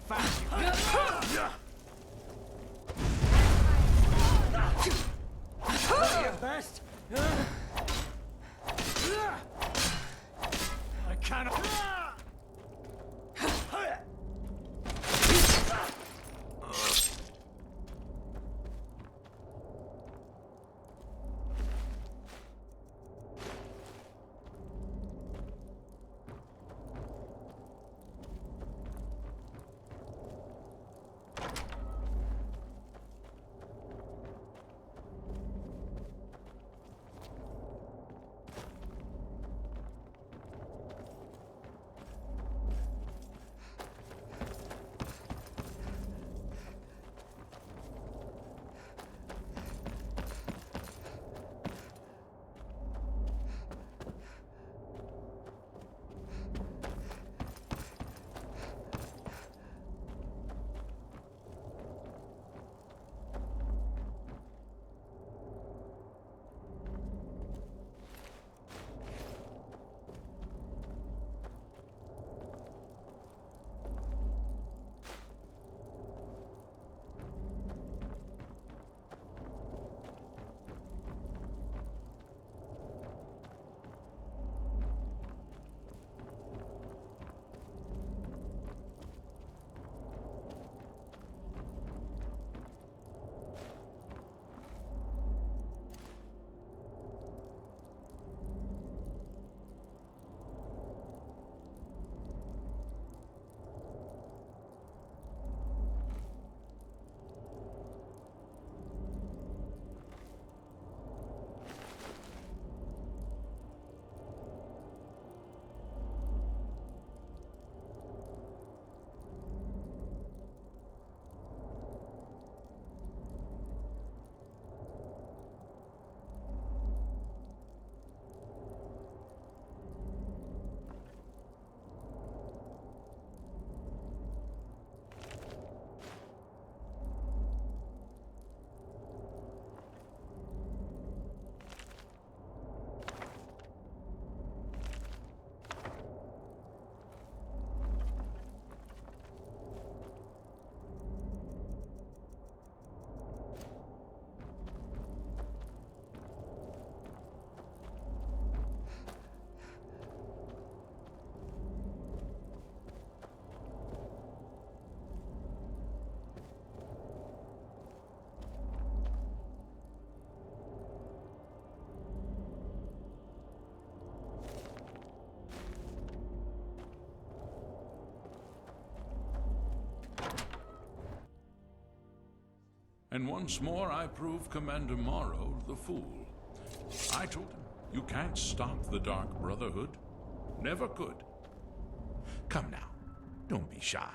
Found it! Found you! Your best? I cannot... And once more I prove Commander Morrow the fool. I told him, you can't stop the Dark Brotherhood. Never could. Come now, don't be shy.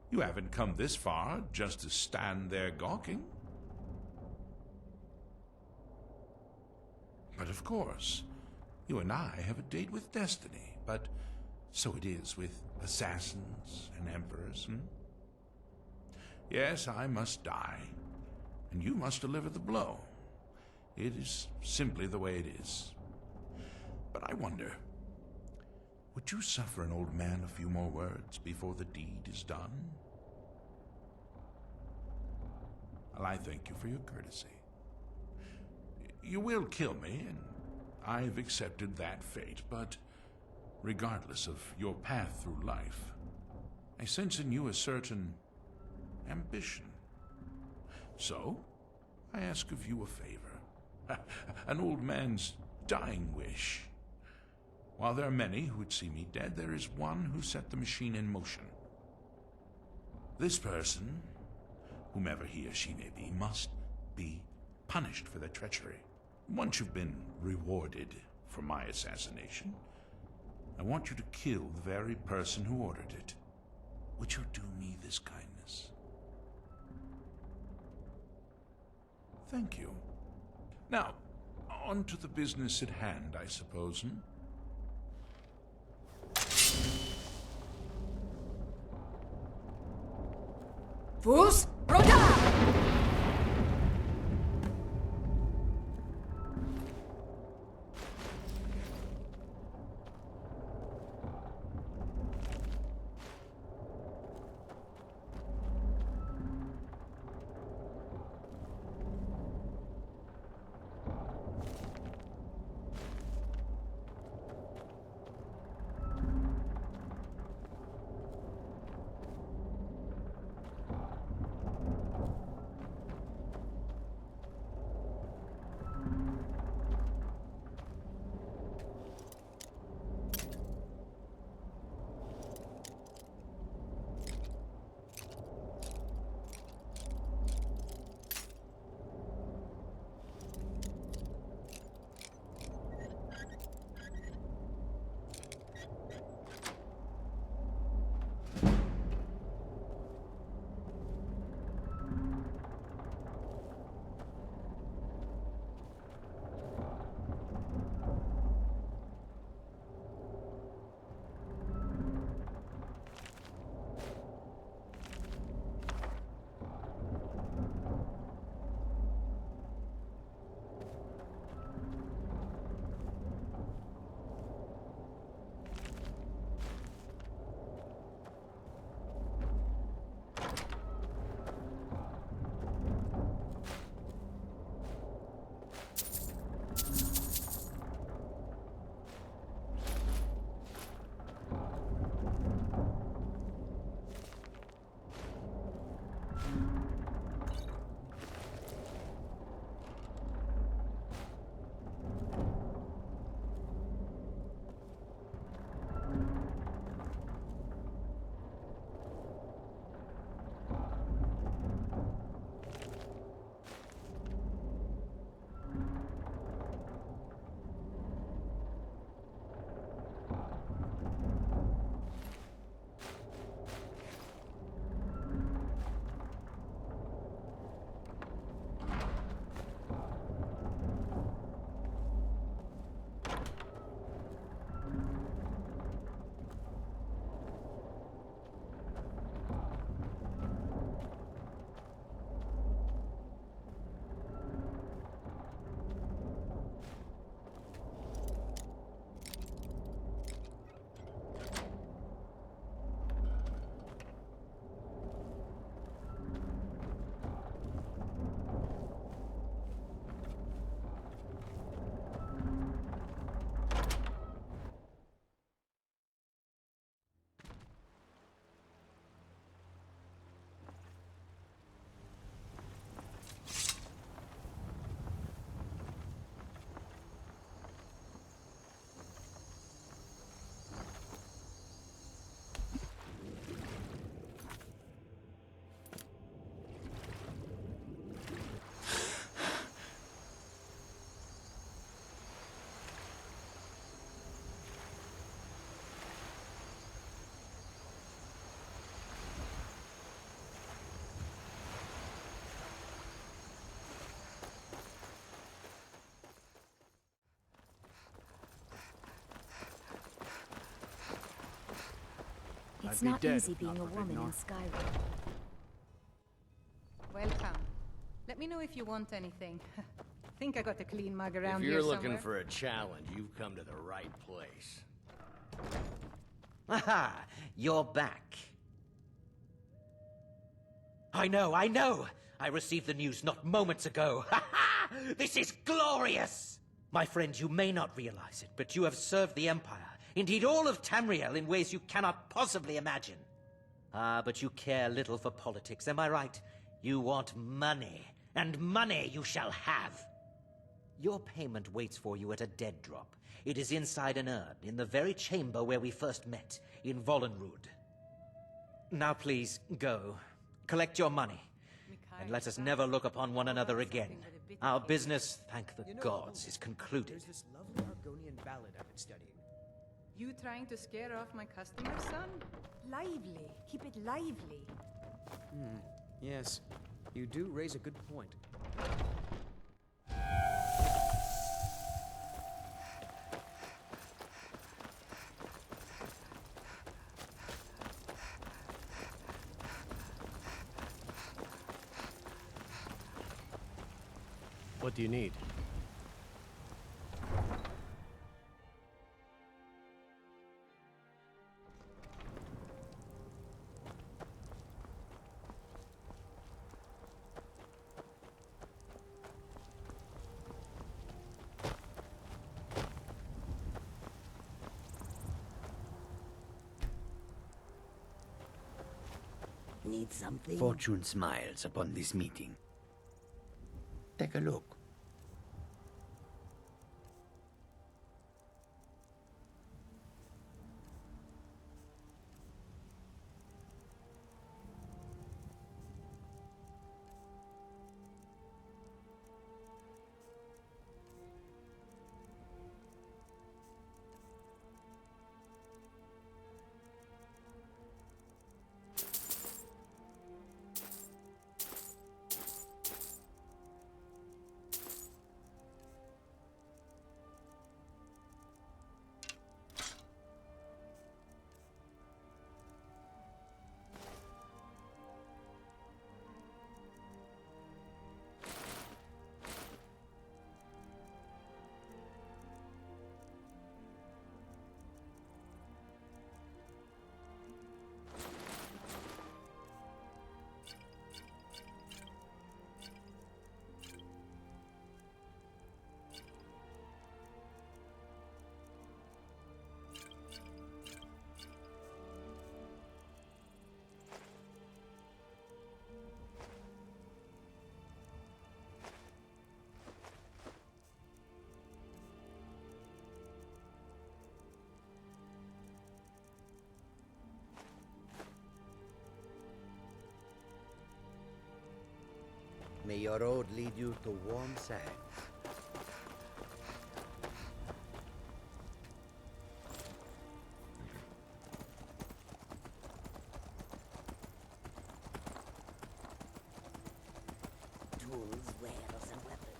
You haven't come this far just to stand there gawking. But of course, you and I have a date with destiny, but so it is with assassins and emperors, Yes, I must die, and you must deliver the blow. It is simply the way it is. But I wonder, would you suffer an old man a few more words before the deed is done? Well, I thank you for your courtesy. You will kill me, and I've accepted that fate, but regardless of your path through life, I sense in you a certain ambition. So, I ask of you a favor. An old man's dying wish. While there are many who would see me dead, there is one who set the machine in motion. This person, whomever he or she may be, must be punished for their treachery. Once you've been rewarded for my assassination, I want you to kill the very person who ordered it. Would you do me this kindness? Thank you. Now, on to the business at hand, I suppose, Fus Roda! It's I'd be not dead easy if being not a for woman in Vignar. Skyrim. Welcome. Let me know if you want anything. Think I got a clean mug around If here you're looking somewhere. for a challenge, you've come to the right place. Aha! You're back. I know, I know! I received the news not moments ago. Ha ha! This is glorious! My friend, you may not realize it, but you have served the Empire, indeed all of Tamriel, in ways you cannot possibly imagine. Ah, but you care little for politics, am I right? You want money, and money you shall have. Your payment waits for you at a dead drop. It is inside an urn, in the very chamber where we first met, in Vollenrud. Now please, go. Collect your money. And let us never look upon one another again. Our business, thank the gods, is concluded. There's this lovely Argonian ballad I've been studying. You trying to scare off my customers, son? Lively. Keep it lively. Yes, you do raise a good point. What do you need? Need something? Fortune smiles upon this meeting. Take a look. May your road lead you to warm sands. Tools, wares, and weapons.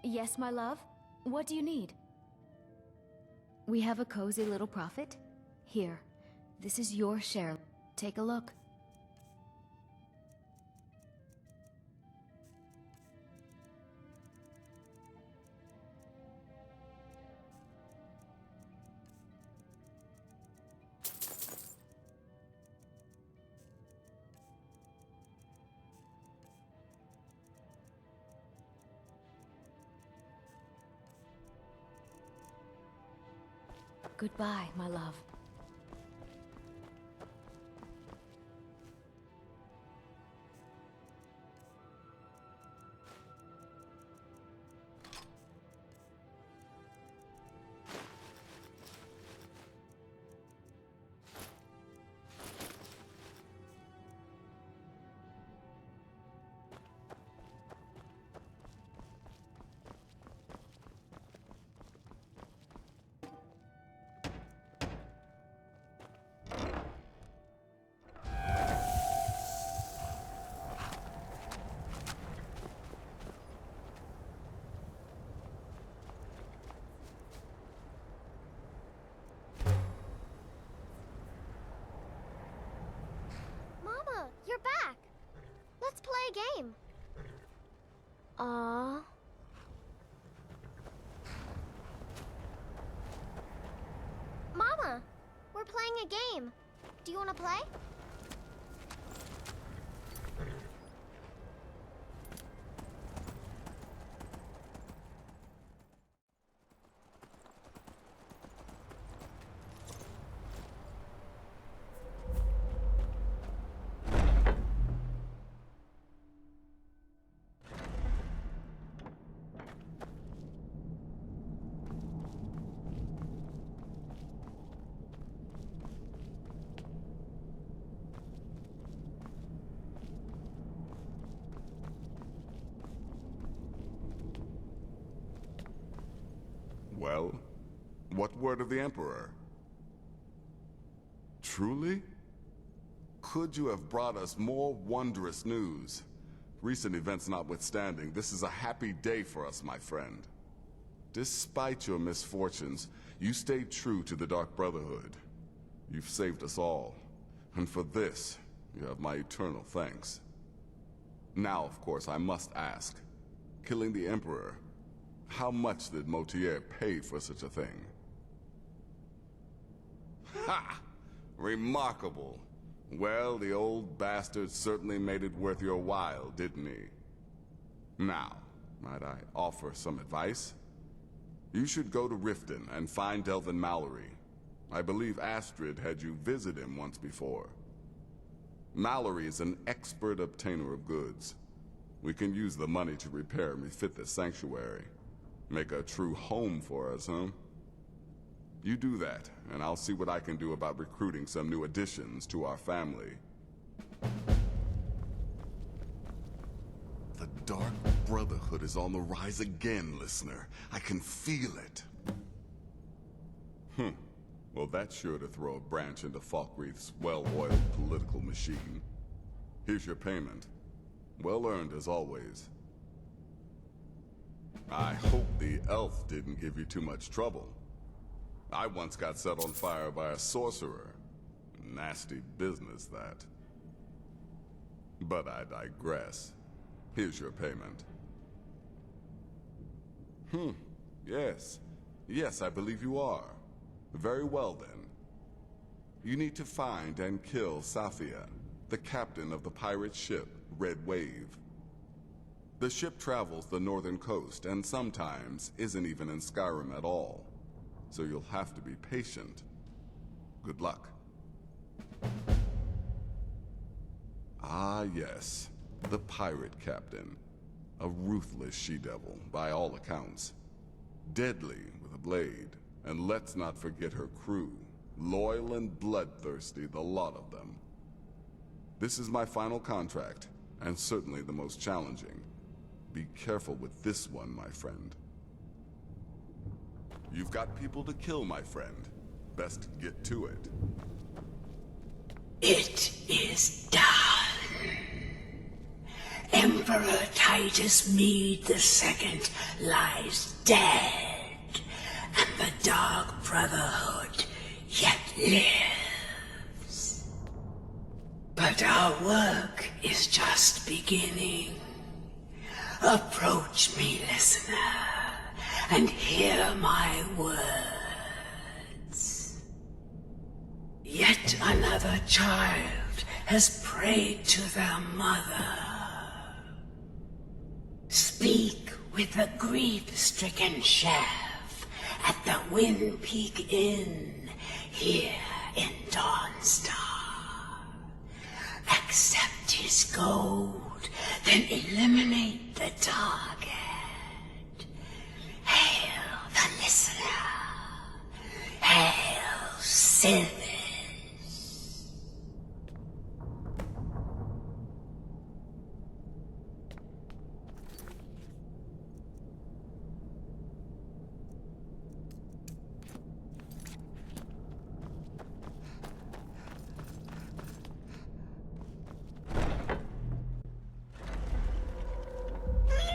Yes, my love? What do you need? We have a cozy little profit. Here, this is your share. Take a look. Goodbye, my love. Mama, you're back. Let's play a game. Aww. Mama, we're playing a game. Do you want to play? Well, what word of the Emperor? Truly? Could you have brought us more wondrous news? Recent events notwithstanding, this is a happy day for us, my friend. Despite your misfortunes, you stayed true to the Dark Brotherhood. You've saved us all, and for this, you have my eternal thanks. Now, of course, I must ask, killing the Emperor, how much did Motier pay for such a thing? Ha! Remarkable. Well, the old bastard certainly made it worth your while, didn't he? Now, might I offer some advice? You should go to Riften and find Delvin Mallory. I believe Astrid had you visit him once before. Mallory is an expert obtainer of goods. We can use the money to repair and refit this sanctuary. Make a true home for us, huh? You do that, and I'll see what I can do about recruiting some new additions to our family. The Dark Brotherhood is on the rise again, listener. I can feel it. Well, that's sure to throw a branch into Falkreath's well-oiled political machine. Here's your payment. Well earned, as always. I hope the elf didn't give you too much trouble. I once got set on fire by a sorcerer. Nasty business, that. But I digress. Here's your payment. Yes. Yes, I believe you are. Very well, then. You need to find and kill Safia, the captain of the pirate ship, Red Wave. The ship travels the northern coast and sometimes isn't even in Skyrim at all. So you'll have to be patient. Good luck. Ah, yes. The pirate captain. A ruthless she-devil, by all accounts. Deadly with a blade. And let's not forget her crew. Loyal and bloodthirsty, the lot of them. This is my final contract, and certainly the most challenging. Be careful with this one, my friend. You've got people to kill, my friend. Best get to it. It is done. Emperor Titus Mede II lies dead, and the Dark Brotherhood yet lives. But our work is just beginning. Approach me, listener, and hear my words. Yet another child has prayed to their mother. Speak with the grief-stricken chef at the Wind Peak Inn here in Dawnstar. Accept his gold, then eliminate the target. Hail the listener. Hail Sith.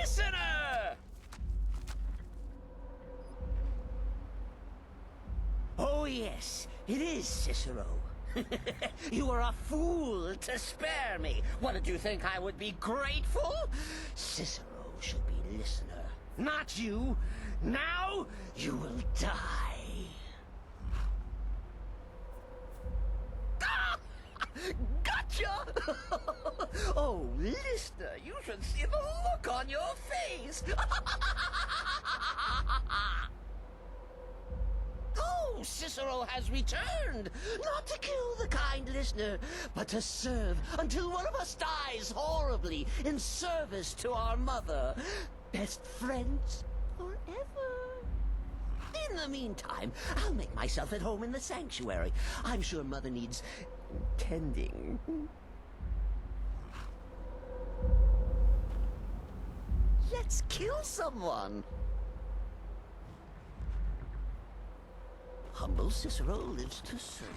Listener! Oh, yes, it is Cicero. You are a fool to spare me. What, did you think I would be grateful? Cicero should be listener, not you. Now you will die. Gotcha! Oh, listener, you should see the look on your face. Oh, Cicero has returned, not to kill the kind listener, but to serve until one of us dies horribly in service to our mother. Best friends forever. In the meantime, I'll make myself at home in the sanctuary. I'm sure Mother needs tending. Let's kill someone. Humble Cicero lives to serve.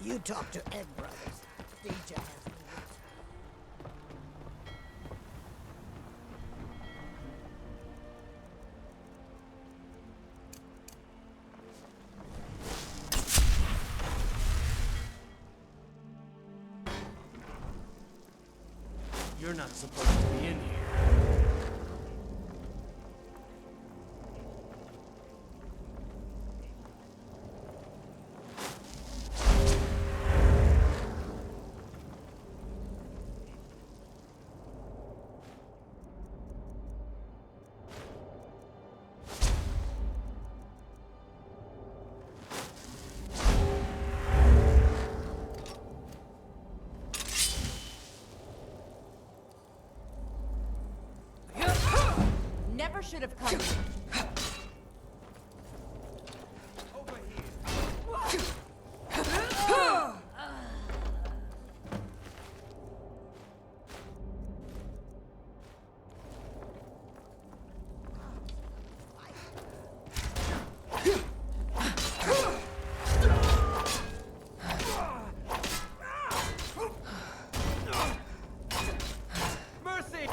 You talk to Egg Brothers. Deja has me. You're not supposed to be in here. Never should have come. Mercy!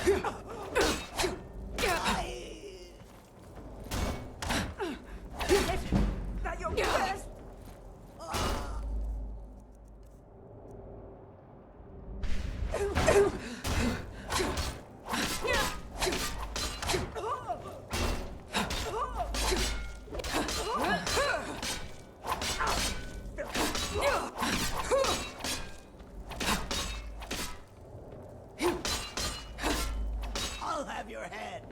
That your best. I'll have your head.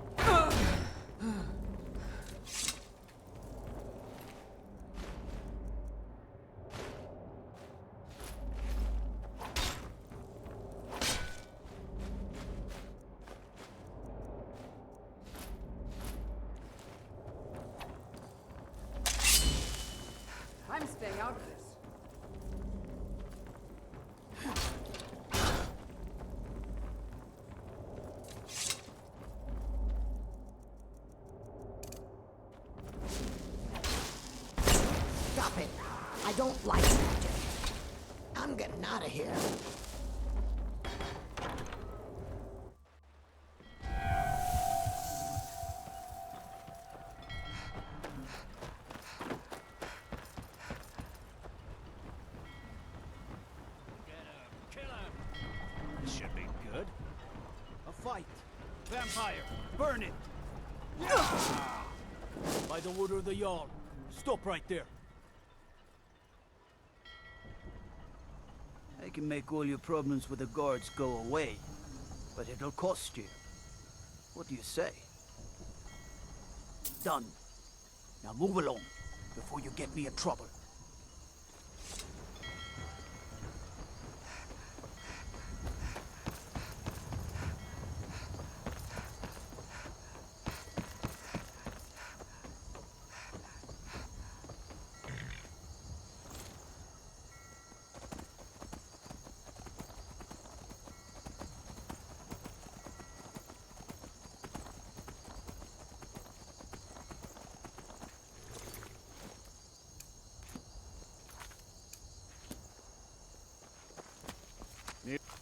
I'm staying out of this. Stop it. I don't like magic. I'm getting out of here. This should be good. A fight. Vampire. Burn it. By the order of the Jarl. Stop right there. I can make all your problems with the guards go away, but it'll cost you. What do you say? Done. Now move along, before you get me in trouble.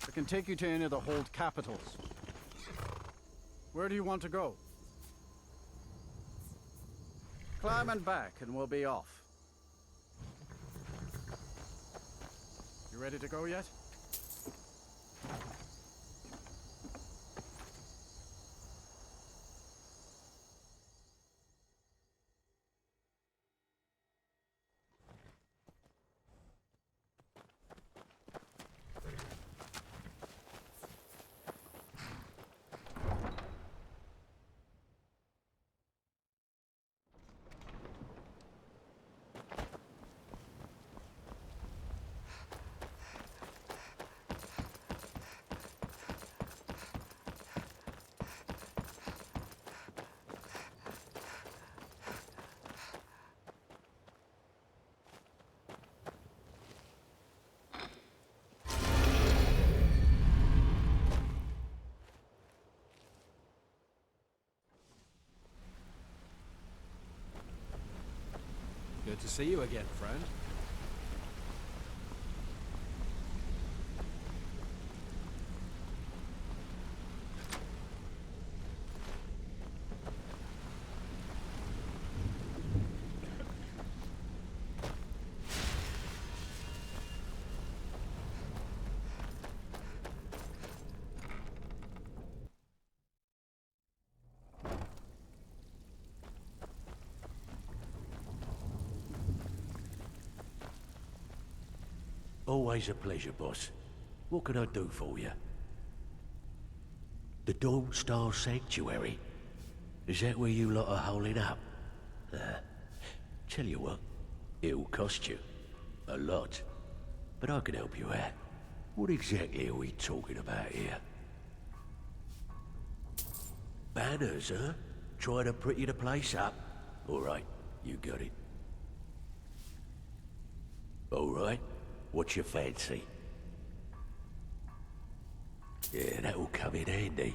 I can take you to any of the hold capitals. Where do you want to go? Climb and back and we'll be off. You ready to go yet? Good to see you again, friend. Always a pleasure, boss. What can I do for you? The Dawn Star Sanctuary? Is that where you lot are holding up? Tell you what, it'll cost you. A lot. But I can help you out. What exactly are we talking about here? Banners, huh? Trying to pretty the place up? Alright, you got it. Alright. What's your fancy? Yeah, that'll come in handy.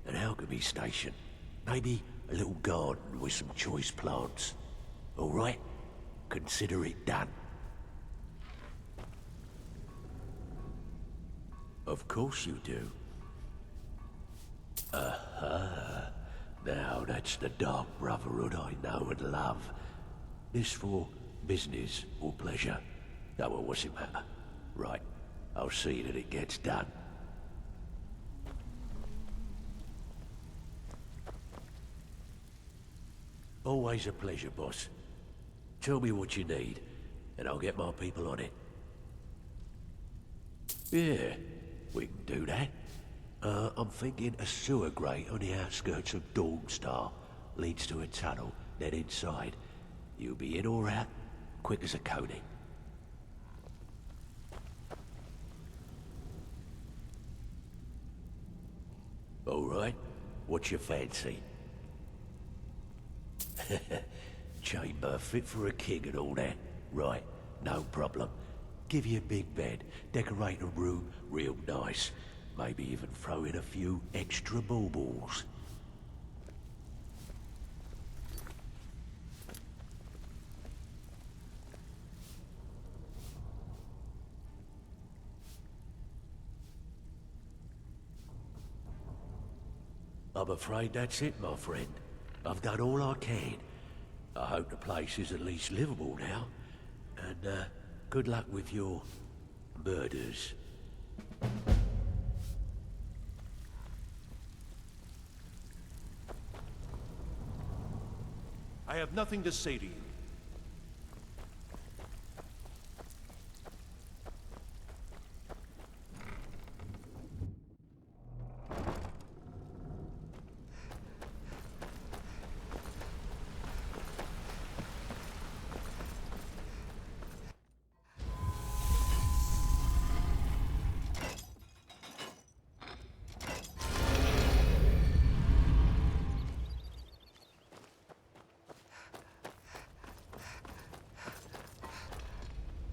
An alchemy station. Maybe a little garden with some choice plants. All right? Consider it done. Of course you do. So that's the Dark Brotherhood I know and love. This for business or pleasure? No, well, what's it matter? Right, I'll see that it gets done. Always a pleasure, boss. Tell me what you need, and I'll get my people on it. Yeah, we can do that. I'm thinking a sewer grate on the outskirts of Dawnstar leads to a tunnel, then inside. You'll be in or out, quick as a coney. All right, what's your fancy? Chamber fit for a king and all that. Right, no problem. Give you a big bed, decorate a room real nice. Maybe even throw in a few extra baubles. I'm afraid that's it, my friend. I've done all I can. I hope the place is at least livable now. And, good luck with your murders. I have nothing to say to you.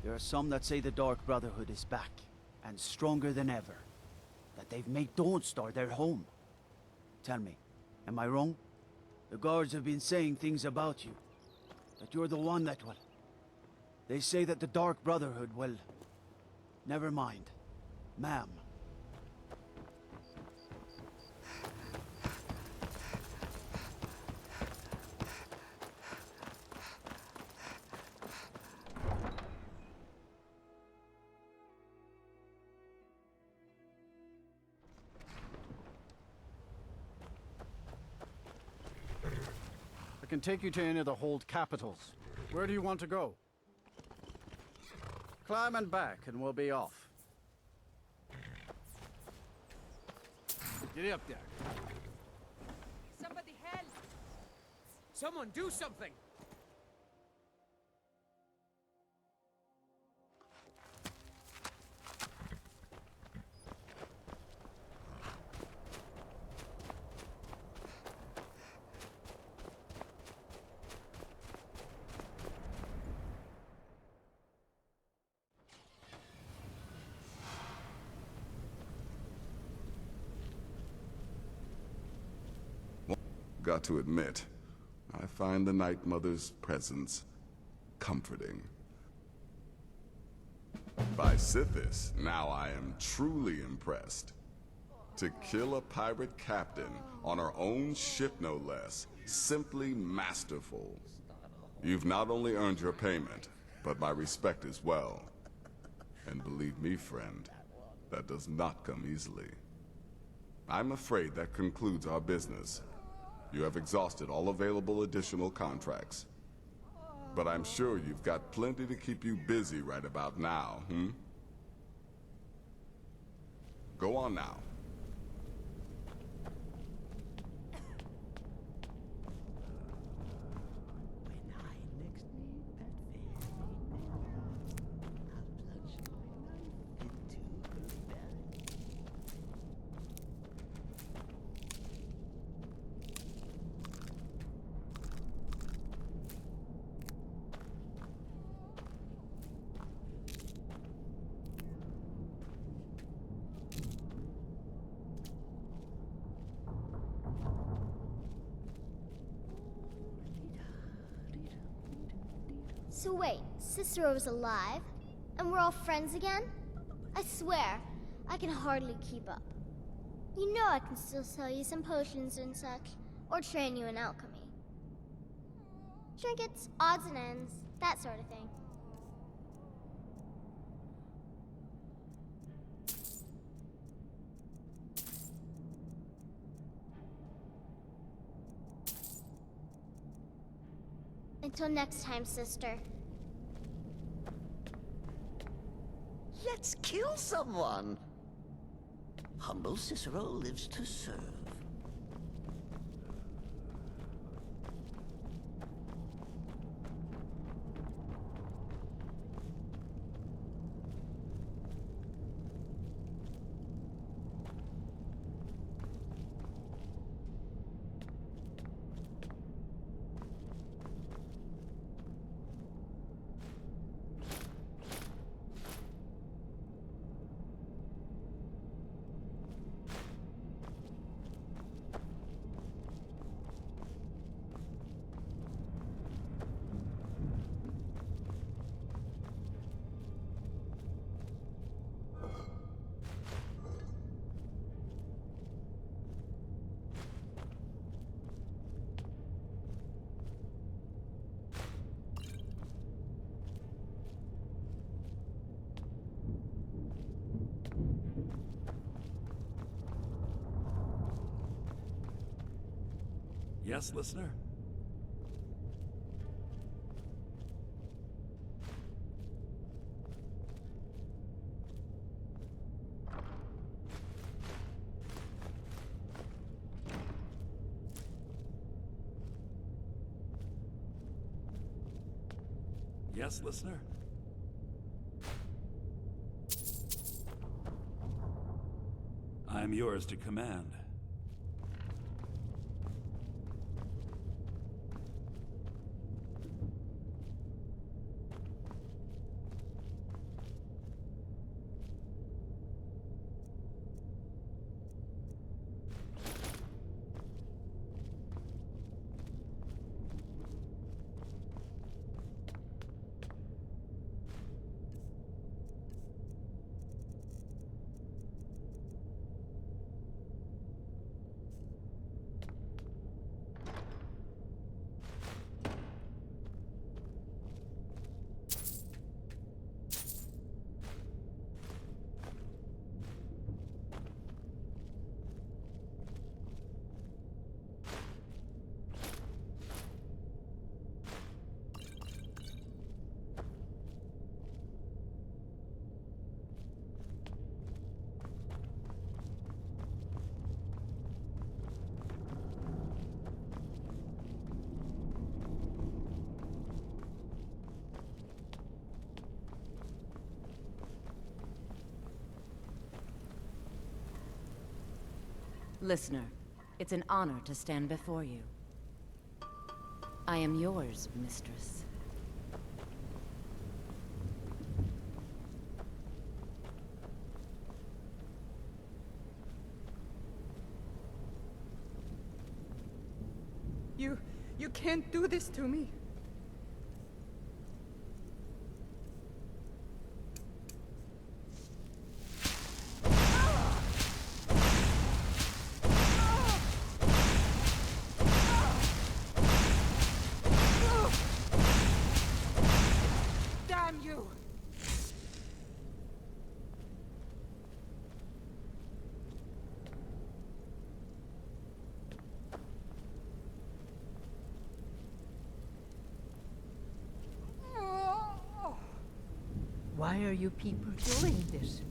There are some that say the Dark Brotherhood is back, and stronger than ever. That they've made Dawnstar their home. Tell me, am I wrong? The guards have been saying things about you. That you're the one that will... They say that the Dark Brotherhood will... Never mind. Ma'am. I can take you to any of the hold capitals. Where do you want to go? Climb and back, and we'll be off. Get up there. Somebody help! Someone do something! Got to admit, I find the Night Mother's presence comforting. By Sithis, now I am truly impressed. To kill a pirate captain on our own ship, no less, simply masterful. You've not only earned your payment, but my respect as well. And believe me, friend, that does not come easily. I'm afraid that concludes our business. You have exhausted all available additional contracts. But I'm sure you've got plenty to keep you busy right about now, Go on now. So wait, Cicero's alive? And we're all friends again? I swear, I can hardly keep up. You know I can still sell you some potions and such. or train you in alchemy. Trinkets, odds and ends, that sort of thing. Until next time, sister. Let's kill someone! Humble Cicero lives to serve. Yes, listener? Yes, listener? I am yours to command. Listener, it's an honor to stand before you. I am yours, mistress. You can't do this to me. Damn you! Why are you people doing this?